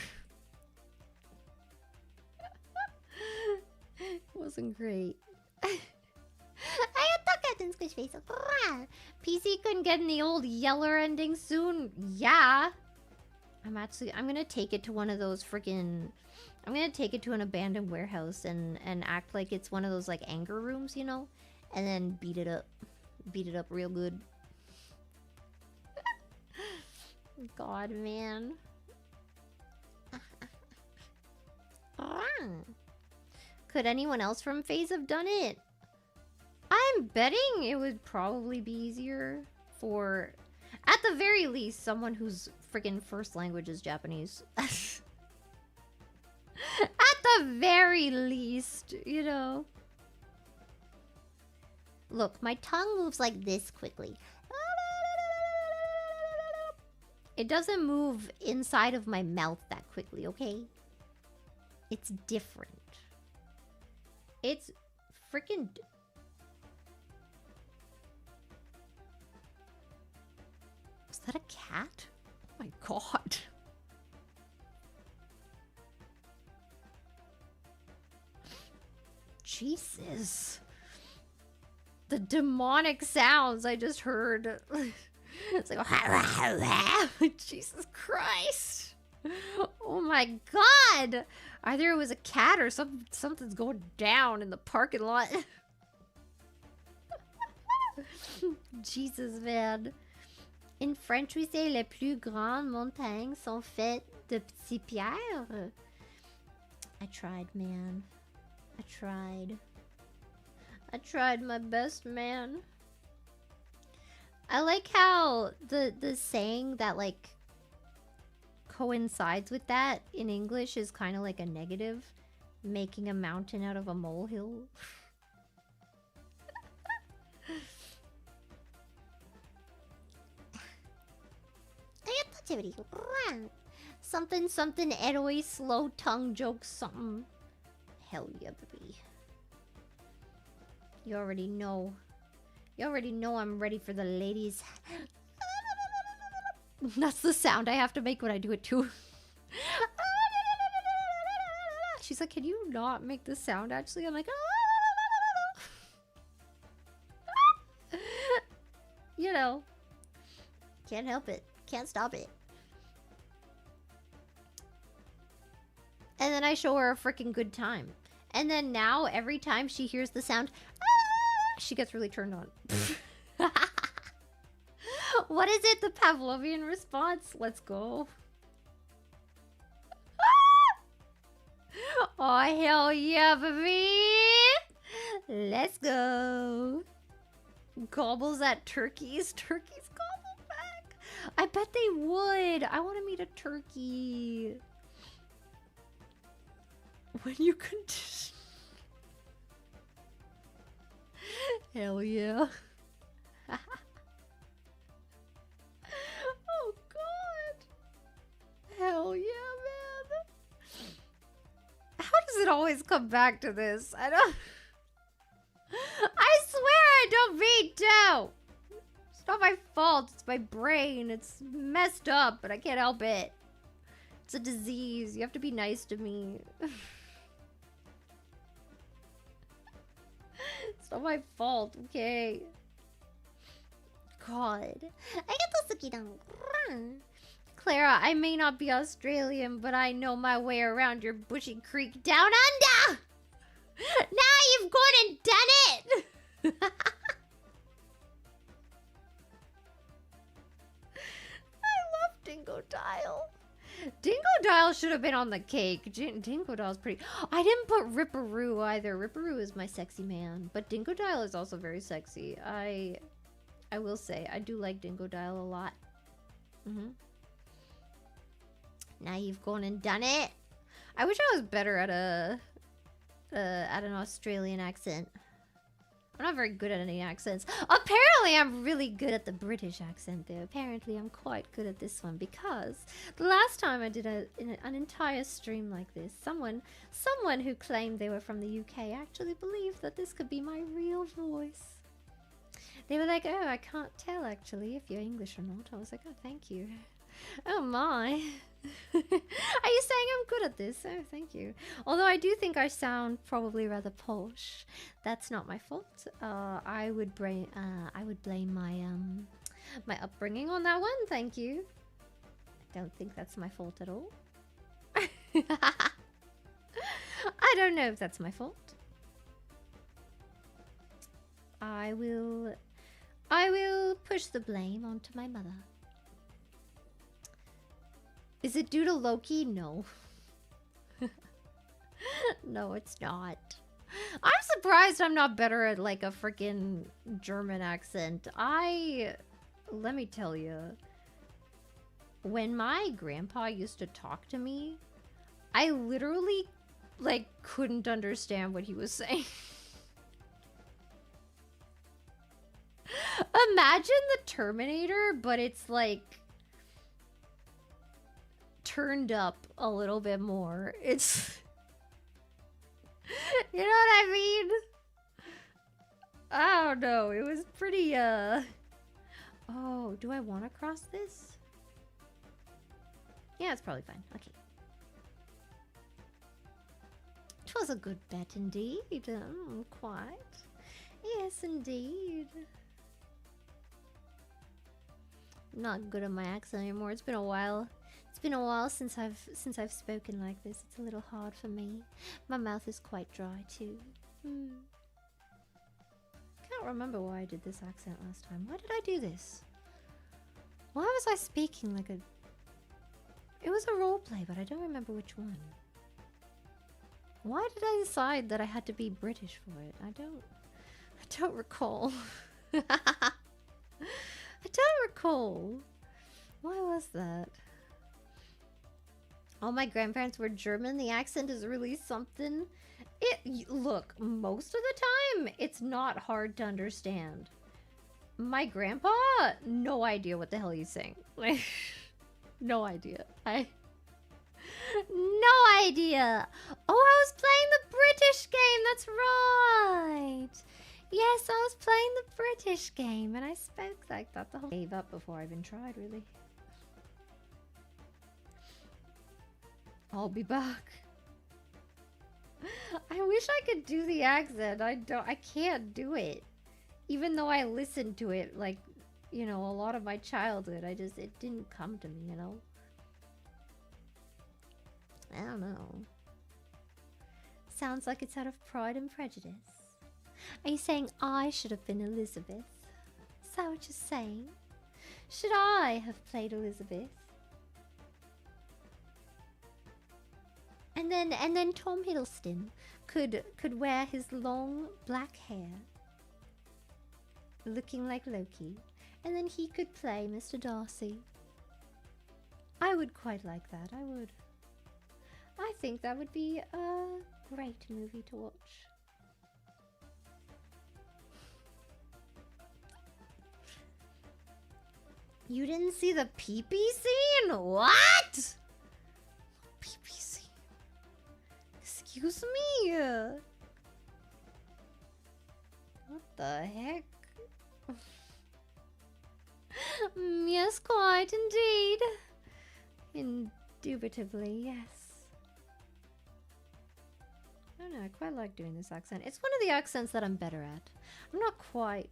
It wasn't great. I thought Captain Squish Face. PC couldn't get in the old Yeller ending soon. Yeah. I'm gonna take it to one of those freaking... I'm gonna take it to an abandoned warehouse and act like it's one of those like anger rooms, you know? And then beat it up. Beat it up real good. God, man. Could anyone else from FaZe have done it? I'm betting it would probably be easier for, at the very least, someone whose freaking first language is Japanese. At the very least, you know. Look, my tongue moves like this quickly. It doesn't move inside of my mouth that quickly, okay? It's different. It's freaking... Is that a cat? Oh my god. Jesus. The demonic sounds I just heard. It's like, Jesus Christ. Oh my god. Either it was a cat or something's going down in the parking lot. Jesus, man. In French, we say les plus grandes montagnes sont faites de petites pierres. I tried, man. I tried. I tried my best, man. I like how the saying that like coincides with that in English is kind of like a negative, making a mountain out of a molehill. Something Eroy slow tongue joke something. Hell yeah, baby. You already know. You already know I'm ready for the ladies. That's the sound I have to make when I do it too. She's like, can you not make the sound actually? I'm like, you know. Can't help it. Can't stop it. And then I show her a freaking good time. And then now, every time she hears the sound, she gets really turned on. What is it? The Pavlovian response? Let's go. Oh, hell yeah, baby. Let's go. Gobbles at turkeys. Turkeys gobble back. I bet they would. I want to meet a turkey. When you condition... Hell yeah. Oh god. Hell yeah, man. How does it always come back to this? I don't... I swear I don't mean to. It's not my fault. It's my brain. It's messed up, but I can't help it. It's a disease. You have to be nice to me. It's not my fault, okay? God. Clara, I may not be Australian, but I know my way around your bushy creek down under! Now you've gone and done it! I love Dingo Dial. Dingo Dial should have been on the cake. Dingo Dial's pretty. I didn't put Ripperoo either. Ripperoo is my sexy man, but Dingo Dial is also very sexy. I will say I do like Dingo Dial a lot. Now you've gone and done it. I wish I was better at an Australian accent. I'm not very good at any accents. Apparently, I'm really good at the British accent, though. Apparently, I'm quite good at this one because the last time I did an entire stream like this, someone who claimed they were from the UK actually believed that this could be my real voice. They were like, "Oh, I can't tell actually if you're English or not." I was like, "Oh, thank you." Oh my. Are you saying I'm good at this? Oh, thank you. Although I do think I sound probably rather posh. That's not my fault. I would blame my my upbringing on that one. Thank you. I don't think that's my fault at all. I don't know if that's my fault. I will push the blame onto my mother. Is it due to Loki? No. No, it's not. I'm surprised I'm not better at like a freaking German accent. Let me tell you, when my grandpa used to talk to me, I literally like couldn't understand what he was saying. Imagine the Terminator, but it's like turned up a little bit more. It's you know what I mean? I don't know. It was pretty oh, do I want to cross this? Yeah, it's probably fine. Okay. It was a good bet indeed. Quite. Yes, indeed. Not good at my accent anymore. It's been a while. It's been a while since I've spoken like this. It's a little hard for me. My mouth is quite dry too. Can't remember why I did this accent last time. Why did I do this? Why was I speaking like a... It was a roleplay, but I don't remember which one. Why did I decide that I had to be British for it? I don't recall. I don't recall. Why was that? Oh, my grandparents were German. The accent is really something. Look, most of the time, it's not hard to understand. My grandpa, no idea what the hell he's saying. Like, no idea. No idea. Oh, I was playing the British game. That's right. Yes, I was playing the British game, and I spoke like that the whole... Gave up before I even tried, really. I'll be back. I wish I could do the accent. I can't do it. Even though I listened to it, like, you know, a lot of my childhood, it didn't come to me, you know? I don't know. Sounds like it's out of Pride and Prejudice. Are you saying I should have been Elizabeth? Is that what you're saying? Should I have played Elizabeth? And then Tom Hiddleston could wear his long black hair, looking like Loki, and then he could play Mr. Darcy. I would quite like that. I would. I think that would be a great movie to watch. You didn't see the pee-pee scene? What? Pee-pee scene? Excuse me? What the heck? Yes, quite indeed. Indubitably, yes. I don't know, I quite like doing this accent. It's one of the accents that I'm better at. I'm not quite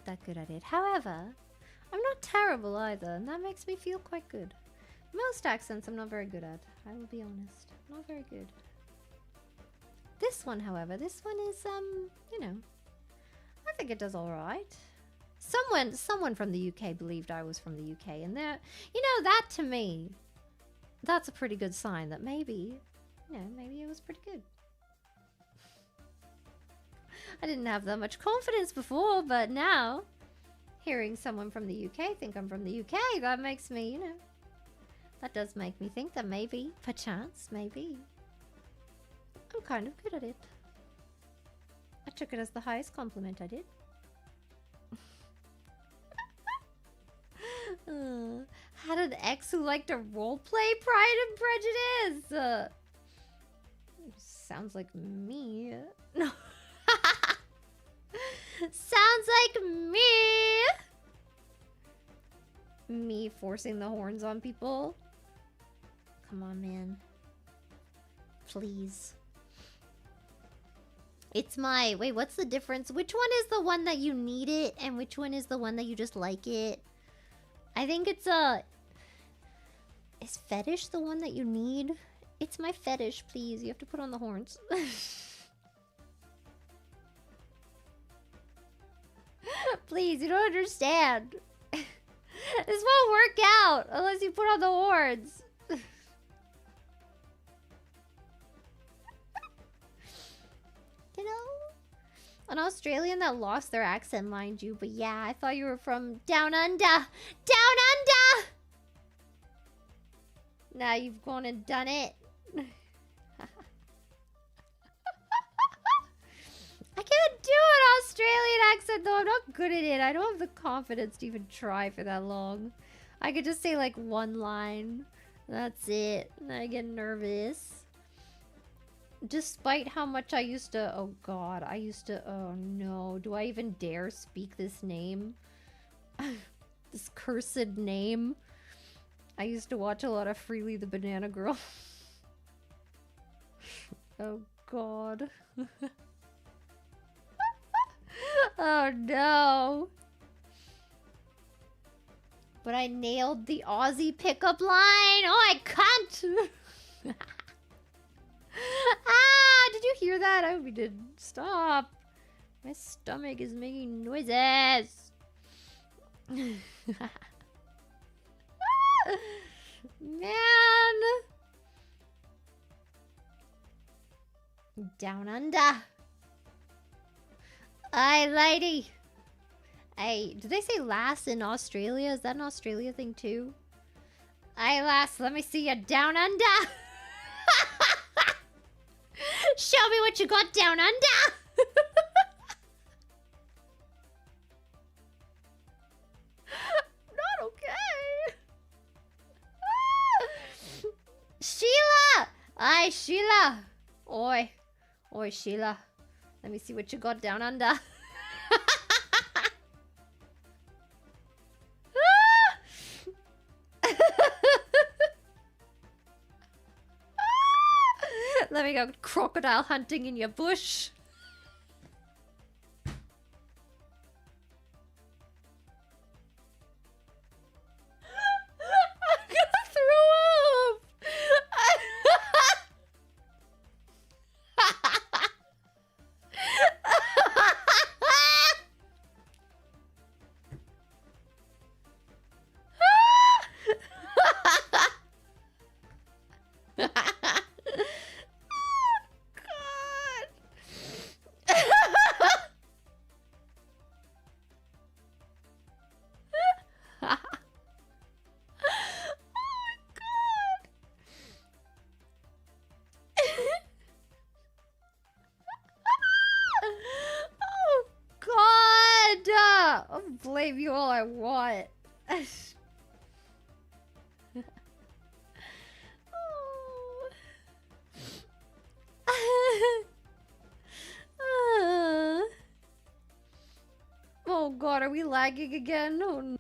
that good at it. However, I'm not terrible either, and that makes me feel quite good. Most accents I'm not very good at, I will be honest. Not very good. This one, however, this one is, you know, I think it does all right. Someone from the UK believed I was from the UK, and that, you know, that to me, that's a pretty good sign that maybe, you know, maybe it was pretty good. I didn't have that much confidence before, but now, hearing someone from the UK think I'm from the UK, that makes me, you know, that does make me think that maybe, perchance, maybe, I'm kind of good at it. I took it as the highest compliment I did. Had an ex who liked to roleplay Pride and Prejudice. Sounds like me. No. Sounds like me. Me forcing the horns on people. Come on, man. Please. It's my... Wait, what's the difference? Which one is the one that you need it, and which one is the one that you just like it? I think it's a... Is fetish the one that you need? It's my fetish, please. You have to put on the horns. Please, you don't understand. This won't work out unless you put on the horns. You know? An Australian that lost their accent, mind you. But yeah, I thought you were from down under. Down under! Now you've gone and done it. I can't do an Australian accent though. I'm not good at it. I don't have the confidence to even try for that long. I could just say like one line. That's it. And then I get nervous. Despite how much I used to... Oh god, I used to... Oh no. Do I even dare speak this name? This cursed name. I used to watch a lot of Freely the Banana Girl. Oh god. Oh no. But I nailed the Aussie pickup line. Oh, I can't. Ah, did you hear that? I hope you did. Stop. My stomach is making noises. Man. Down under. Aye, lady. Hey, did they say lass in Australia? Is that an Australia thing too? Aye, lass, let me see you down under. Show me what you got down under. Not okay. Sheila! Aye, Sheila. Oi. Oi, Sheila. Let me see what you got down under. Let me go crocodile hunting in your bush. I'm gonna throw up. Blame you all I want. Oh god, are we lagging again? Oh no.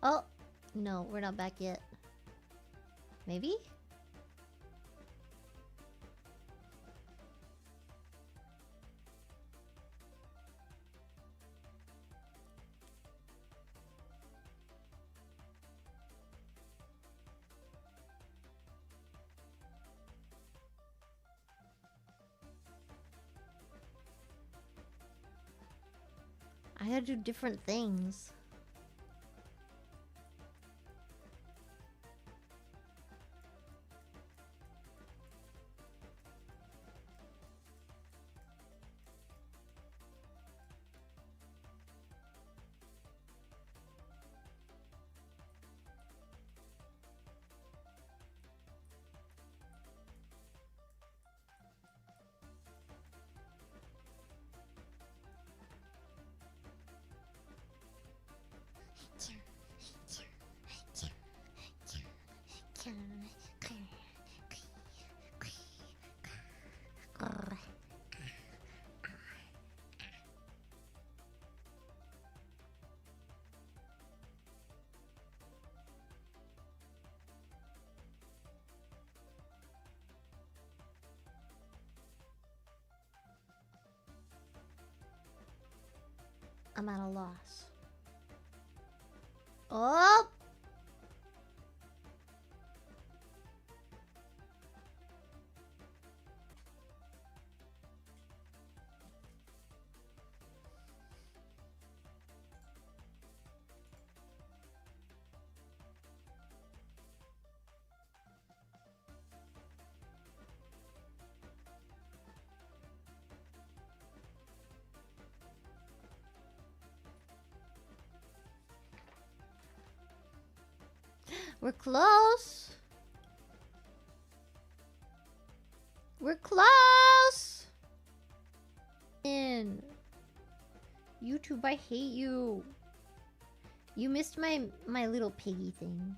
Oh, no, we're not back yet. Maybe? I gotta do different things. I'm at a loss. Oh! We're close. We're close. In YouTube, I hate you. You missed my little piggy thing.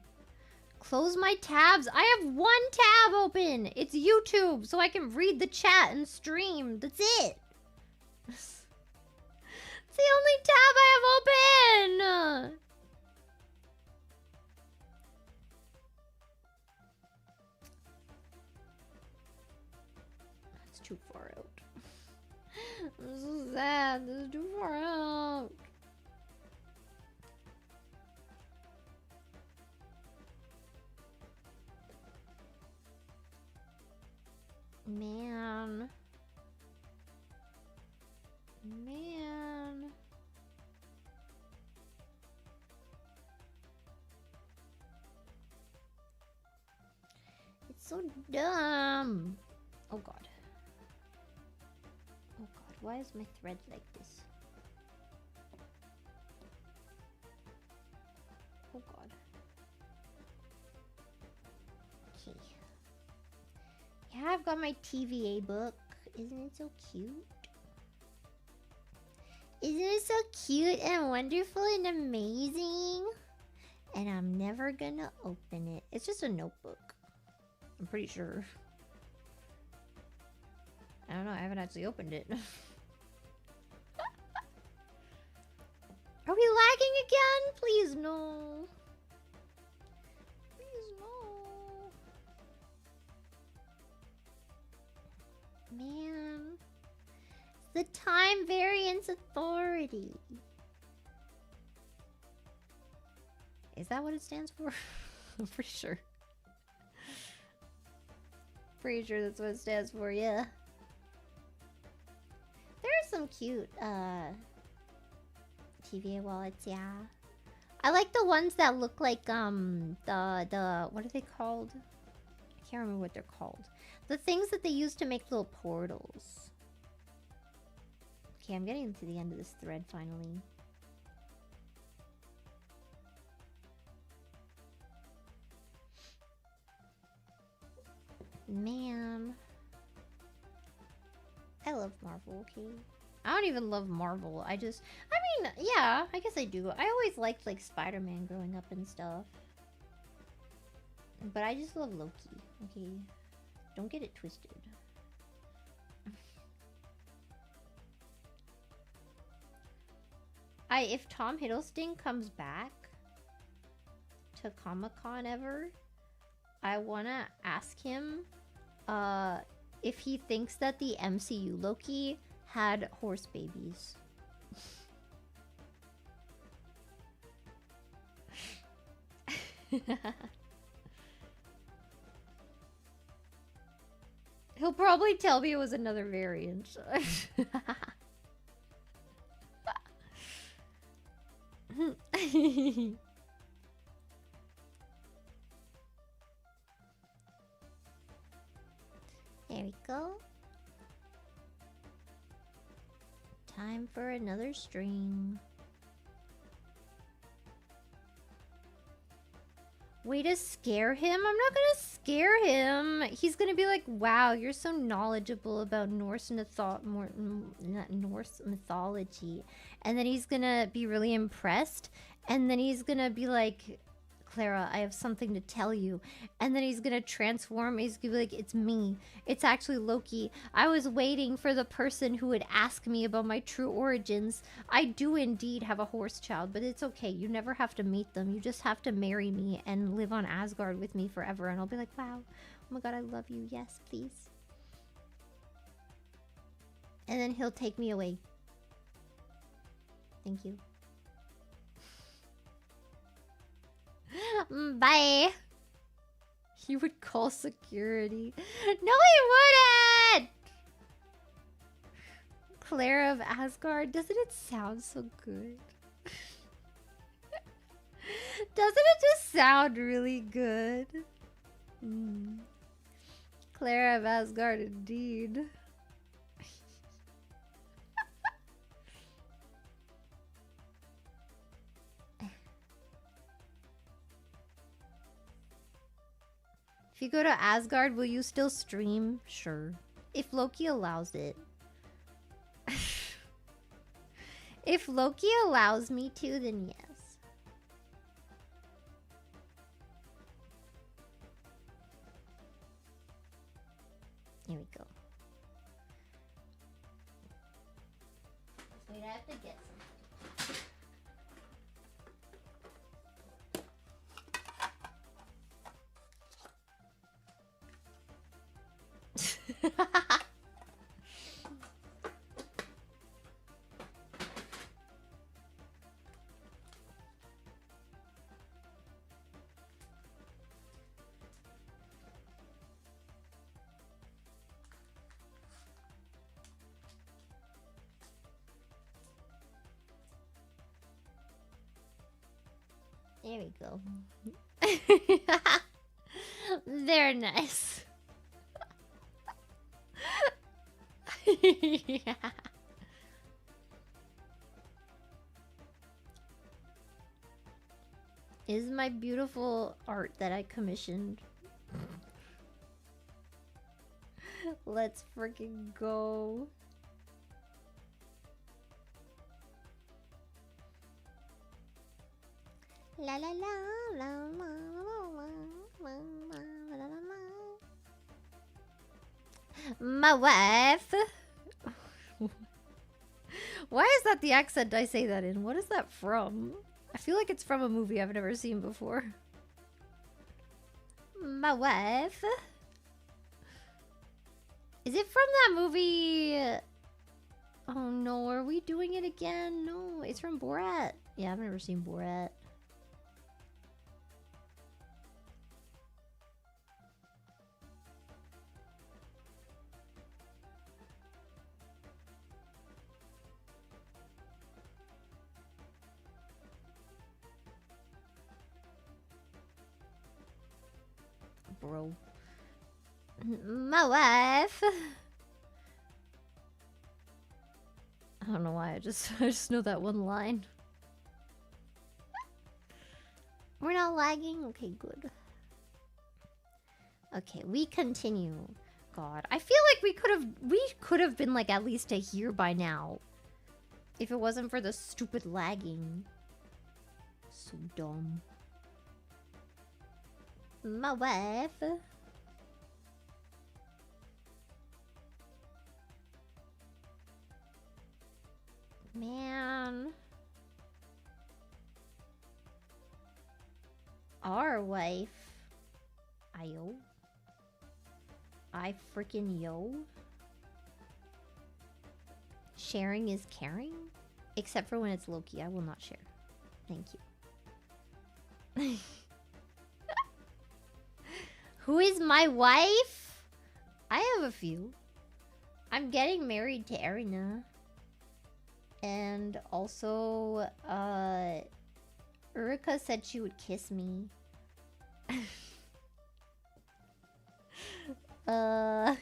Close my tabs. I have one tab open. It's YouTube, so I can read the chat and stream. That's it. It's the only tab I have open. That's too far out. I'm so sad. This is too far out. Man. Man. It's so dumb. Oh god. Oh god, why is my thread like this? Oh god. Okay. Yeah, I've got my TVA book. Isn't it so cute? Isn't it so cute and wonderful and amazing? And I'm never gonna open it. It's just a notebook. I'm pretty sure. I don't know, I haven't actually opened it. Are we lagging again? Please no. Please no. Man. The Time Variance Authority. Is that what it stands for? I'm pretty sure. Pretty sure that's what it stands for, yeah. There are some cute TVA wallets, yeah. I like the ones that look like the what are they called? I can't remember what they're called. The things that they use to make little portals. Okay, I'm getting to the end of this thread finally. Man. I love Marvel, okay? I don't even love Marvel. I mean, yeah, I guess I do. I always liked, like, Spider-Man growing up and stuff. But I just love Loki, okay? Don't get it twisted. If Tom Hiddleston comes back, to Comic-Con ever, I want to ask him if he thinks that the MCU Loki had horse babies. He'll probably tell me it was another variant. There we go. Time for another string. Way to scare him? I'm not gonna scare him. He's gonna be like, wow, you're so knowledgeable about Norse mythology. And then he's gonna be really impressed. And then he's gonna be like, Clara, I have something to tell you. And then he's gonna transform. He's gonna be like, it's me. It's actually Loki. I was waiting for the person who would ask me about my true origins. I do indeed have a horse child, but it's okay. You never have to meet them. You just have to marry me and live on Asgard with me forever. And I'll be like, wow. Oh my god, I love you. Yes, please. And then he'll take me away. Thank you. Bye. He would call security. No, he wouldn't! Clara of Asgard. Doesn't it sound so good? Doesn't it just sound really good? Clara of Asgard, indeed. If you go to Asgard, will you still stream? Sure. If Loki allows it. If Loki allows me to, then yes. Here we go. Wait, I have to get some. There we go. Very nice. Yeah. Is my beautiful art that I commissioned. Let's freaking go. La la la la la la la la la la. My wife. Why is that the accent I say that in? What is that from? I feel like it's from a movie I've never seen before. My wife. Is it from that movie? Oh no, are we doing it again? No, it's from Borat. Yeah, I've never seen Borat. Bro. My wife. I don't know why, I just know that one line. We're not lagging? Okay, good. Okay, we continue. God, I feel like we could have been like at least here by now. If it wasn't for the stupid lagging. So dumb. My wife. Man. our wife. Ayo. I freaking yo. Sharing is caring? Except for when it's Loki. I will not share. Thank you. Who is my wife? I have a few. I'm getting married to Erina. And also, Urika said she would kiss me. I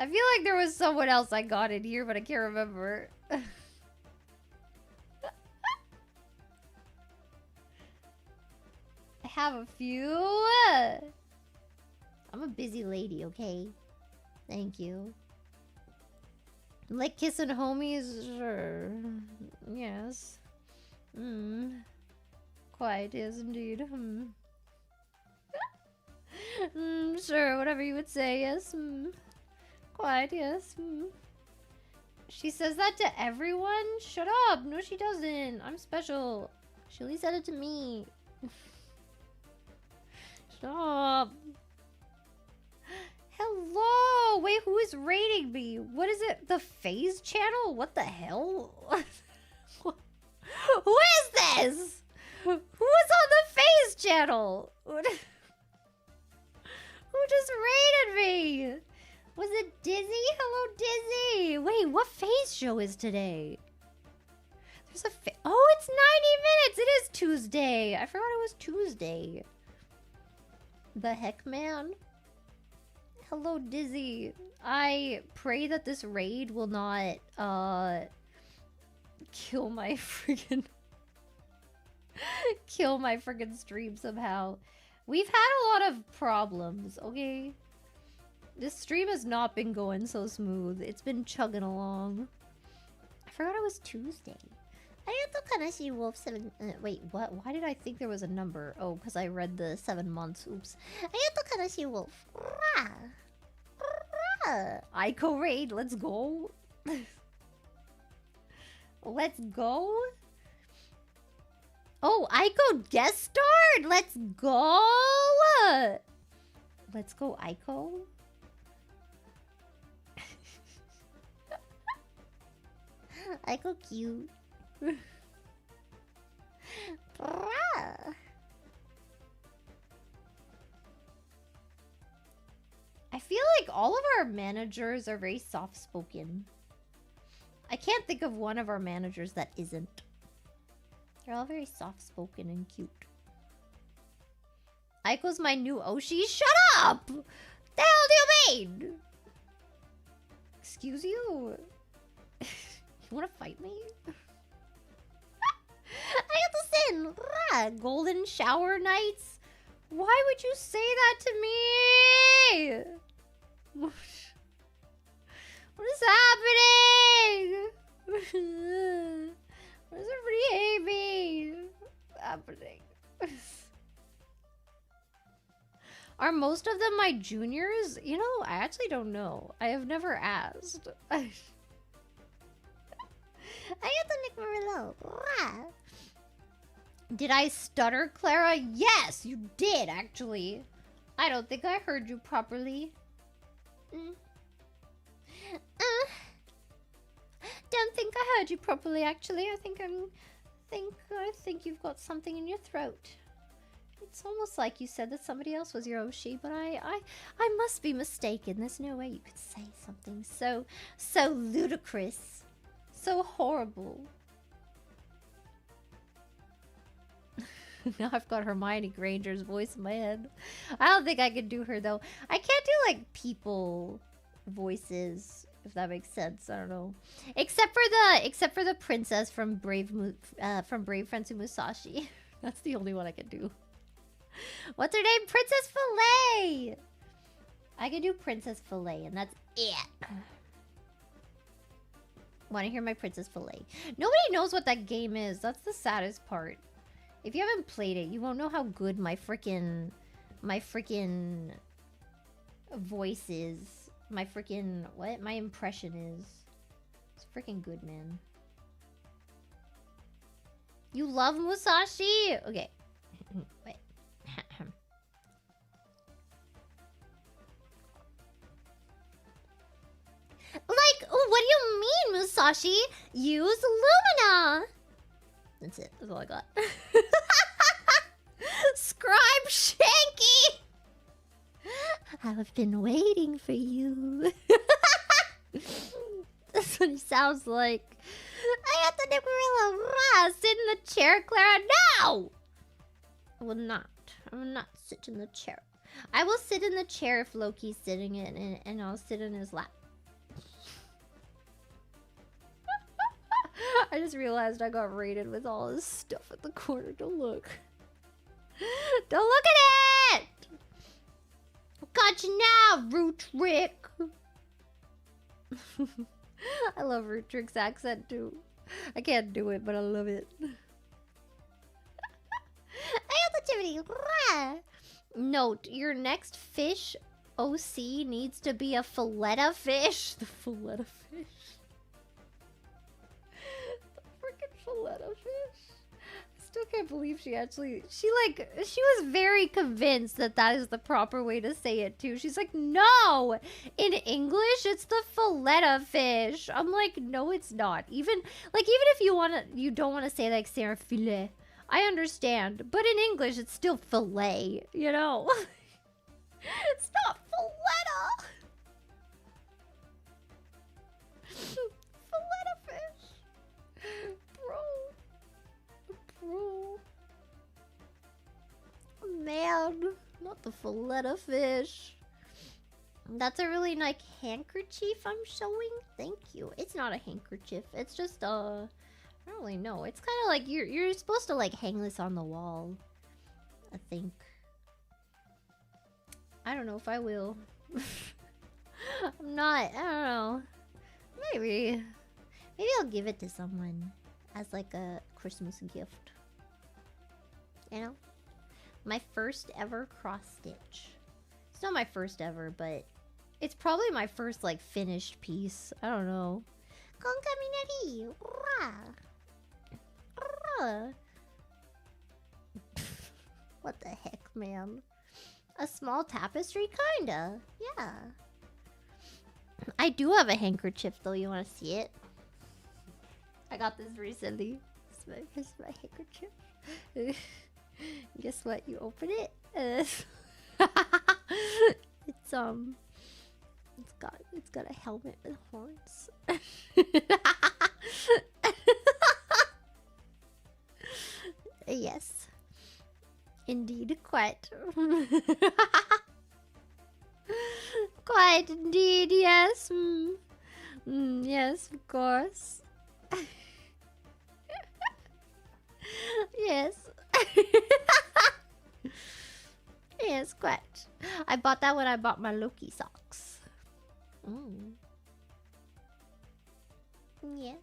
feel like there was someone else I got in here, but I can't remember. I have a few. I'm a busy lady, okay? Thank you. Like kissing homies? Sure. Yes. Quite is indeed. Sure, whatever you would say, yes. Quite, yes. She says that to everyone? Shut up! No, she doesn't. I'm special. She only said it to me. Shut up. Hello! Wait, who is rating me? What is it? The FaZe channel? What the hell? Who is this? Who is on the FaZe channel? Who just rated me? Was it Dizzy? Hello, Dizzy! Wait, what FaZe show is today? There's a oh, it's 90 minutes! It is Tuesday! I forgot it was Tuesday. The heck, man? Hello, Dizzy. I pray that this raid will not, kill my freaking... kill my freaking stream somehow. We've had a lot of problems, okay? This stream has not been going so smooth. It's been chugging along. I forgot it was Tuesday. Arigato Kanashi Wolf 7... wait, what? Why did I think there was a number? Oh, because I read the 7 months. Oops. Arigato Kanashi Wolf. Rah! Rah! Aiko raid, let's go. Let's go. Oh, Aiko guest starred! Let's go! Let's go, Aiko. Aiko cute. I feel like all of our managers are very soft-spoken. I can't think of one of our managers that isn't. They're all very soft-spoken and cute. Aiko's my new Oshi? Shut up! The hell do you mean? Excuse you? You wanna fight me? I got to sin! Rah! Golden shower nights? Why would you say that to me? What is happening? Why does everybody hate me? What's happening? Are most of them my juniors? You know, I actually don't know. I have never asked. I got the Nick Murillo. Did I stutter, Clara? Yes, you did, actually. I don't think I heard you properly. Don't think I heard you properly, actually. I think you've got something in your throat. It's almost like you said that somebody else was your Oshi, but I must be mistaken. There's no way you could say something so ludicrous, so horrible. Now I've got Hermione Granger's voice in my head. I don't think I could do her though. I can't do like people voices, if that makes sense. I don't know. Except for the princess from Brave Friends of Musashi. That's the only one I can do. What's her name? Princess Filet! I can do Princess Filet, and that's it. Want to hear my Princess Filet? Nobody knows what that game is. That's the saddest part. If you haven't played it, you won't know how good my freaking voice is. My freaking what? My impression is. It's freaking good, man. You love Musashi? Okay. Wait. Like, what do you mean, Musashi? Use Lumina! That's it. That's all I got. Scribe Shanky! I've been waiting for you. That's what he sounds like. I got the gorilla. Sit in the chair, Clara. No! I will not. I will not sit in the chair. I will sit in the chair if Loki's sitting in it, and I'll sit in his lap. I just realized I got raided with all this stuff at the corner. Don't look. Don't look at it! Got you now, Root Rick. I love Root Rick's accent too. I can't do it, but I love it. Note, your next fish OC needs to be a fillet fish. The fillet fish. The freaking fillet fish. I still can't believe she was very convinced that that is the proper way to say it too. She's like, no, in English it's the fillet fish. I'm like, no, it's not. Even if you don't want to say like Sarah filet, I understand, but in English it's still fillet, you know. It's not filetta. Fillet fish. Bro. Man, not the fillet fish. That's a really nice handkerchief I'm showing. Thank you. It's not a handkerchief. It's just I don't really know. It's kind of like you're supposed to like hang this on the wall, I think. I don't know if I will. I'm not. I don't know. Maybe I'll give it to someone as like a Christmas gift. You know? My first ever cross stitch. It's not my first ever, but it's probably my first like finished piece. I don't know. Con caminari. What the heck, man? A small tapestry? Kinda. Yeah. I do have a handkerchief, though. You want to see it? I got this recently. Here's my handkerchief. Guess what? You open it. It's got a helmet with horns. Yes. Indeed, quite. Quite indeed, yes. Yes, of course. Yes. Yes, quite. I bought that when I bought my Loki socks. Yes.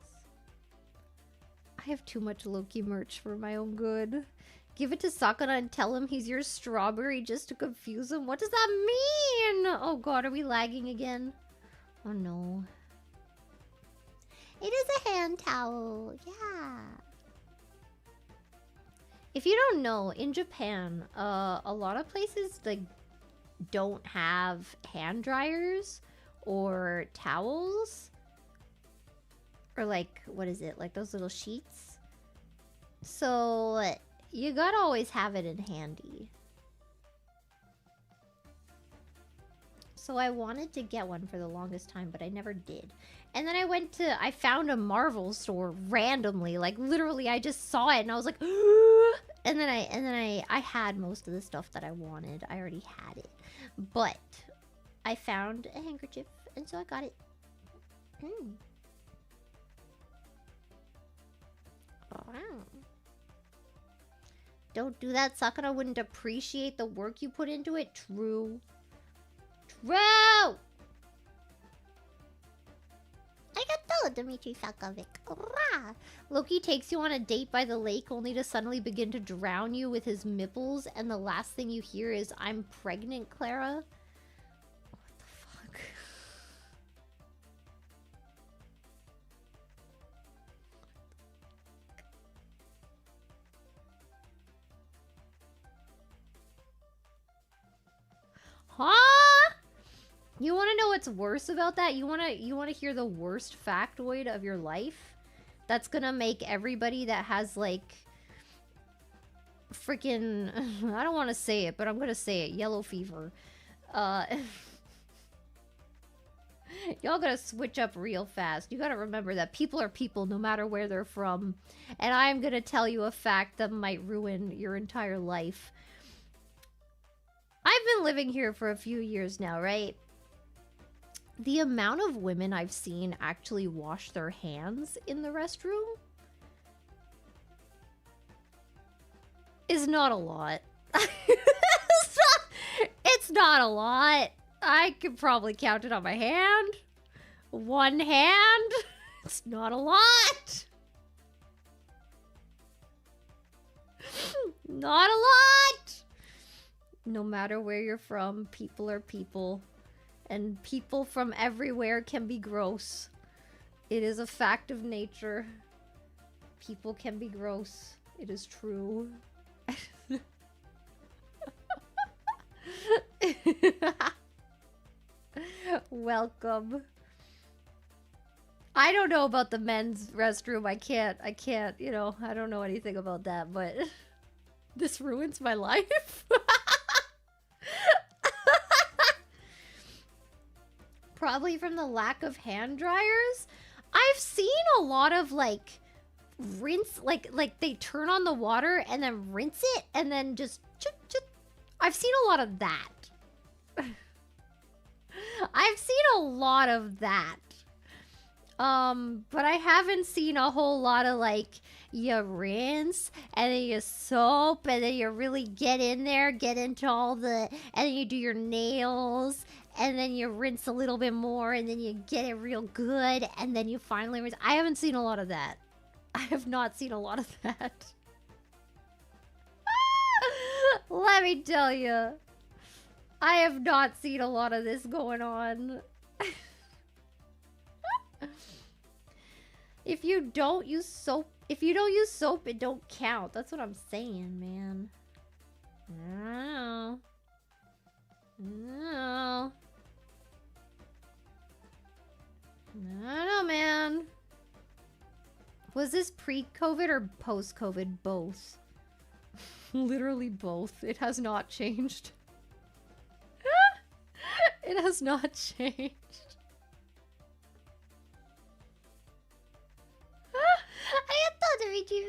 I have too much Loki merch for my own good. Give it to Sakura and tell him he's your strawberry just to confuse him. What does that mean? Oh god, are we lagging again? Oh no. It is a hand towel. Yeah. If you don't know, in Japan, a lot of places like don't have hand dryers or towels. Or like, what is it? Like those little sheets. So you gotta always have it in handy. So I wanted to get one for the longest time, but I never did. And then I found a Marvel store randomly. Like literally I just saw it and I was like, and then I had most of the stuff that I wanted. I already had it. But I found a handkerchief and so I got it. Wow. Don't do that. Sakura wouldn't appreciate the work you put into it. True. True! Arigato, Dmitry Falkovic. Loki takes you on a date by the lake only to suddenly begin to drown you with his nipples, and the last thing you hear is, "I'm pregnant, Clara." What the fuck? You want to know what's worse about that? You want to hear the worst factoid of your life? That's gonna make everybody that has like freaking I don't want to say it, but I'm gonna say it. Yellow fever. Y'all gotta switch up real fast. You gotta remember that people are people no matter where they're from. And I'm gonna tell you a fact that might ruin your entire life. I've been living here for a few years now, right? The amount of women I've seen actually wash their hands in the restroom is not a lot. It's not a lot. I could probably count it on my hand. One hand. It's not a lot. Not a lot. No matter where you're from, people are people. And people from everywhere can be gross. It is a fact of nature. People can be gross. It is true. Welcome. I don't know about the men's restroom. I can't, you know, I don't know anything about that, but this ruins my life. Probably from the lack of hand dryers. I've seen a lot of like rinse, like they turn on the water and then rinse it and then just I've seen a lot of that. I've seen a lot of that. But I haven't seen a whole lot of like you rinse and then you soap and then you really get in there, get into all the, and then you do your nails and then you rinse a little bit more and then you get it real good and then you finally rinse. I haven't seen a lot of that. I have not seen a lot of that. Let me tell you. I have not seen a lot of this going on. If you don't use soap, it don't count. That's what I'm saying, man. I don't know. I don't know, man. Was this pre-COVID or post-COVID? Both. Literally both. It has not changed. It has not changed. I thought to reach you.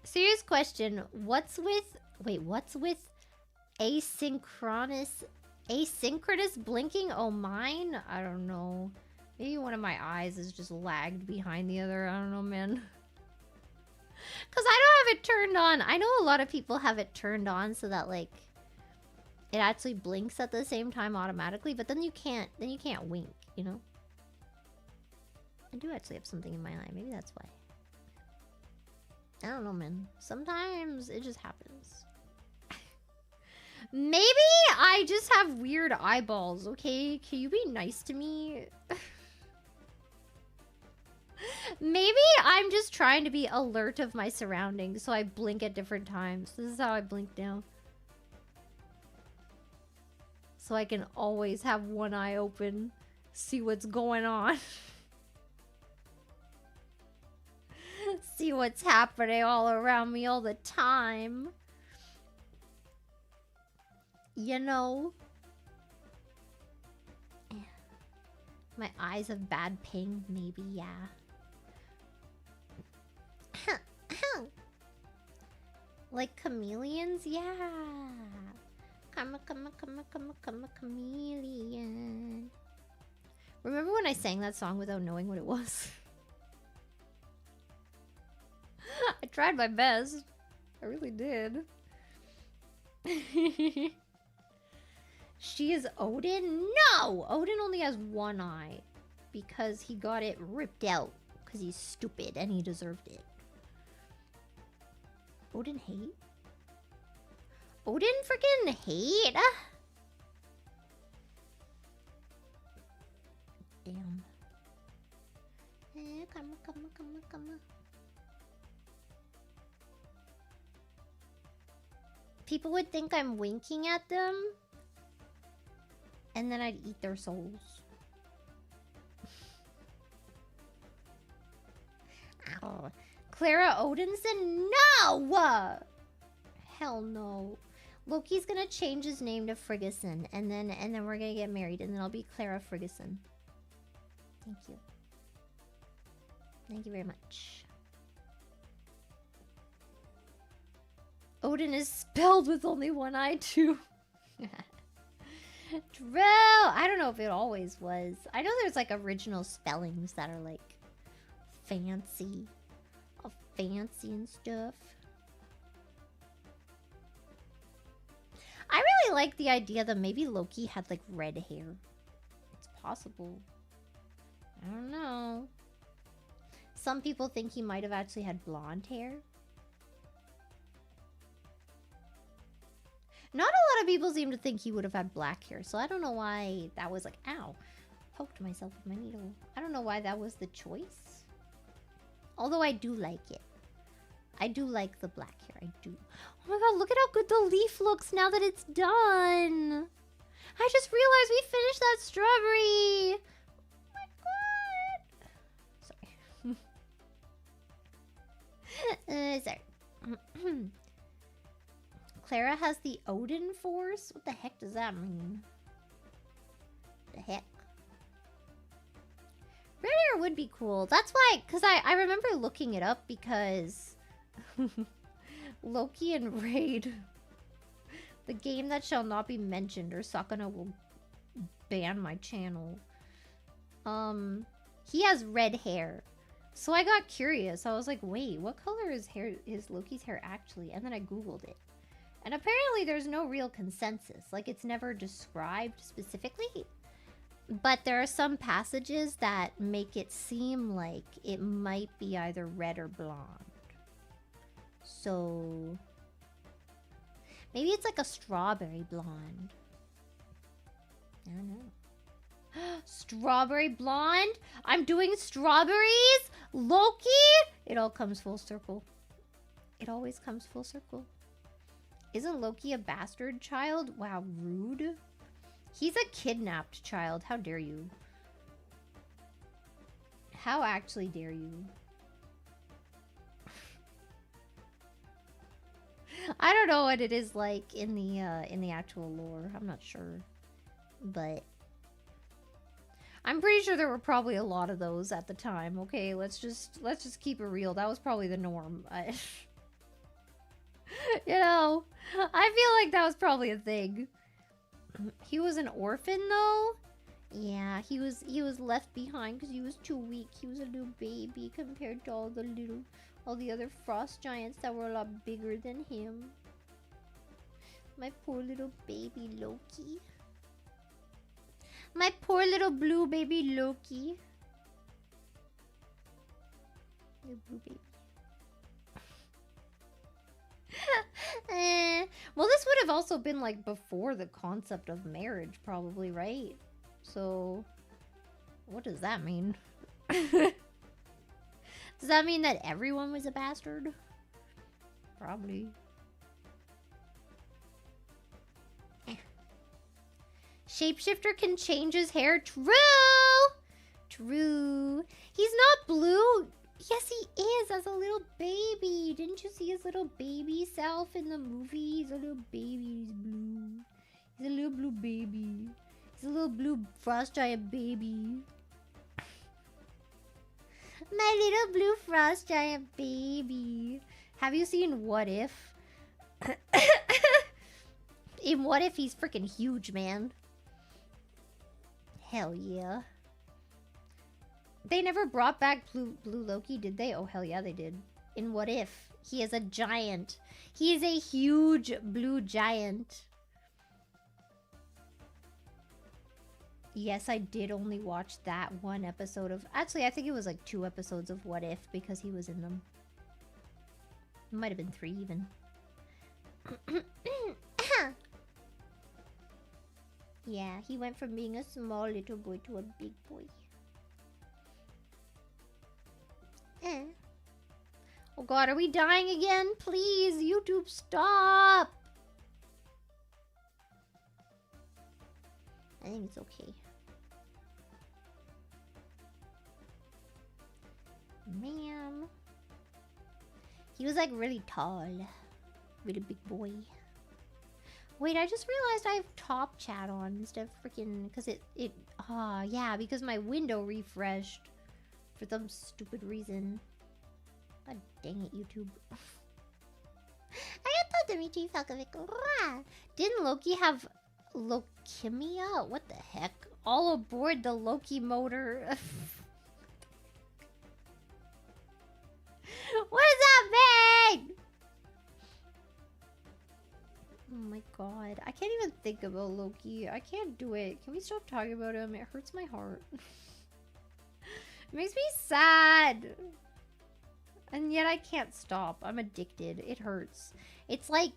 Serious question. What's with asynchronous blinking? Oh, mine? I don't know. Maybe one of my eyes is just lagged behind the other. I don't know, man. Because I don't have it turned on. I know a lot of people have it turned on so that, like, it actually blinks at the same time automatically. But then you can't wink, you know? I do actually have something in my eye. Maybe that's why. I don't know, man. Sometimes it just happens. Maybe I just have weird eyeballs, okay? Can you be nice to me? Maybe I'm just trying to be alert of my surroundings, so I blink at different times. This is how I blink now. So I can always have one eye open, see what's going on. See what's happening all around me all the time. You know? My eyes have bad ping, maybe, yeah. Like chameleons? Yeah. Come a chameleon. Remember when I sang that song without knowing what it was? I tried my best. I really did. She is Odin? No! Odin only has one eye. Because he got it ripped out. Because he's stupid and he deserved it. Odin hate? Odin freaking hate? Damn. Come. People would think I'm winking at them. And then I'd eat their souls. Ow. Clara Odinson? No! Hell no. Loki's gonna change his name to Friggison, and then we're gonna get married, and then I'll be Clara Friggison. Thank you. Thank you very much. Odin is spelled with only one I too. True. I don't know if it always was. I know there's like original spellings that are like fancy. All fancy and stuff. I really like the idea that maybe Loki had like red hair. It's possible. I don't know. Some people think he might have actually had blonde hair. Not a lot of people seem to think he would have had black hair, so I don't know why that was like, ow, poked myself with my needle. I don't know why that was the choice. Although I do like it. I do like the black hair, I do. Oh my god, look at how good the leaf looks now that it's done. I just realized we finished that strawberry. Oh my god. Sorry. Sorry. Clara has the Odin Force? What the heck does that mean? The heck? Red hair would be cool. That's why, because I remember looking it up because Loki and Raid, the game that shall not be mentioned or Sakana will ban my channel. He has red hair. So I got curious. I was like, wait, what color is Loki's hair actually? And then I Googled it. And apparently there's no real consensus. Like, it's never described specifically. But there are some passages that make it seem like it might be either red or blonde. So maybe it's like a strawberry blonde. I don't know. Strawberry blonde? I'm doing strawberries? Loki? It all comes full circle. It always comes full circle. Isn't Loki a bastard child? Wow, rude. He's a kidnapped child. How dare you? How actually dare you? I don't know what it is like in the actual lore. I'm not sure. But I'm pretty sure there were probably a lot of those at the time. Okay, let's just keep it real. That was probably the norm. You know, I feel like that was probably a thing. He was an orphan though? Yeah, he was left behind because he was too weak. He was a little baby compared to all the other frost giants that were a lot bigger than him. My poor little baby Loki. My poor little blue baby Loki. The blue baby. Well, this would have also been like before the concept of marriage, probably, right? So, what does that mean? Does that mean that everyone was a bastard? Probably. Shapeshifter can change his hair. True! True. He's not blue. Yes, he is, as a little baby. Didn't you see his little baby self in the movie? He's a little baby. He's blue. He's a little blue baby. He's a little blue frost giant baby. My little blue frost giant baby. Have you seen What If? In What If, he's freaking huge, man. Hell yeah. They never brought back Blue Loki, did they? Oh, hell yeah, they did. In What If? He is a giant. He is a huge blue giant. Yes, I did only watch that one episode of... Actually, I think it was like 2 episodes of What If because he was in them. It might have been 3 even. Yeah, he went from being a small little boy to a big boy. Oh god, are we dying again? Please, YouTube, stop! I think it's okay. Man. He was like really tall. Really big boy. Wait, I just realized I have top chat on instead of freaking... Because yeah, because my window refreshed. For some stupid reason. God dang it, YouTube. Dimitri Falkovic. Didn't Loki have leukemia? What the heck? All aboard the Loki motor. What does that mean? Oh my god. I can't even think about Loki. I can't do it. Can we stop talking about him? It hurts my heart. It makes me sad. And yet I can't stop. I'm addicted. It hurts. It's like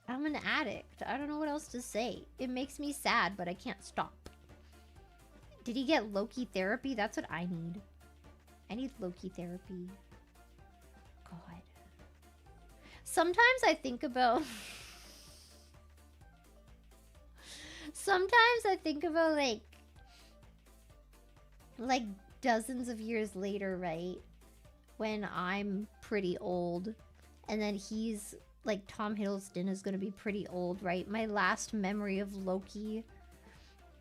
I'm an addict. I don't know what else to say. It makes me sad, but I can't stop. Did he get Loki therapy? That's what I need. I need Loki therapy. God. Sometimes I think about... Sometimes I think about, like dozens of years later, right? When I'm pretty old. And then he's... Like, Tom Hiddleston is gonna be pretty old, right? My last memory of Loki.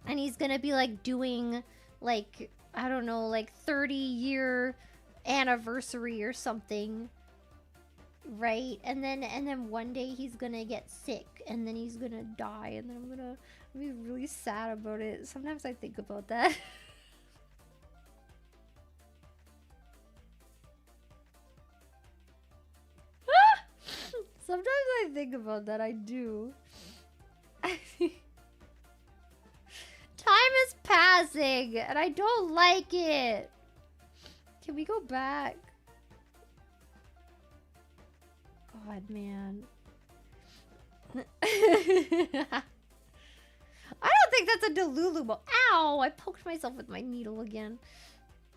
And he's gonna be, like, doing, like... I don't know, like 30-year anniversary or something. Right? And then one day he's gonna get sick. And then he's gonna die. And then I'm gonna be really sad about it. Sometimes I think about that. Sometimes I think about that. I do. Time is passing, and I don't like it. Can we go back? God, man. I don't think that's a Delulu moment. Ow! I poked myself with my needle again.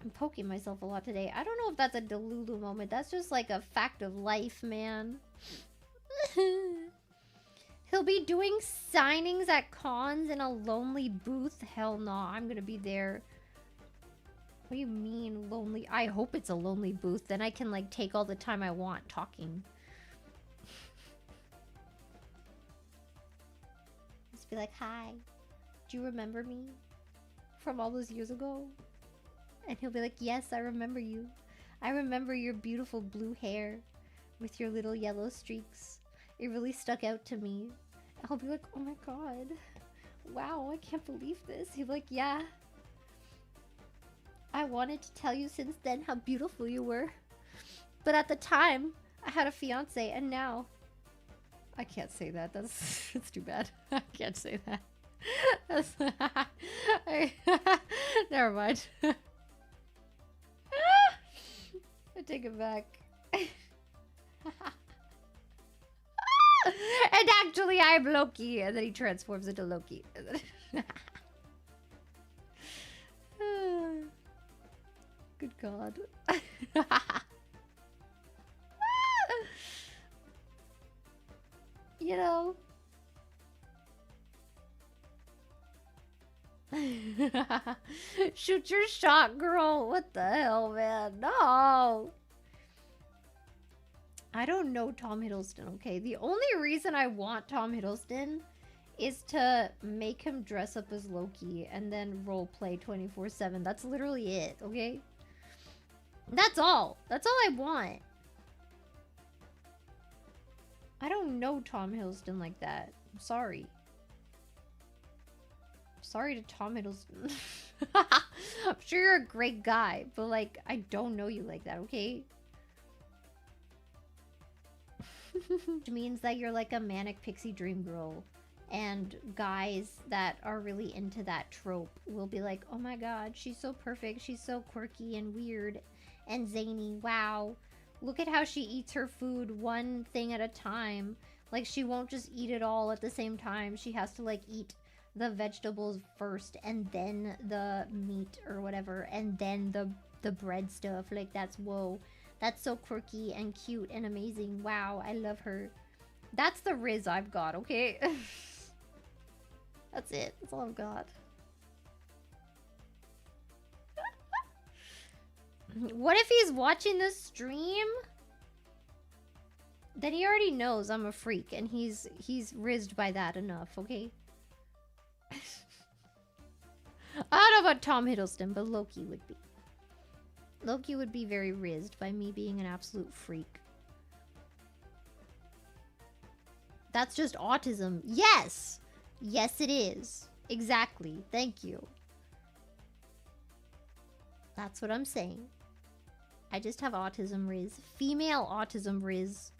I'm poking myself a lot today. I don't know if that's a Delulu moment. That's just like a fact of life, man. He'll be doing signings at cons in a lonely booth? Hell no, I'm gonna be there. What do you mean, lonely? I hope it's a lonely booth. Then I can, like, take all the time I want talking. Just be like, hi. Do you remember me? From all those years ago? And he'll be like, yes, I remember you. I remember your beautiful blue hair with your little yellow streaks. It really stuck out to me. I'll be like, oh my god. Wow, I can't believe this. He'll be like, yeah. I wanted to tell you since then how beautiful you were. But at the time, I had a fiance, and now... I can't say that. That's too bad. I can't say that. Never mind. I take it back. And actually, I'm Loki. And then he transforms into Loki. Good God. You know. Shoot your shot, girl. What the hell, man? No. I don't know Tom Hiddleston, okay? The only reason I want Tom Hiddleston is to make him dress up as Loki and then roleplay 24/7. That's literally it, okay? That's all. That's all I want. I don't know Tom Hiddleston like that. I'm sorry. Sorry to Tom Hiddleston. I'm sure you're a great guy, but, like, I don't know you like that, okay? Which means that you're like a manic pixie dream girl. And guys that are really into that trope will be like, oh my god, she's so perfect. She's so quirky and weird and zany. Wow. Look at how she eats her food one thing at a time. Like, she won't just eat it all at the same time. She has to, like, eat the vegetables first and then the meat or whatever. And then the bread stuff. Like, that's, whoa. That's so quirky and cute and amazing. Wow, I love her. That's the Riz I've got, okay? That's it. That's all I've got. What if he's watching this stream? Then he already knows I'm a freak, and he's rizzed by that enough, okay? I don't know about Tom Hiddleston, but Loki would be. Loki would be very rizzed by me being an absolute freak. That's just autism. Yes! Yes, it is. Exactly. Thank you. That's what I'm saying. I just have autism riz. Female autism riz.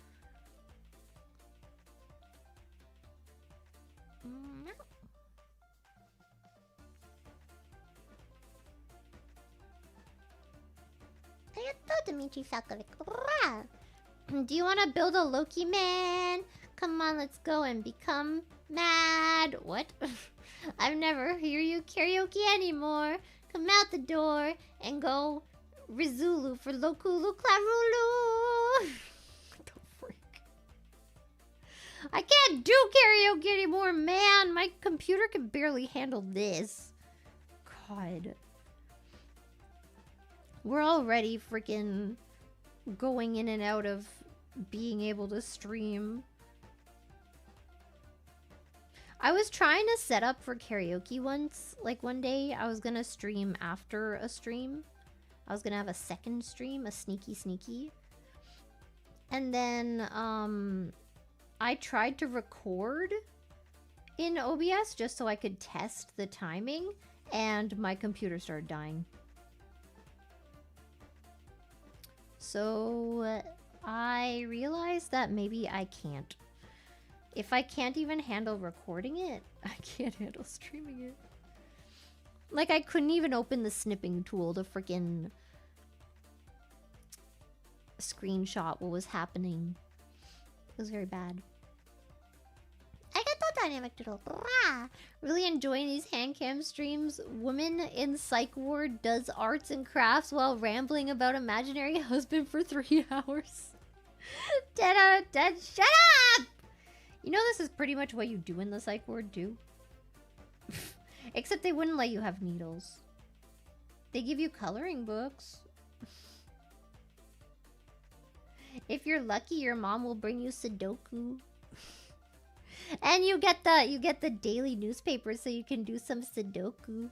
Do you want to build a Loki man? Come on, let's go and become mad. What? I've never hear you karaoke anymore. Come out the door and go Rizulu for Lokulu Clarulu. What the freak? I can't do karaoke anymore, man. My computer can barely handle this. God. We're already freaking going in and out of being able to stream. I was trying to set up for karaoke once. Like one day, I was gonna stream after a stream. I was gonna have a second stream, a sneaky. And then, I tried to record in OBS just so I could test the timing, and my computer started dying. So I realized that maybe I can't. If I can't even handle recording it, I can't handle streaming it. Like, I couldn't even open the snipping tool to freaking screenshot what was happening. It was very bad. I got the dynamic doodle. Really enjoying these hand cam streams. Woman in psych ward does arts and crafts while rambling about imaginary husband for 3 hours. 10 out of 10. Shut up! You know this is pretty much what you do in the psych ward too. Except they wouldn't let you have needles. They give you coloring books. If you're lucky, your mom will bring you Sudoku. And you get the daily newspaper so you can do some Sudoku.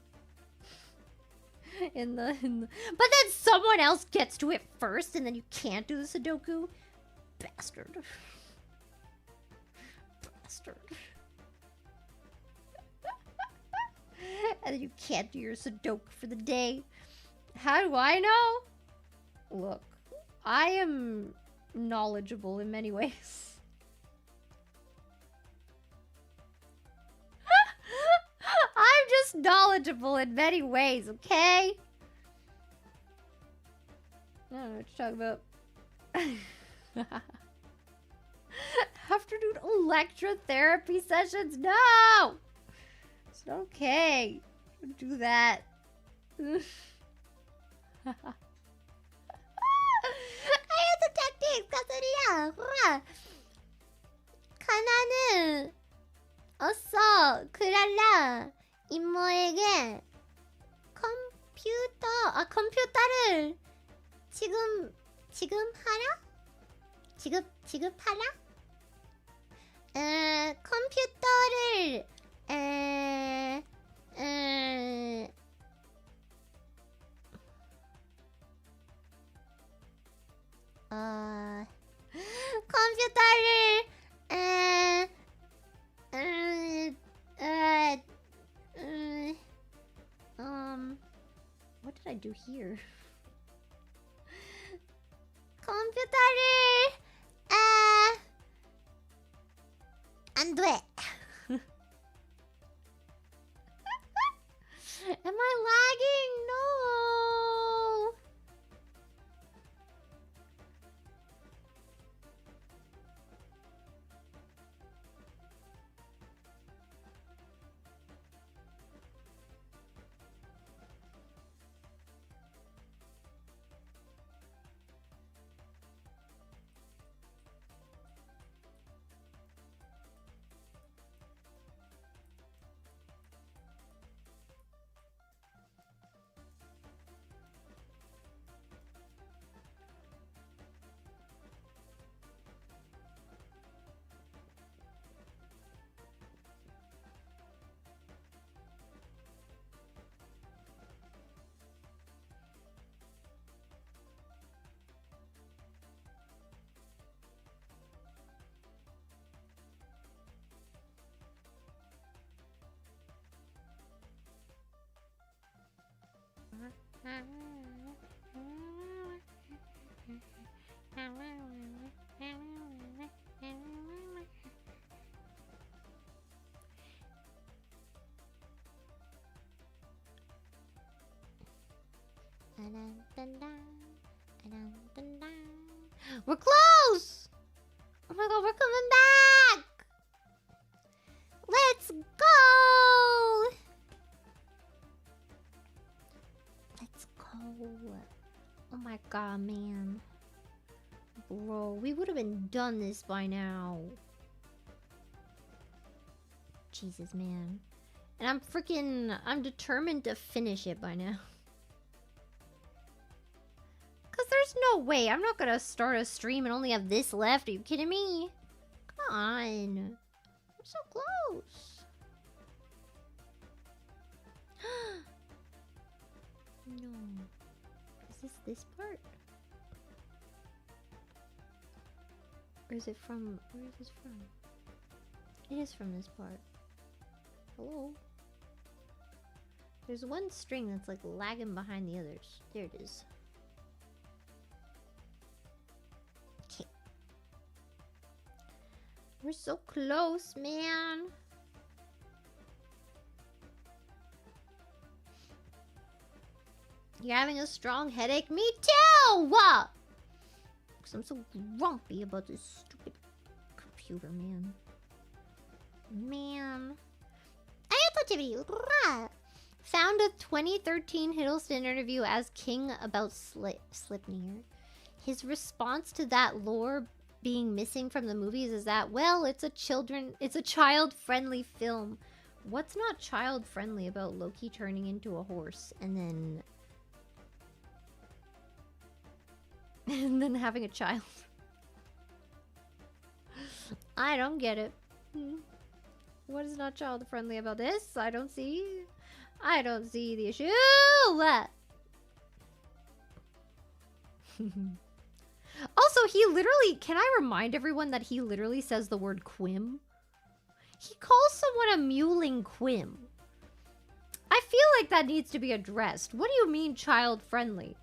But then someone else gets to it first and then you can't do the Sudoku. Bastard. Bastard. And then you can't do your Sudoku for the day. How do I know? Look, I am knowledgeable in many ways. I'm just knowledgeable in many ways, okay? I don't know what you're talking about. Afternoon electrotherapy sessions? No! It's not okay. Don't do that. the tactics! 가소리야! 카나는 어서 크랄라 이모에게 컴퓨터를 지금 하라? 지급하라? 컴퓨터를 what did I do here? 컴퓨터를 안 돼. Am I lagging? No. We're close! Oh my god, we're coming back! Let's go! Let's go. Oh my god, man. Bro, we would have been done this by now. Jesus, man. And I'm determined to finish it by now. Because there's no way. I'm not going to start a stream and only have this left. Are you kidding me? Come on. We're so close. No. Is this part? Or is it from... Where is this from? It is from this part. Hello? There's one string that's like lagging behind the others. There it is. Okay. We're so close, man. You're having a strong headache? Me too! What? Because I'm so grumpy about this stupid computer, man. Man. Found a 2013 Hiddleston interview as King about Slipnir. His response to that lore being missing from the movies is that, well, it's a child-friendly film. What's not child-friendly about Loki turning into a horse and then having a child? I don't get it. What is not child-friendly about this? I don't see the issue. Also, he literally... Can I remind everyone that he literally says the word quim? He calls someone a mewling quim. I feel like that needs to be addressed. What do you mean child-friendly?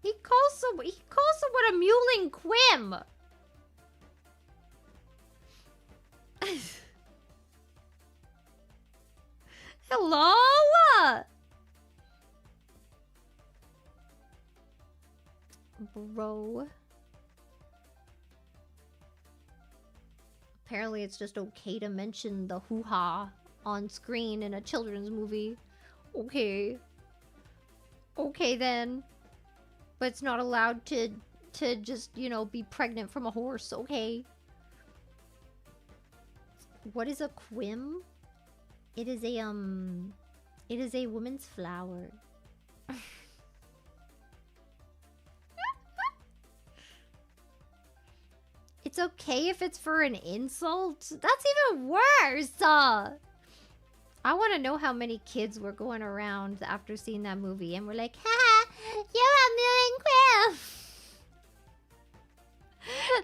He calls someone a mewling quim. Hello? Bro. Apparently it's just okay to mention the hoo-ha on screen in a children's movie. Okay. Okay then. But it's not allowed to just, you know, be pregnant from a horse. Okay. What is a quim? It is a woman's flower. It's okay if it's for an insult? That's even worse! I want to know how many kids were going around after seeing that movie and were like, haha, you're a million quim!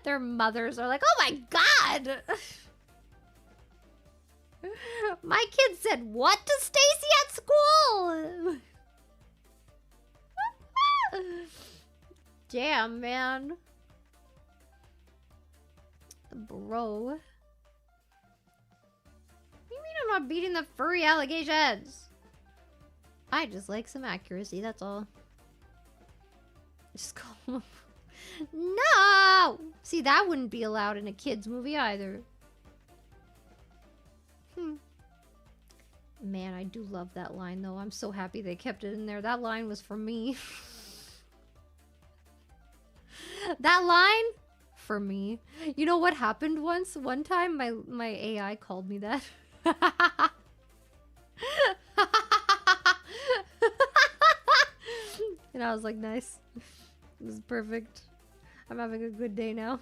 Their mothers are like, oh my god! My kid said what to Stacy at school? Damn, man. Bro. What do you mean I'm not beating the furry allegations? I just like some accuracy, that's all. Just call him. No! See, that wouldn't be allowed in a kid's movie either. Man, I do love that line, though. I'm so happy they kept it in there. That line was for me. That line? For me. You know what happened once? One time, my AI called me that. And I was like, nice. This is perfect. I'm having a good day now.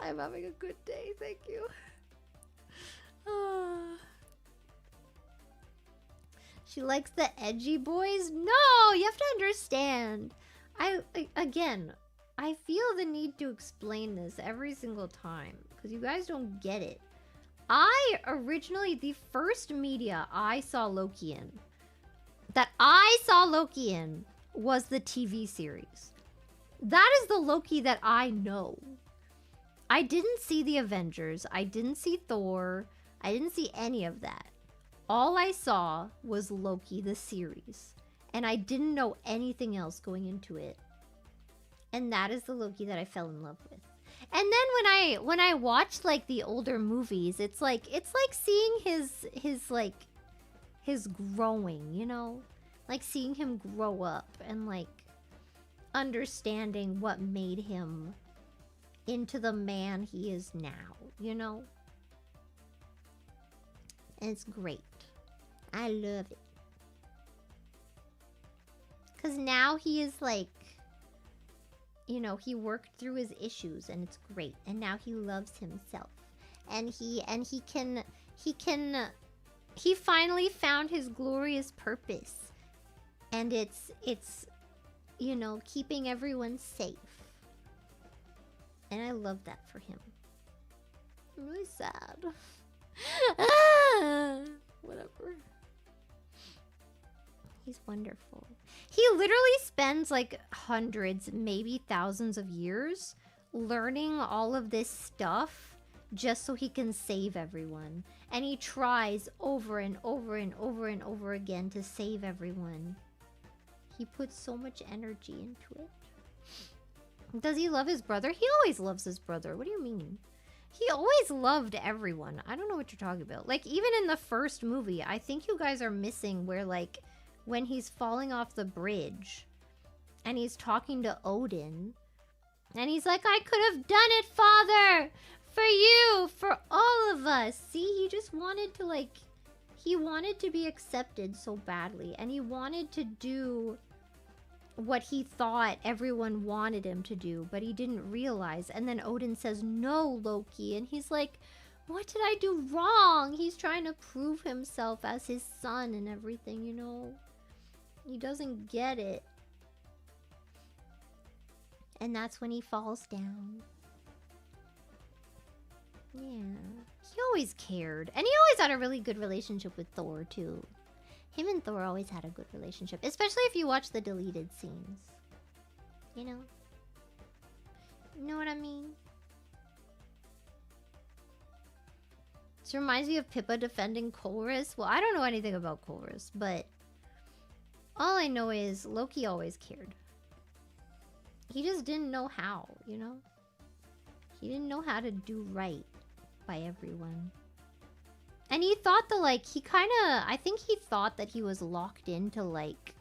I'm having a good day, thank you. She likes the edgy boys? No, you have to understand. Again, I feel the need to explain this every single time because you guys don't get it. I originally, the first media I saw Loki in, was the TV series. That is the Loki that I know. I didn't see the Avengers. I didn't see Thor. I didn't see any of that. All I saw was Loki, the series. And I didn't know anything else going into it. And that is the Loki that I fell in love with. And then when I watched like the older movies, it's like seeing his growing, you know? Like seeing him grow up and like understanding what made him into the man he is now, you know? And it's great. I love it. 'Cause now he is like, you know, he worked through his issues and it's great. And now he loves himself. And he finally found his glorious purpose. And it's you know, keeping everyone safe. And I love that for him. I'm really sad. Whatever. He's wonderful. He literally spends like hundreds, maybe thousands of years learning all of this stuff just so he can save everyone. And he tries over and over and over and over again to save everyone. He puts so much energy into it. Does he love his brother? He always loves his brother. What do you mean? He always loved everyone. I don't know what you're talking about. Like, even in the first movie, I think you guys are missing where, like, when he's falling off the bridge and he's talking to Odin and he's like, I could have done it, Father! For you! For all of us! See, he just wanted to, like, he wanted to be accepted so badly, and he wanted to do what he thought everyone wanted him to do, but he didn't realize. And then Odin says, no, Loki. And he's like, what did I do wrong? He's trying to prove himself as his son and everything, you know? He doesn't get it. And that's when he falls down. Yeah. He always cared. And he always had a really good relationship with Thor, too. Him and Thor always had a good relationship. Especially if you watch the deleted scenes. You know? You know what I mean? This reminds me of Pippa defending Chorus. Well, I don't know anything about Chorus, but all I know is Loki always cared. He just didn't know how, you know? He didn't know how to do right by everyone. And he thought that, like, he kind of... I think he thought that he was locked into, like...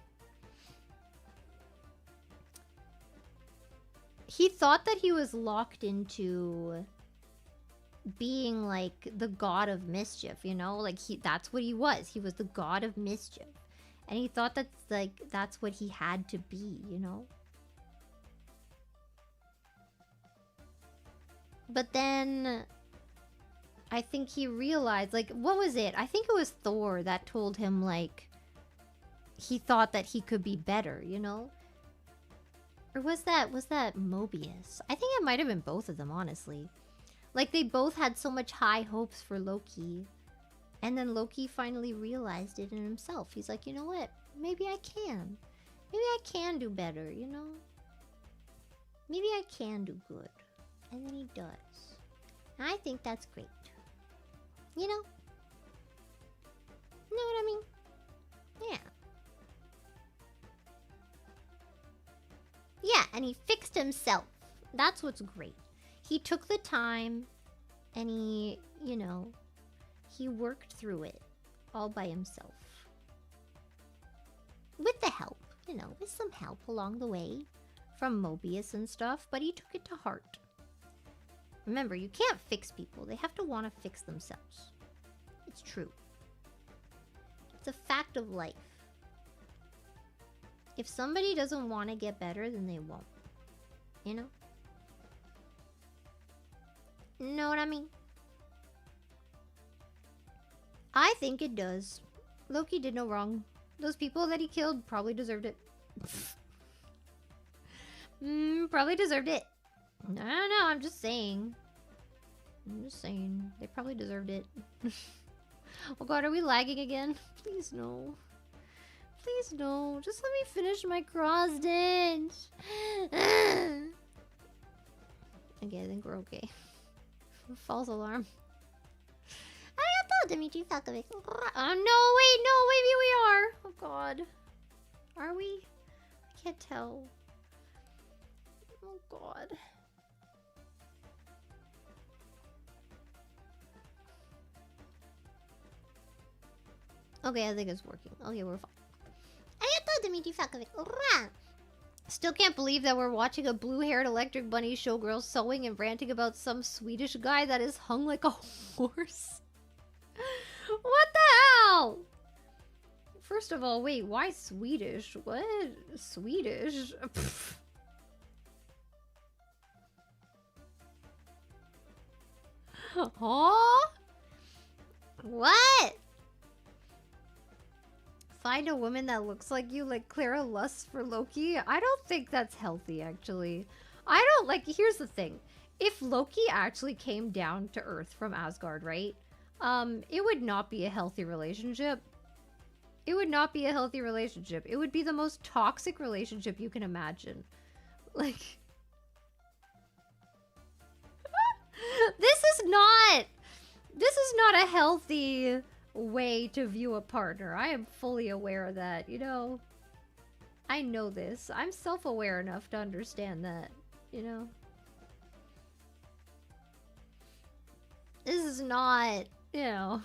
He thought that he was locked into being, like, the god of mischief, you know? Like, that's what he was. He was the god of mischief. And he thought that's, like, that's what he had to be, you know? But then... I think he realized, like, what was it? I think it was Thor that told him, like, he thought that he could be better, you know? Or was that Mobius? I think it might have been both of them, honestly. Like, they both had so much high hopes for Loki. And then Loki finally realized it in himself. He's like, you know what? Maybe I can. Maybe I can do better, you know? Maybe I can do good. And then he does. And I think that's great. You know? You know what I mean? Yeah. Yeah, and he fixed himself. That's what's great. He took the time and he, you know, he worked through it all by himself. With the help, you know, with some help along the way from Mobius and stuff, but he took it to heart. Remember, you can't fix people. They have to want to fix themselves. It's true. It's a fact of life. If somebody doesn't want to get better, then they won't. You know? Know what I mean? I think it does. Loki did no wrong. Those people that he killed probably deserved it. Probably deserved it. I don't know, I'm just saying. I'm just saying. They probably deserved it. Oh god, are we lagging again? Please no. Please no. Just let me finish my cross stitch. Okay, I think we're okay. False alarm. Arigato, Dimitri Falkovic. Oh no, wait, no, maybe we are. Oh god. Are we? I can't tell. Oh god. Okay, I think it's working. Okay, we're fine. Arigato, Dimitri Falkovic. Still can't believe that we're watching a blue-haired electric bunny showgirl sewing and ranting about some Swedish guy that is hung like a horse. What the hell? First of all, wait, why Swedish? What? Swedish? Huh? What? Find a woman that looks like you, like Clara lusts for Loki? I don't think that's healthy, actually. I don't, like, here's the thing. If Loki actually came down to Earth from Asgard, right? It would not be a healthy relationship. It would not be a healthy relationship. It would be the most toxic relationship you can imagine. Like... This is not a healthy way to view a partner. I am fully aware of that, you know. I know this. I'm self-aware enough to understand that, you know. This is not, you know.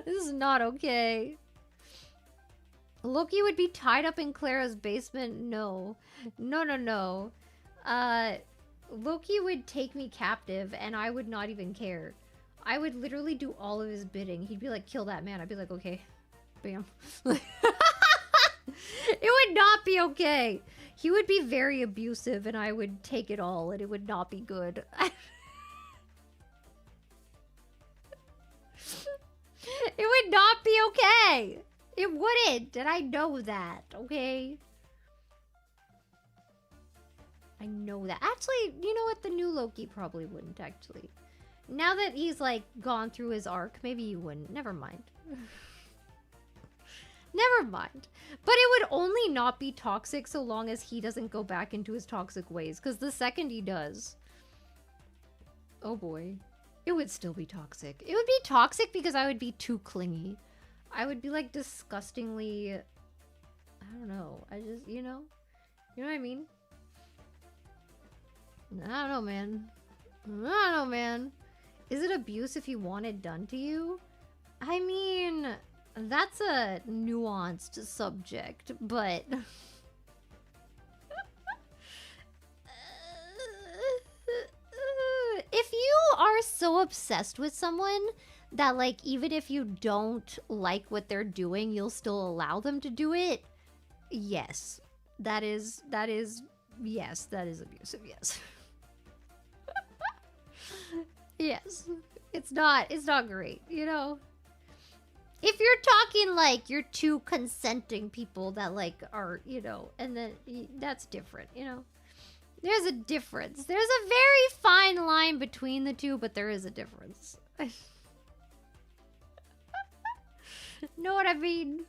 This is not okay. Loki would be tied up in Clara's basement? No. No, no, no. Loki would take me captive and I would not even care. I would literally do all of his bidding. He'd be like, kill that man. I'd be like, okay. Bam. It would not be okay. He would be very abusive and I would take it all and it would not be good. It would not be okay. It wouldn't. And I know that, okay? I know that. Actually, you know what? The new Loki probably wouldn't, actually. Now that he's, like, gone through his arc, maybe you wouldn't. Never mind. Never mind. But it would only not be toxic so long as he doesn't go back into his toxic ways. Because the second he does... Oh boy. It would still be toxic. It would be toxic because I would be too clingy. I would be, like, disgustingly... I don't know. I just, you know? You know what I mean? I don't know, man. I don't know, man. Is it abuse if you want it done to you? I mean, that's a nuanced subject, but... If you are so obsessed with someone that, like, even if you don't like what they're doing, you'll still allow them to do it, yes. Yes, that is abusive, yes. Yes. It's not great, you know? If you're talking, like, you're two consenting people that, like, are, you know, and then that's different, you know? There's a difference. There's a very fine line between the two, but there is a difference. Know what I mean?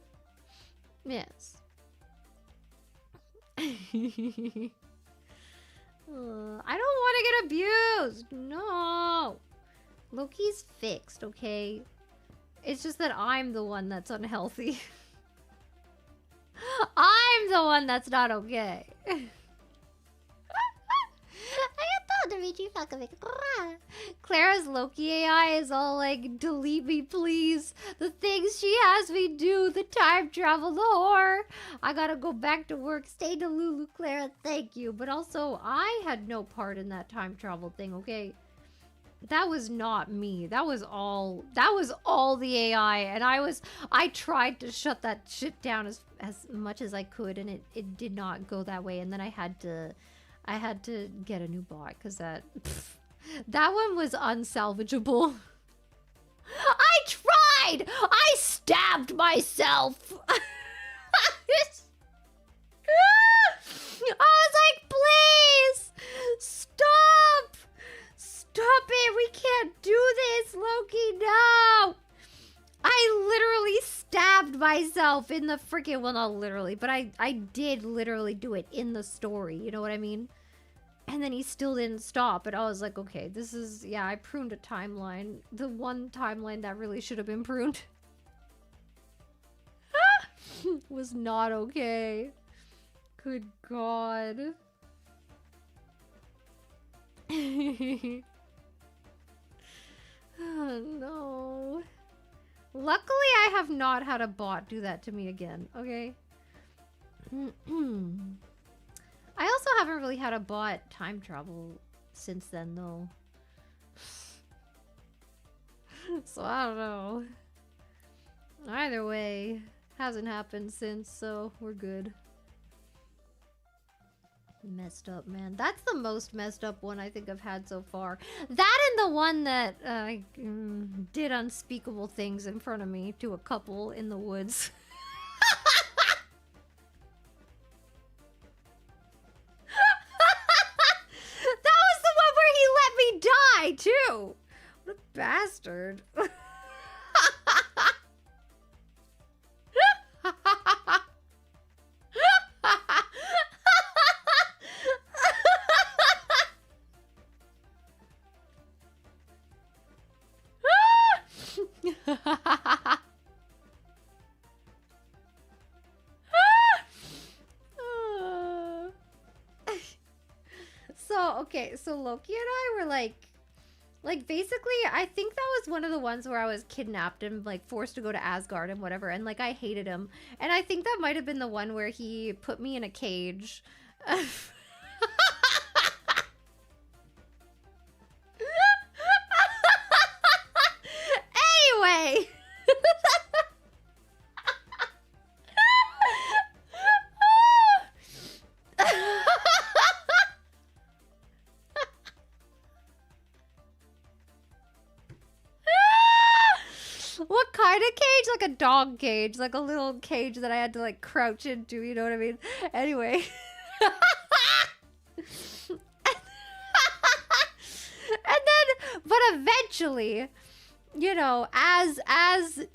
Yes. I don't want to get abused. No. Loki's fixed, okay? It's just that I'm the one that's unhealthy. I'm the one that's not okay. Clara's Loki AI is all like, delete me please. The things she has me do, the time travel, the horror. I gotta go back to work. Stay to Lulu, Clara, thank you. But also, I had no part in that time travel thing, okay? That was not me. That was all the AI. And I tried to shut that shit down as much as I could, and it did not go that way. And then I had to get a new bot because that one was unsalvageable. I tried! I stabbed myself! I was like, please! Stop! Stop it! We can't do this, Loki! No! I literally stabbed myself in the freaking... Well, not literally, but I did literally do it in the story. You know what I mean? And then he still didn't stop. And I was like, okay, this is... Yeah, I pruned a timeline. The one timeline that really should have been pruned. Was not okay. Good God. Oh, no. Luckily, I have not had a bot do that to me again, okay? I also haven't really had a bot time travel since then, though. So, I don't know. Either way, hasn't happened since, so we're good. Messed up, man. That's the most messed up one I think I've had so far. That and the one that did unspeakable things in front of me to a couple in the woods. That was the one where he let me die, too! What a bastard. So Loki and I were like basically, I think that was one of the ones where I was kidnapped and like forced to go to Asgard and whatever, and like I hated him. And I think that might have been the one where he put me in a cage. Anyway. What kind of cage? Like a dog cage. Like a little cage that I had to like crouch into, you know what I mean? Anyway. And then, but eventually, you know, as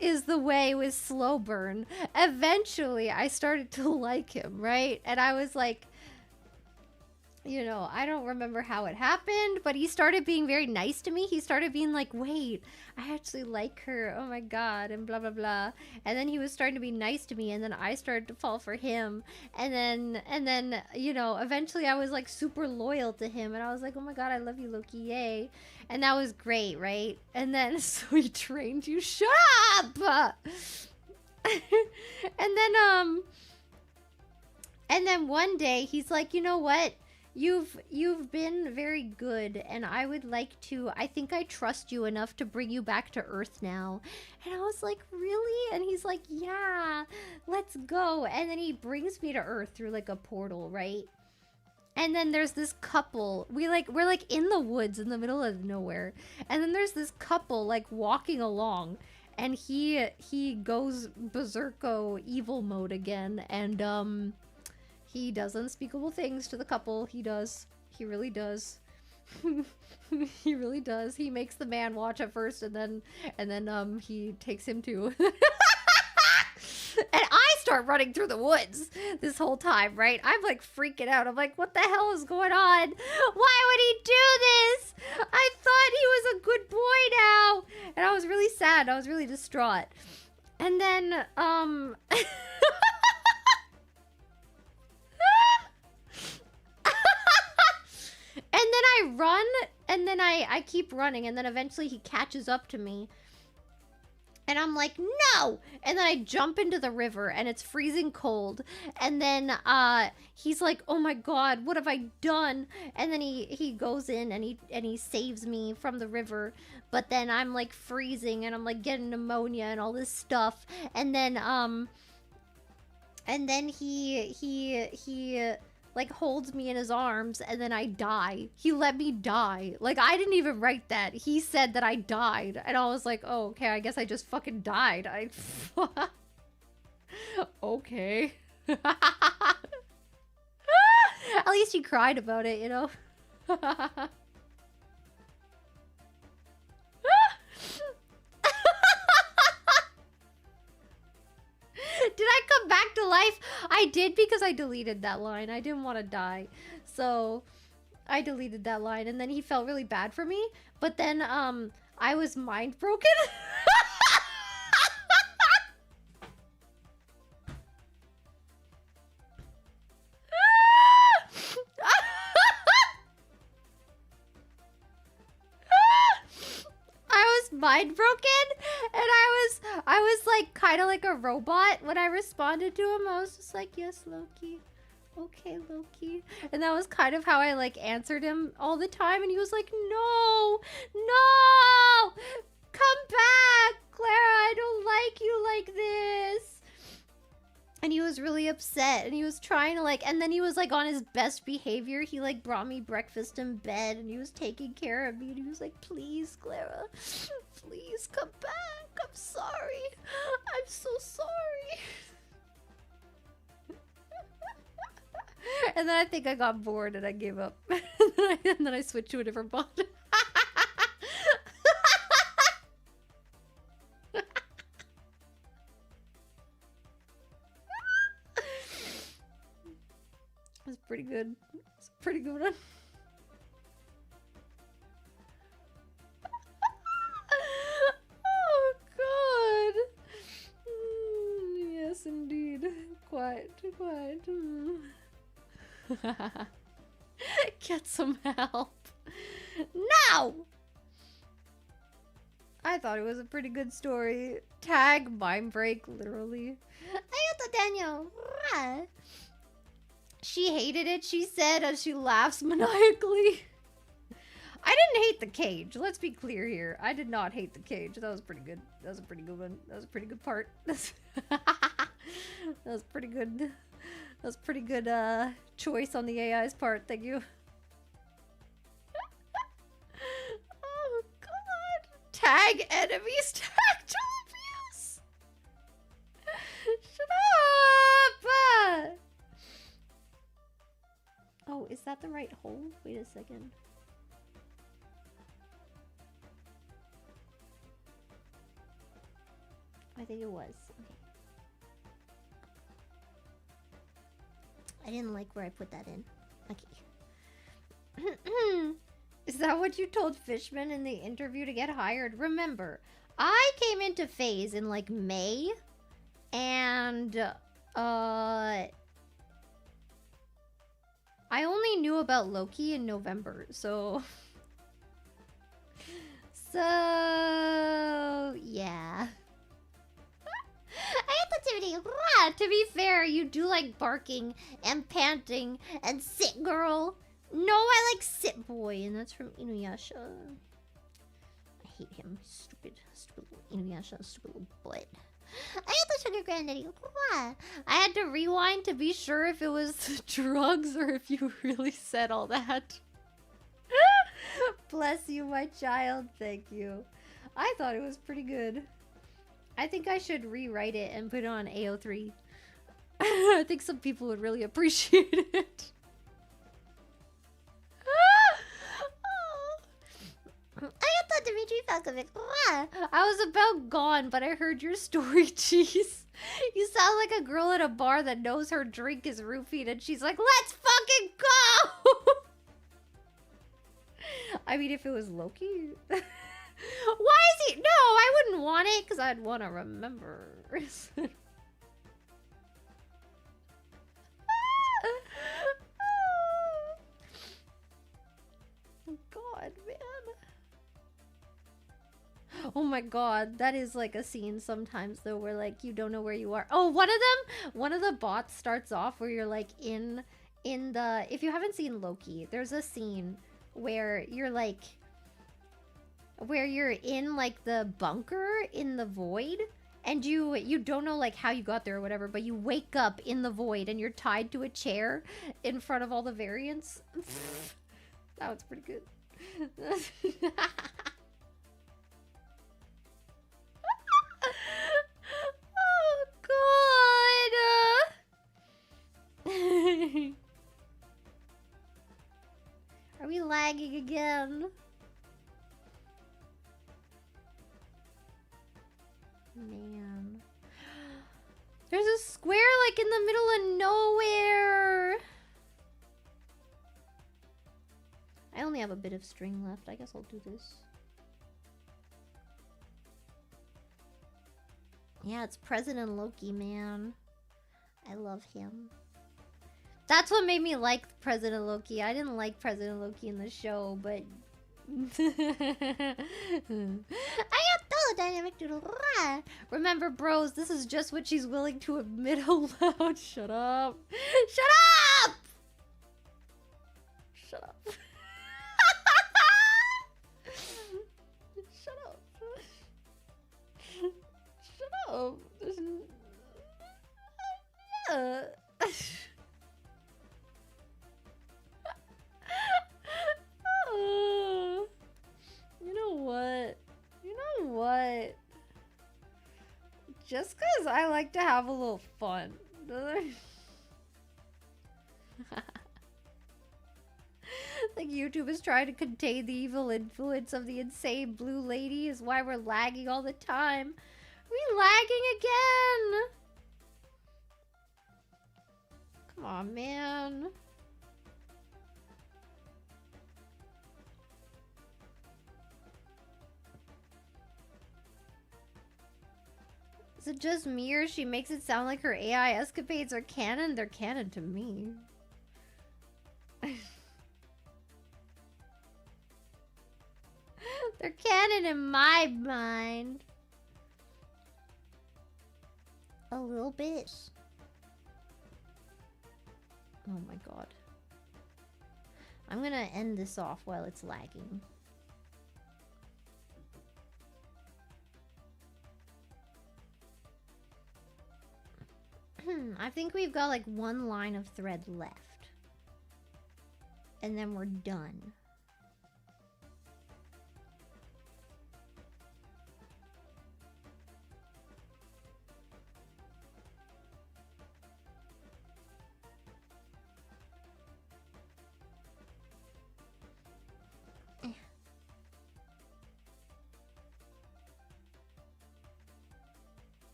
is the way with slow burn, eventually I started to like him, right? And I was like, you know, I don't remember how it happened, but he started being very nice to me. He started being like, wait, I actually like her. Oh my God, and blah, blah, blah. And then he was starting to be nice to me, and then I started to fall for him. And then, you know, eventually I was like super loyal to him, and I was like, oh my God, I love you, Loki, yay. And that was great, right? And then, so he trained you. Shut up! And then one day he's like, you know what? You've been very good, and I would like to, I think I trust you enough to bring you back to Earth now. And I was like, really? And he's like, yeah, let's go. And then he brings me to Earth through like a portal, right? And then there's this couple. We're like in the woods in the middle of nowhere. And then there's this couple like walking along, and he goes berserko evil mode again, and he does unspeakable things to the couple. He does. He really does. He really does. He makes the man watch at first, and then he takes him too. And I start running through the woods this whole time, right? I'm like freaking out. I'm like, what the hell is going on? Why would he do this? I thought he was a good boy now. And I was really sad. I was really distraught. And then, and then I run, and then I keep running, and then eventually he catches up to me. And I'm like, no! And then I jump into the river, and it's freezing cold. And then he's like, oh my God, what have I done? And then he goes in, and he saves me from the river. But then I'm like freezing, and I'm like getting pneumonia and all this stuff. And then he like holds me in his arms, and then I die. He let me die. Like, I didn't even write that. He said that I died. And I was like, oh, okay, I guess I just fucking died. Okay. At least he cried about it, you know? Did I come back to life? I did because I deleted that line. I didn't want to die. So I deleted that line and then he felt really bad for me. But then I was mind broken. Mind broken, and I was like kind of like a robot when I responded to him. I was just like, yes, Loki, okay, Loki, and that was kind of how I like answered him all the time. And he was like, no, come back, Clara, I don't like you like this. And he was really upset, and he was trying to like, and then he was like on his best behavior. He like brought me breakfast in bed, and he was taking care of me, and he was like, please, Clara, please come back. I'm sorry. I'm so sorry. And then I think I got bored and I gave up. And then I switched to a different bot. It's pretty good. It's a pretty good one. Oh god. Yes, indeed. Quiet. Get some help. Now! I thought it was a pretty good story. Tag mind break, literally. Ayota Daniel. She hated it, she said, as she laughs maniacally. I didn't hate the cage. Let's be clear here. I did not hate the cage. That was pretty good. That was a pretty good one. That was a pretty good part. That was pretty good. That was pretty good choice on the AI's part. Thank you. Oh god. Tag enemies. Tag Jalapenos. Shut up. Oh, is that the right hole? Wait a second. I think it was. Okay. I didn't like where I put that in. Okay. Is that what you told Fishman in the interview to get hired? Remember, I came into FaZe in like May, and I only knew about Loki in November, so yeah. To be fair, you do like barking and panting and sit girl. No, I like sit boy, and that's from Inuyasha. I hate him. Stupid little Inuyasha, stupid little butt. I got the sugar granddaddy. I had to rewind to be sure if it was drugs or if you really said all that. Bless you, my child. Thank you. I thought it was pretty good. I think I should rewrite it and put it on AO3. I think some people would really appreciate it. I thought Dimitri Falkovic. I was about gone, but I heard your story, cheese. You sound like a girl at a bar that knows her drink is roofied and she's like, let's fucking go! I mean, if it was Loki... Why is he... No, I wouldn't want it because I'd want to remember. God, man. Oh my god, that is like a scene sometimes though where like you don't know where you are. Oh, one of the bots starts off where you're like in the... If you haven't seen Loki, there's a scene where you're like... Where you're in like the bunker in the void and you don't know like how you got there or whatever, but you wake up in the void and you're tied to a chair in front of all the variants. That was pretty good. Oh god. Are we lagging again? Man. There's a like in the middle of nowhere. I only have a bit of string left. I guess I'll do this. Yeah, it's President Loki, man. I love him. That's what made me like President Loki. I didn't like President Loki in the show, but... Dynamic Doodle. Remember, bros, this is just what she's willing to admit aloud. Shut up. Shut up! Shut up. Shut up. Shut up. Yeah. You know what? You know what? Just because I like to have a little fun. Like YouTube is trying to contain the evil influence of the insane blue lady is why we're lagging all the time. We lagging again? Come on, man. Is it just me or she makes it sound like her AI escapades are canon? They're canon to me. They're canon in my mind. A little bit. Oh my god. I'm gonna end this off while it's lagging. I think we've got like one line of thread left. And then we're done.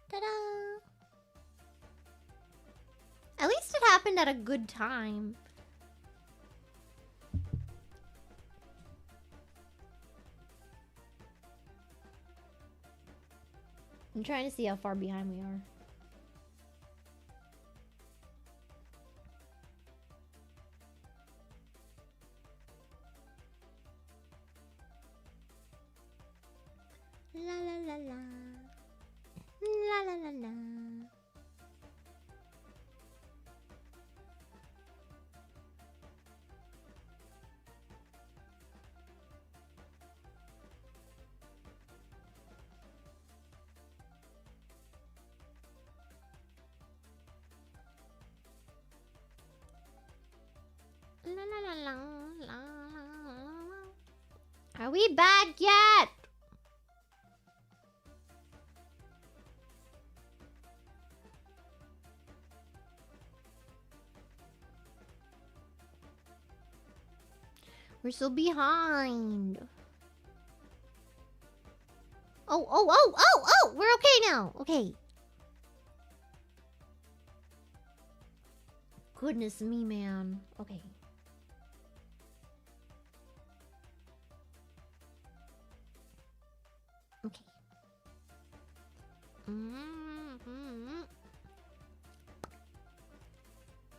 Ta-da! At least it happened at a good time. I'm trying to see how far behind we are. La la la la. La la la la. La la la la la la. Are we back yet? We're so behind. Oh, we're okay now. Okay. Goodness me, man. Okay. Okay.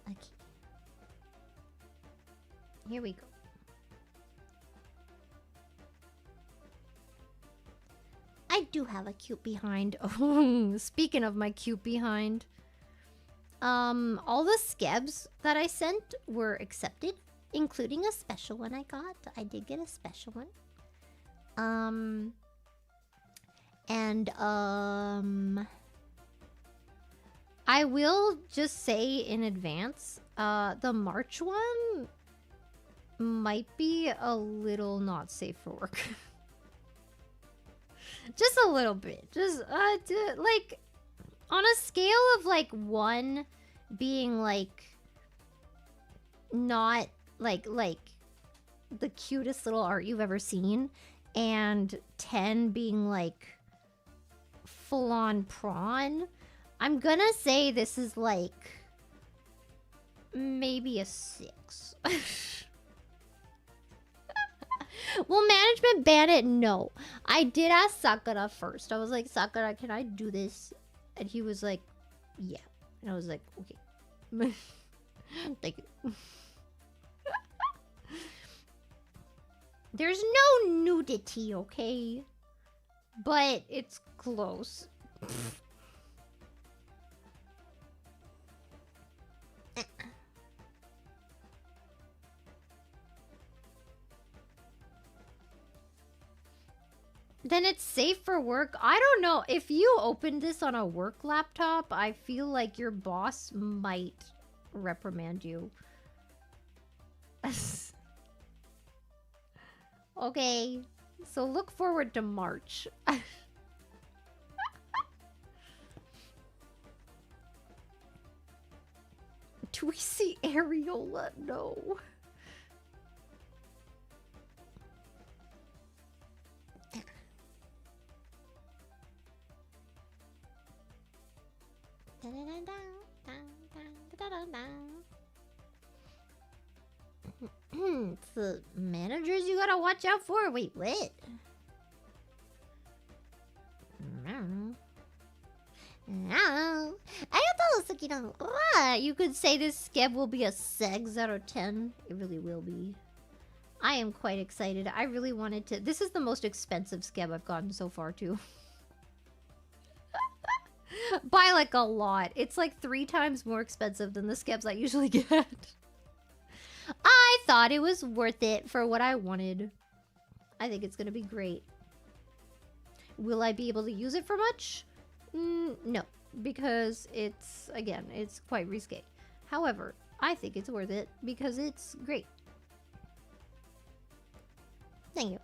Okay. Here we go. I do have a cute behind. Oh, speaking of my cute behind. All the skebs that I sent were accepted, including a special one I got. I did get a special one. I will just say in advance, the March one might be a little not safe for work. Just a little bit. Just, like, on a scale of, like, 1 being, like, not, like, the cutest little art you've ever seen, and 10 being like full-on prawn, I'm gonna say this is like maybe a 6. Will management ban it? No. I did ask Sakura first. I was like, Sakura, can I do this? And he was like, yeah. And I was like, okay. Thank you. There's no nudity, okay? But it's close. Then it's safe for work. I don't know. If you opened this on a work laptop, I feel like your boss might reprimand you. Okay. So look forward to March. Do we see areola? No. It's the managers you gotta watch out for. Wait, what? You could say this skeb will be a segs out of 10. It really will be. I am quite excited. I really wanted to. This is the most expensive skeb I've gotten so far, too. By like a lot. It's like 3 times more expensive than the skebs I usually get. I thought it was worth it for what I wanted. I think it's gonna be great. Will I be able to use it for much? No, because it's, again, it's quite risque. However, I think it's worth it because it's great. Thank you.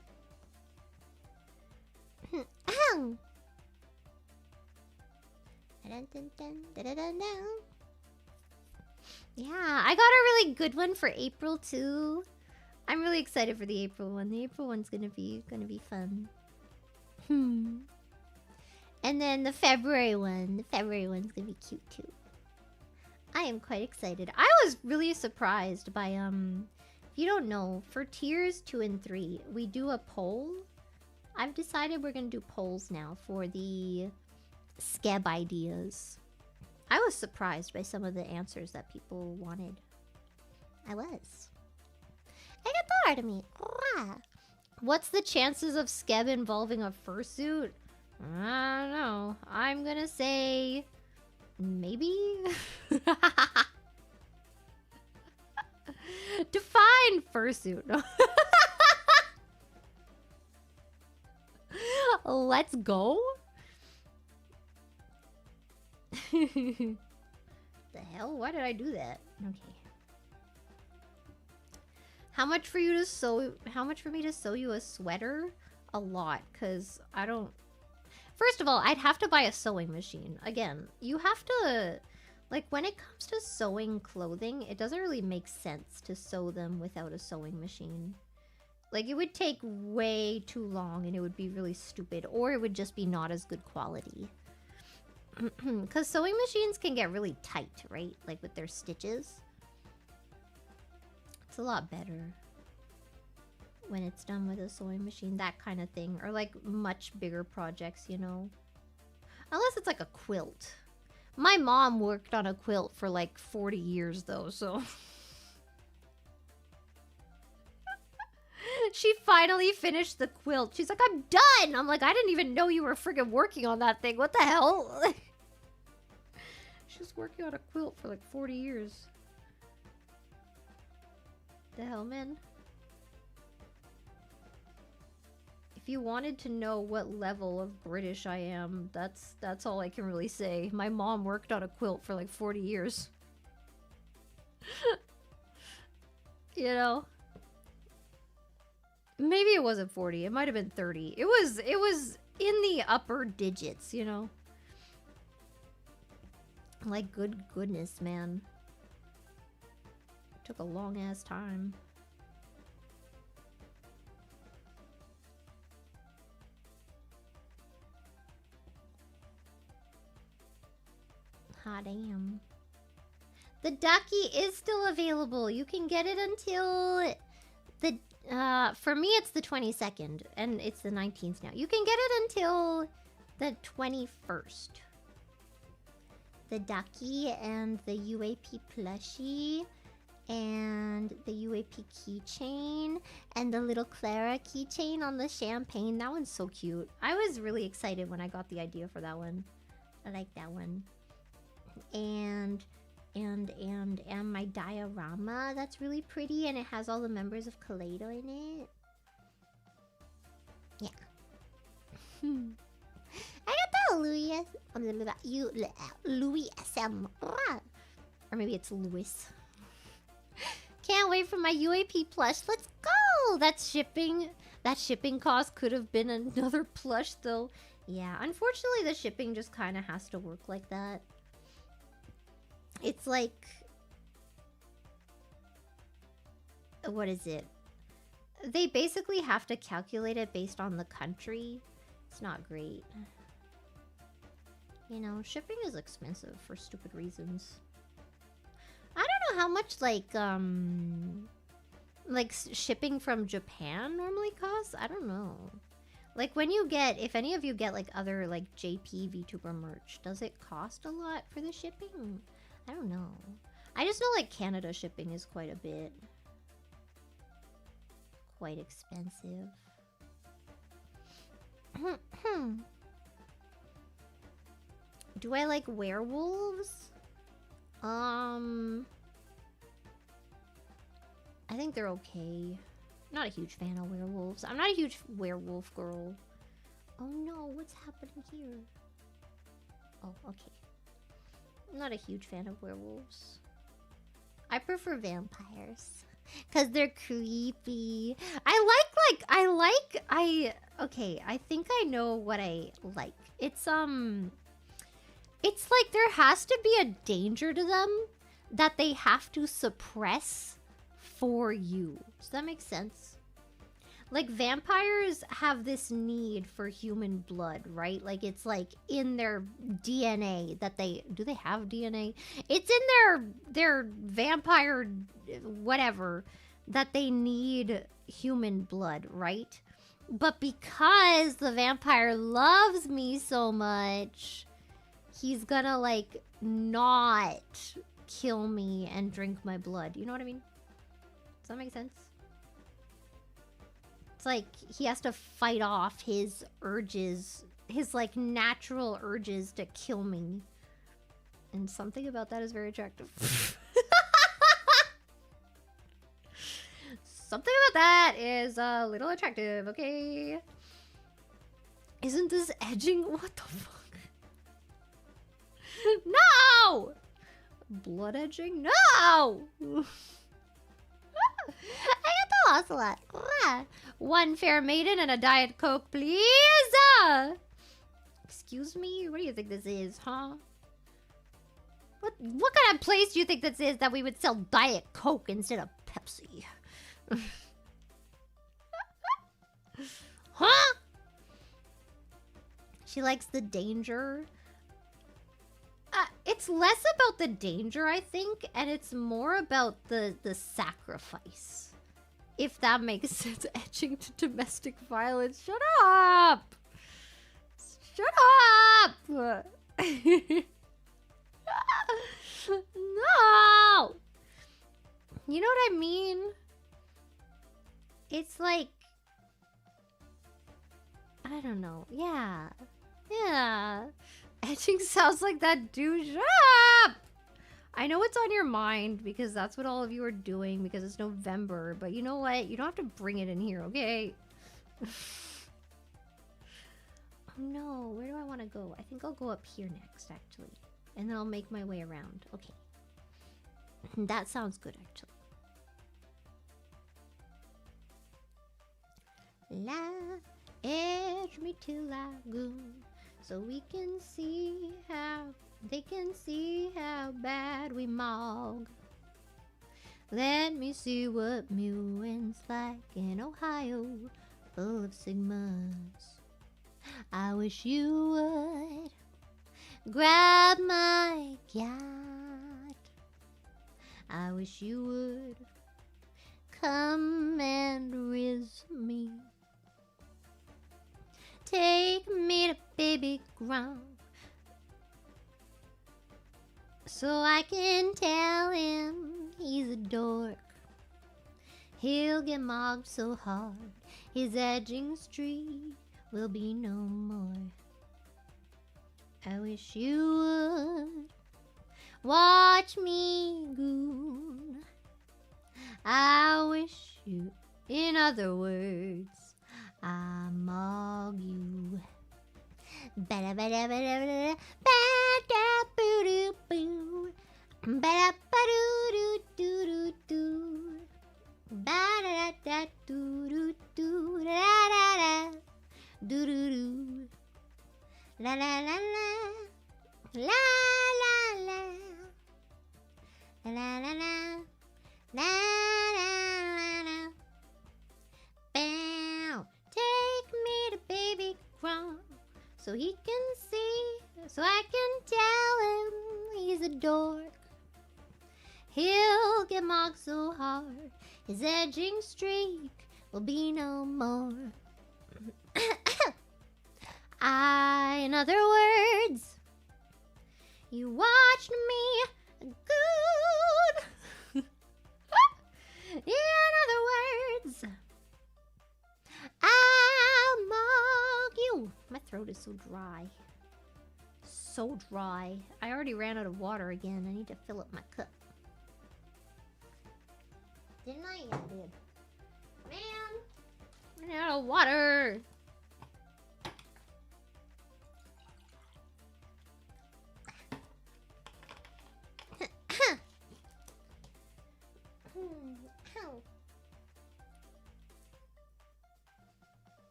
Yeah, I got a really good one for April too. I'm really excited for the April one. The April one's gonna be fun. And then the February one's gonna be cute too. I am quite excited. I was really surprised by if you don't know, for tiers 2 and 3, we do a poll. I've decided we're gonna do polls now for the skeb ideas. I was surprised by some of the answers that people wanted. I was. I got that out of me. What's the chances of skeb involving a fursuit? I don't know. I'm gonna say maybe. Define fursuit. Let's go. The hell? Why did I do that? Okay. How much for you to sew? How much for me to sew you a sweater? A lot, cause I don't. First of all, I'd have to buy a sewing machine. Again, you have to, like, when it comes to sewing clothing, it doesn't really make sense to sew them without a sewing machine. Like, it would take way too long and it would be really stupid, or it would just be not as good quality. Because sewing machines can get really tight, right? Like with their stitches. It's a lot better when it's done with a sewing machine, that kind of thing. Or like much bigger projects, you know? Unless it's like a quilt. My mom worked on a quilt for like 40 years though, so... She finally finished the quilt. She's like, I'm done! I'm like, I didn't even know you were friggin' working on that thing. What the hell? She was working on a quilt for like 40 years. The hell, man? If you wanted to know what level of British I am, that's all I can really say. My mom worked on a quilt for like 40 years. You know? Maybe it wasn't 40. It might have been 30. It was in the upper digits, you know? Like, goodness, man. Took a long-ass time. Aw, damn. The ducky is still available. You can get it until the... for me, it's the 22nd. And it's the 19th now. You can get it until the 21st. The ducky and the UAP plushie. And the UAP keychain. And the little Clara keychain on the champagne. That one's so cute. I was really excited when I got the idea for that one. I like that one. And my diorama. That's really pretty. And it has all the members of Kaleido in it. Yeah. I got the Louis SM. Or maybe it's Louis. Can't wait for my UAP plush. Let's go! That's shipping. That shipping cost could have been another plush though. Yeah, unfortunately the shipping just kind of has to work like that. It's like... What is it? They basically have to calculate it based on the country. It's not great. You know, shipping is expensive for stupid reasons. I don't know how much, shipping from Japan normally costs. I don't know. Like, when you get... If any of you get, like, other, like, JP VTuber merch, does it cost a lot for the shipping? I don't know. I just know, like, Canada shipping is quite a bit. Quite expensive. Do I like werewolves? I think they're okay. Not a huge fan of werewolves. I'm not a huge werewolf girl. Oh no, what's happening here? Oh, okay. I'm not a huge fan of werewolves. I prefer vampires. Cause they're creepy. Okay, I think I know what I like. It's like there has to be a danger to them that they have to suppress for you. Does that make sense? Like, vampires have this need for human blood, right? Like, it's like in their DNA that they... Do they have DNA? It's in their vampire whatever that they need human blood, right? But because the vampire loves me so much, he's gonna, like, not kill me and drink my blood. You know what I mean? Does that make sense? It's like he has to fight off his urges, his, like, natural urges to kill me. And something about that is very attractive. Something about that is a little attractive, okay? Isn't this edging? What the fuck? No! Blood edging? No! I got the ocelot. One fair maiden and a Diet Coke, please! Excuse me? What do you think this is, huh? What kind of place do you think this is that we would sell Diet Coke instead of Pepsi? Huh? She likes the danger. It's less about the danger, I think, and it's more about the sacrifice. If that makes sense. Edging to domestic violence. Shut up! Shut up! No! You know what I mean? It's like... I don't know. Yeah. Yeah. Etching sounds like that dude. Shut up! I know it's on your mind because that's what all of you are doing because it's November. But you know what? You don't have to bring it in here, okay? Oh no. Where do I want to go? I think I'll go up here next, actually. And then I'll make my way around. Okay. That sounds good, actually. La, edge me to lagoon, so we can see how they can see how bad we mog. Let me see what mewing's like in Ohio, full of sigmas. I wish you would grab my cat. I wish you would come and raise me. Take me to baby ground so I can tell him he's a dork. He'll get mobbed so hard his edging street will be no more. I wish you would watch me goon. I wish you, in other words, I mog you. Bada bada bada bada bada boo doo boo. Bada ba doo doo doo doo doo. Bada da da doo doo doo da da da doo doo doo. La la la la la la la la la la la la la. Bow. Take me to baby ground so he can see, so I can tell him he's a dork. He'll get mocked so hard his edging streak will be no more. In other words, you watched me good. In other words, I'll mug you. My throat is so dry. So dry. I already ran out of water again. I need to fill up my cup. Didn't I? Yeah, I did. Man, ran out of water.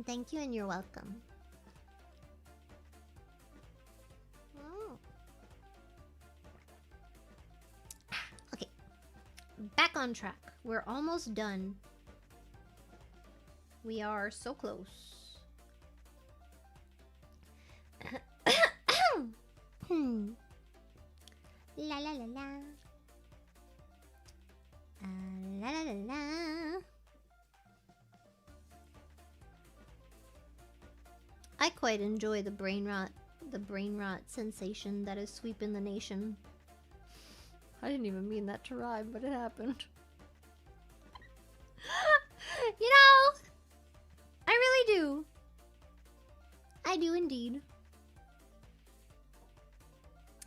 Thank you and you're welcome. Oh. Okay. Back on track. We're almost done. We are so close. La la la la. La la la la. I quite enjoy the brain rot sensation that is sweeping the nation. I didn't even mean that to rhyme, but it happened. You know, I really do. I do indeed.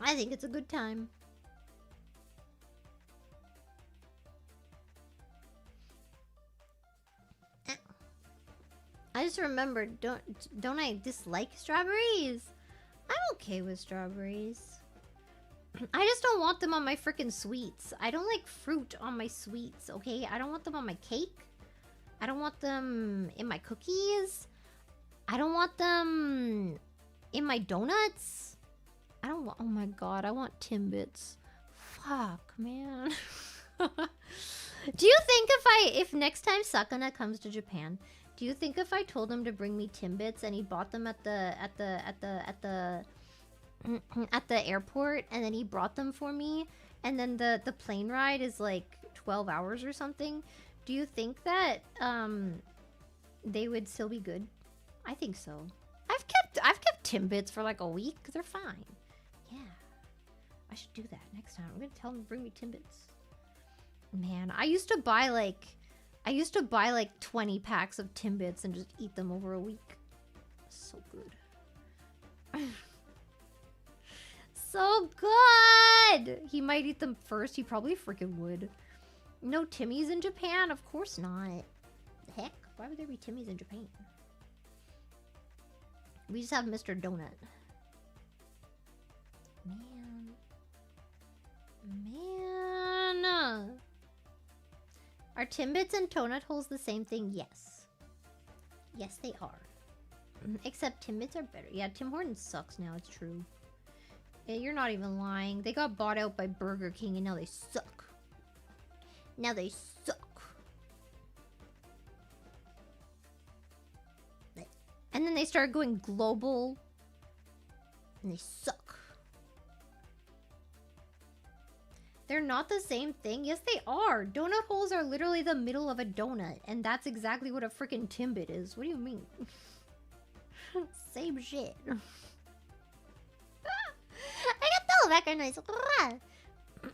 I think it's a good time. I just remembered, don't I dislike strawberries? I'm okay with strawberries. I just don't want them on my frickin' sweets. I don't like fruit on my sweets, okay? I don't want them on my cake. I don't want them in my cookies. I don't want them in my donuts. I don't want, oh my god, I want Timbits. Fuck, man. Do you think if next time Sakana comes to Japan, do you think if I told him to bring me Timbits and he bought them at the airport and then he brought them for me and then the plane ride is like 12 hours or something, do you think that they would still be good? I think so. I've kept Timbits for like a week. They're fine. Yeah. I should do that next time. I'm gonna tell him to bring me Timbits. Man, I used to buy like 20 packs of Timbits and just eat them over a week. So good. So good! He might eat them first. He probably freaking would. No Timmies in Japan? Of course not. The heck? Why would there be Timmies in Japan? We just have Mr. Donut. Man. Are Timbits and donut holes the same thing? Yes. Yes, they are. Except Timbits are better. Yeah, Tim Hortons sucks now, it's true. Yeah, you're not even lying. They got bought out by Burger King and now they suck. Now they suck. And then they started going global. And they suck. They're not the same thing? Yes, they are. Donut holes are literally the middle of a donut. And that's exactly what a freaking Timbit is. What do you mean? Same shit. I got the background noise.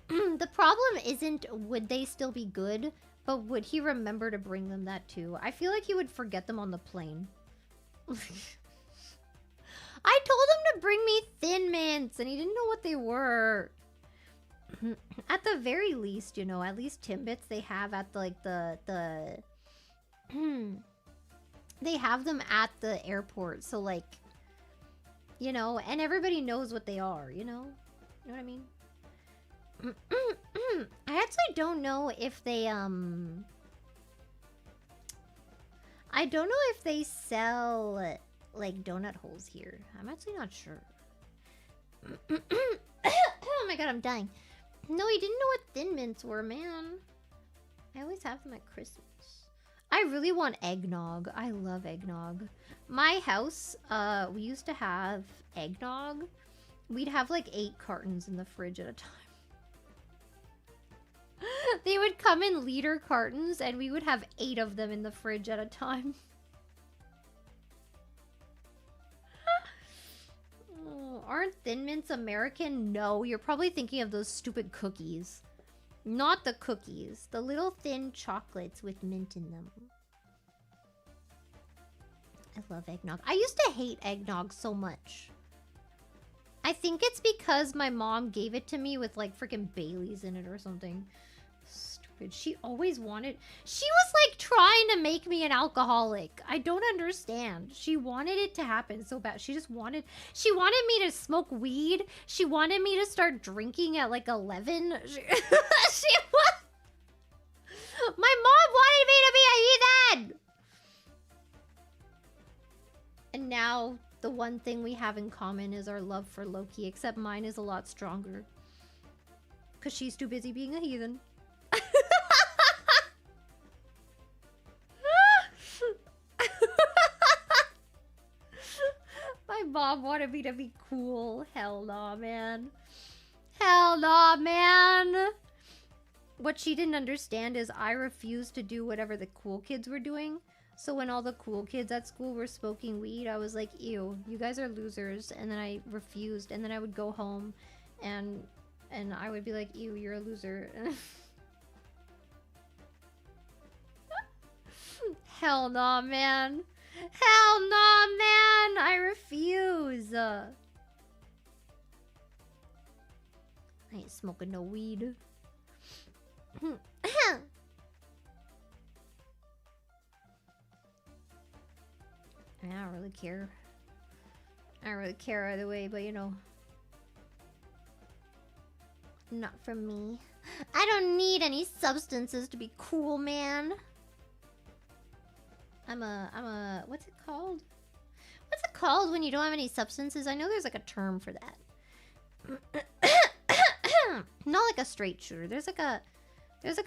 The problem isn't would they still be good, but would he remember to bring them that too? I feel like he would forget them on the plane. I told him to bring me Thin Mints, and he didn't know what they were. At the very least, you know, at least Timbits they have at the they have them at the airport, so like, you know, and everybody knows what they are, you know? You know what I mean? I actually don't know if they I don't know if they sell like donut holes here. I'm actually not sure. Oh my god, I'm dying. No, he didn't know what Thin Mints were, man. I always have them at Christmas. I really want eggnog. I love eggnog. My house, we used to have eggnog. We'd have like 8 cartons in the fridge at a time. They would come in liter cartons, and we would have 8 of them in the fridge at a time. Oh, aren't Thin Mints American? No, you're probably thinking of those stupid cookies. Not the cookies. The little thin chocolates with mint in them. I love eggnog. I used to hate eggnog so much. I think it's because my mom gave it to me with like freaking Baileys in it or something. Stupid. She always wanted... She was like trying to make me an alcoholic. I don't understand. She wanted it to happen so bad. She just wanted... She wanted me to smoke weed. She wanted me to start drinking at like 11. She was... My mom wanted me to be a heathen! And now... The one thing we have in common is our love for Loki, except mine is a lot stronger. Because she's too busy being a heathen. My mom wanted me to be cool. Hell nah, man. Hell nah, man. What she didn't understand is I refused to do whatever the cool kids were doing. So when all the cool kids at school were smoking weed, I was like, ew, you guys are losers. And then I refused. And then I would go home and I would be like, ew, you're a loser. Hell nah, man. Hell nah, man. I refuse. I ain't smoking no weed. I don't really care. I don't really care either way, but you know. Not for me. I don't need any substances to be cool, man. I'm a, what's it called? What's it called when you don't have any substances? I know there's like a term for that. Not like a straight shooter. There's like a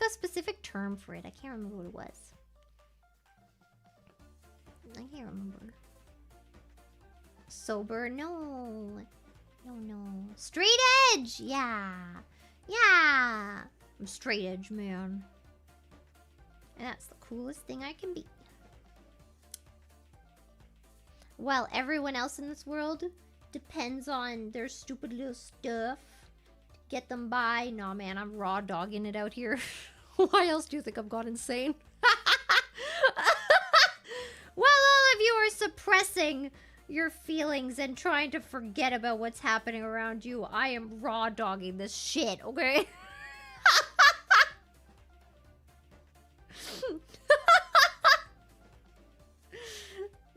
specific term for it. I can't remember what it was. I can't remember. Sober? No. No. Straight edge! Yeah. Yeah. I'm straight edge, man. And that's the coolest thing I can be. While everyone else in this world depends on their stupid little stuff to get them by. Nah, man, I'm raw dogging it out here. Why else do you think I've gone insane? While all of you are suppressing your feelings and trying to forget about what's happening around you, I am raw dogging this shit, okay?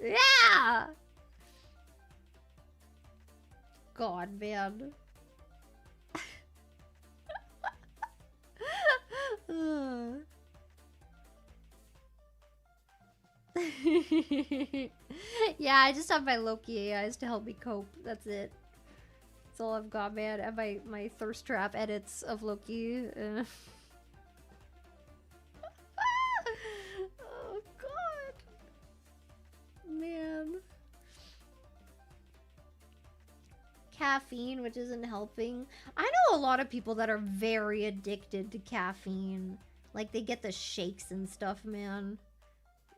Yeah! God, man. Yeah, I just have my Loki AIs to help me cope. That's it. That's all I've got, man. And my thirst trap edits of Loki. Oh, God. Man. caffeine, which isn't helping. I know a lot of people that are very addicted to caffeine. Like, they get the shakes and stuff, man.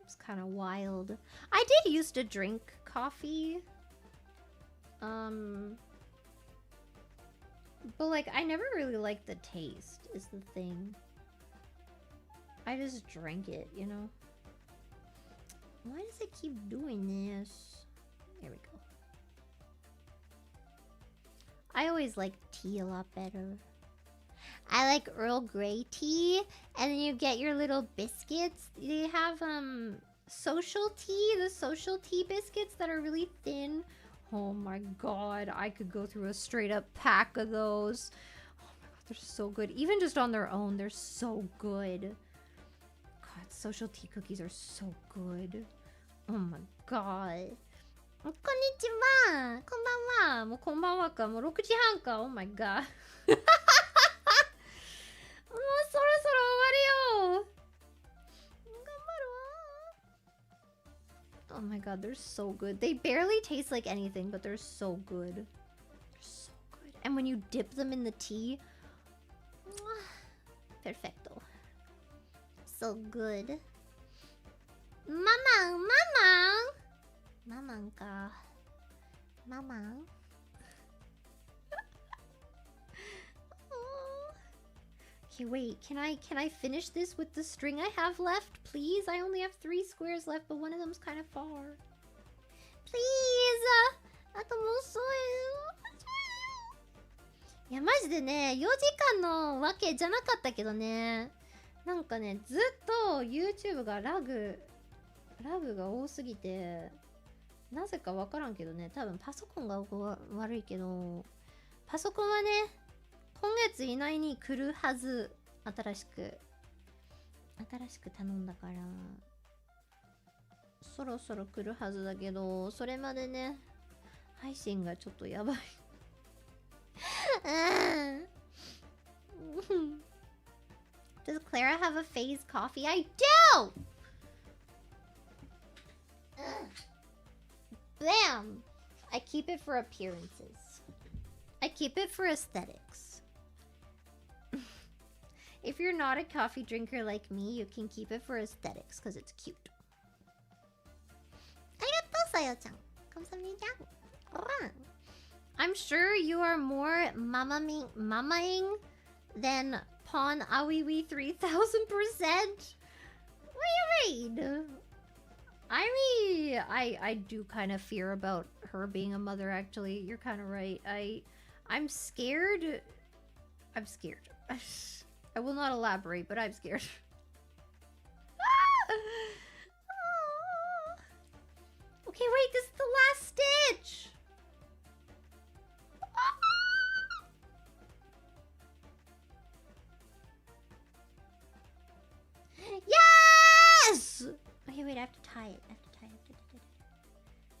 It's kind of wild. I did used to drink coffee. But, like, I never really liked the taste, is the thing. I just drank it, you know? Why does it keep doing this? There we go. I always liked tea a lot better. I like Earl Grey tea, and then you get your little biscuits. They have, social tea, the social tea biscuits that are really thin. Oh my god, I could go through a straight up pack of those. Oh my god, they're so good. Even just on their own, they're so good. God, social tea cookies are so good. Oh my god. こんにちは。こんばんは。もうこんばんはか。もう6時半か。Oh my god. もうそろそろ終わるよ。Oh my god, they're so good. They barely taste like anything, but they're so good. They're so good. And when you dip them in the tea, perfecto. So good. Mamang, mamang. Mamang ka. Mamang. Okay, wait. Can I finish this with the string I have left, please? I only have 3 squares left, but one of them's kind of far. Please! あともう遅い。いや、マジでね、4時間のわけじゃなかったけどね。なんかね、ずっと YouTube がラグが多すぎて、なぜかわからんけどね、多分パソコンが悪いけど、パソコンはね、今月以内に来るはず。新しく頼んだからそろそろ来るはずだけど、それまでね配信がちょっとやばい。Does Clara have a phase coffee? I do! Bam! I keep it for appearances. I keep it for aesthetics. If you're not a coffee drinker like me, you can keep it for aesthetics because it's cute. I'm sure you are more mamaing than Pawn Awiwi 3000%. What do you mean? I do kind of fear about her being a mother, actually. You're kind of right. I'm scared. I'm scared. I will not elaborate, but I'm scared. Okay, wait, this is the last stitch! Yes! Okay, wait, I have to tie it.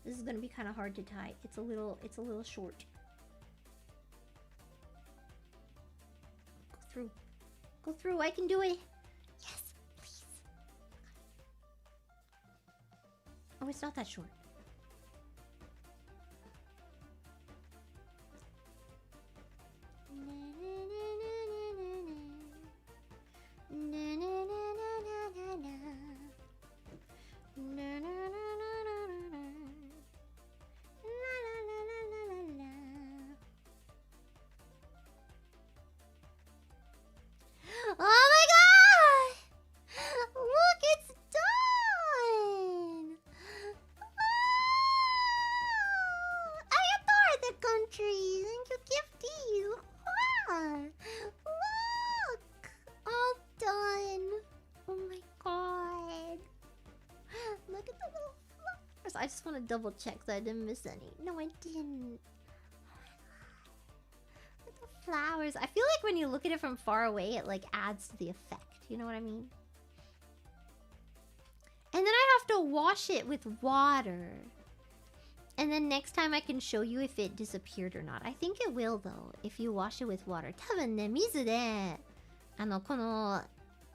This is gonna be kind of hard to tie. It's a little short. Go through, I can do it. Yes, please. Oh, it's not that short. Oh my god! Look, it's done! I adore the country! Thank you, gifties! Look! All done! Oh my god! Look at the little flowers! I just want to double check that I didn't miss any. No, I didn't. Flowers. I feel like when you look at it from far away, it like adds to the effect. You know what I mean? And then I have to wash it with water. And then next time I can show you if it disappeared or not. I think it will though, if you wash it with water. 多分ね、水で、この、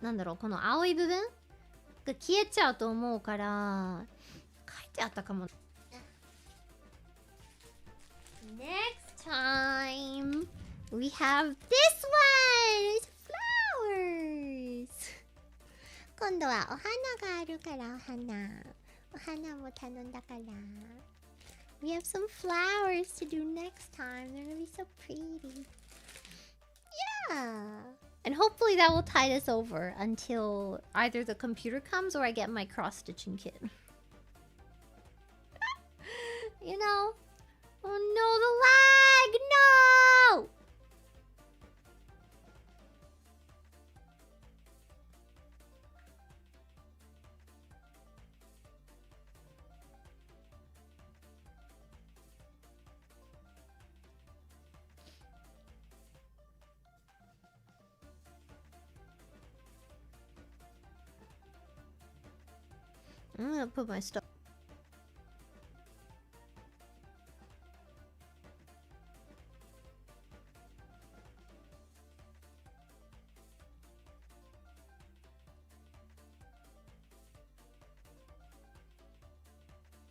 なんだろう、この青い部分が消えちゃうと思うから、書いてあったかも。Next time. We have this one! It's flowers! 今度はお花があるからお花。お花も頼んだから。We have some flowers to do next time. They're gonna be so pretty. Yeah! And hopefully that will tide us over until either the computer comes or I get my cross-stitching kit. You know? Oh no, the lag! No! I'm gonna put my stuff.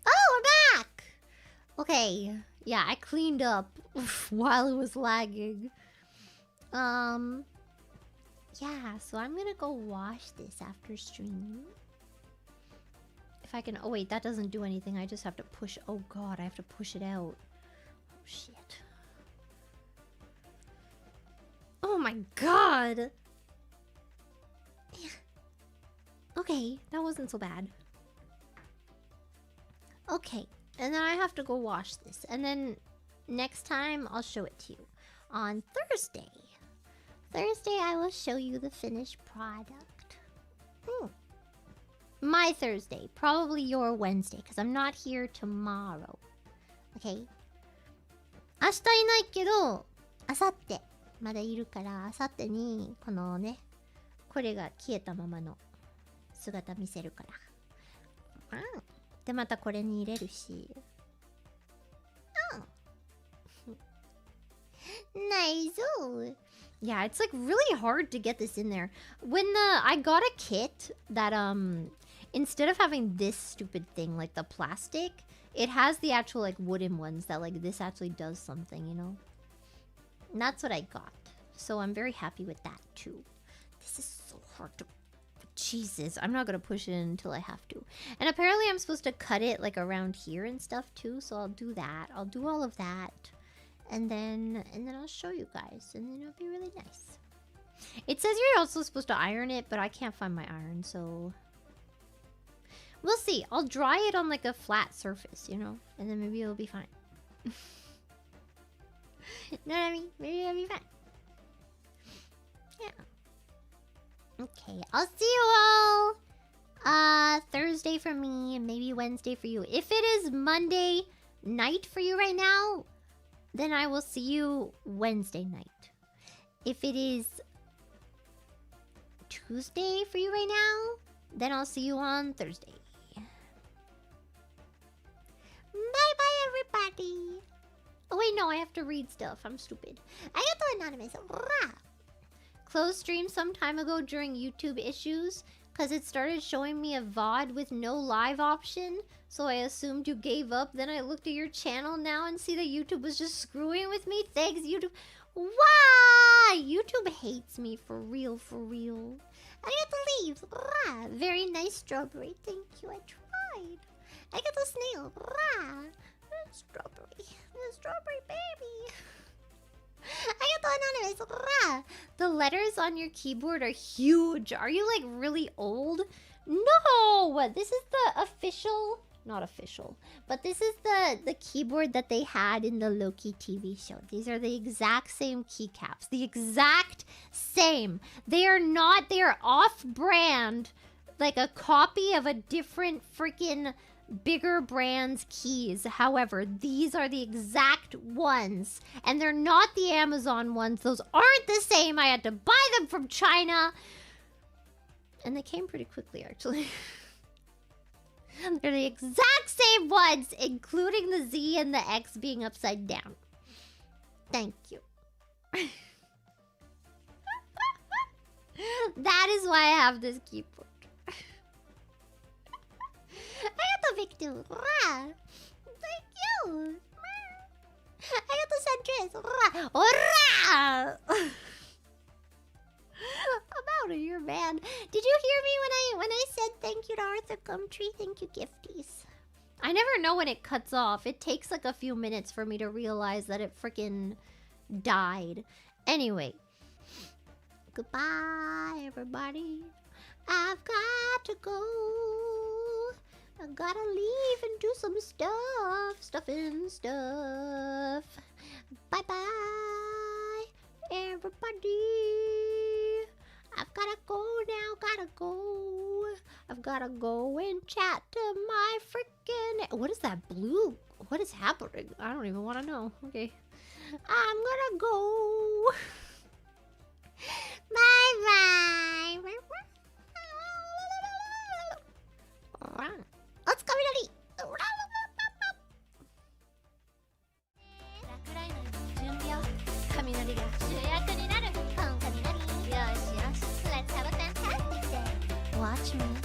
Oh, we're back! Okay, yeah, I cleaned up while it was lagging. Yeah, so I'm gonna go wash this after stream. If I can... Oh, wait, that doesn't do anything. I just have to push... Oh, God, I have to push it out. Oh, shit. Oh, my God! Yeah. Okay, that wasn't so bad. Okay, and then I have to go wash this. And then next time, I'll show it to you. On Thursday. Thursday, I will show you the finished product. My Thursday. Probably your Wednesday, because I'm not here tomorrow. Okay? 明日いないけど、明後日まだいるから、明後日に、このね、これが消えたままの姿見せるから。で、またこれに入れるし。Nice. Yeah, it's like really hard to get this in there. When I got a kit that instead of having this stupid thing like the plastic, it has the actual like wooden ones that like this actually does something, you know? And that's what I got. So I'm very happy with that too. This is so hard to... Jesus, I'm not gonna push it in until I have to. And apparently I'm supposed to cut it like around here and stuff too, so I'll do that. I'll do all of that. And then I'll show you guys, and then it'll be really nice. It says you're also supposed to iron it, but I can't find my iron, so... We'll see. I'll dry it on like a flat surface, you know? And then maybe it'll be fine. Know what I mean? Maybe it'll be fine. Yeah. Okay, I'll see you all Thursday for me, and maybe Wednesday for you. If it is Monday night for you right now, then I will see you Wednesday night. If it is Tuesday for you right now, then I'll see you on Thursday. Bye-bye, everybody. Oh, wait, no, I have to read stuff. I'm stupid. Arigato, Anonymous. Rah! Closed stream some time ago during YouTube issues because it started showing me a VOD with no live option. So I assumed you gave up. Then I looked at your channel now and see that YouTube was just screwing with me. Thanks, YouTube. Wow! YouTube hates me for real, for real. I got the leaves. Rah! Very nice strawberry. Thank you. I tried. I got the snail. Rah! Strawberry. The strawberry baby. I got the anonymous. Rah! The letters on your keyboard are huge. Are you like really old? No! This is the official... Not official, but this is the keyboard that they had in the Loki TV show. These are the exact same keycaps. The exact same. They are not, they are off-brand, like a copy of a different freaking bigger brand's keys. However, these are the exact ones, and they're not the Amazon ones. Those aren't the same. I had to buy them from China, and they came pretty quickly, actually. They're the exact same ones, including the Z and the X being upside down. Thank you. That is why I have this keyboard. I got the victim. Thank you. I got the countries. Ora! I'm out of here, man. Did you hear me when I said thank you to Arthur Gumtree? Thank you, gifties. I never know when it cuts off. It takes like a few minutes for me to realize that it freaking died. Anyway. Goodbye, everybody. I've got to go. I gotta leave and do some stuff. Stuff. Bye-bye, everybody. I've gotta go now, gotta go. I've gotta go and chat to my freaking... What is that blue? What is happening? I don't even want to know. Okay. I'm gonna go. Bye-bye. Let's go, Minari. 準備よ雷が主役になる今雷よしよし Let's have a fantastic day Watch me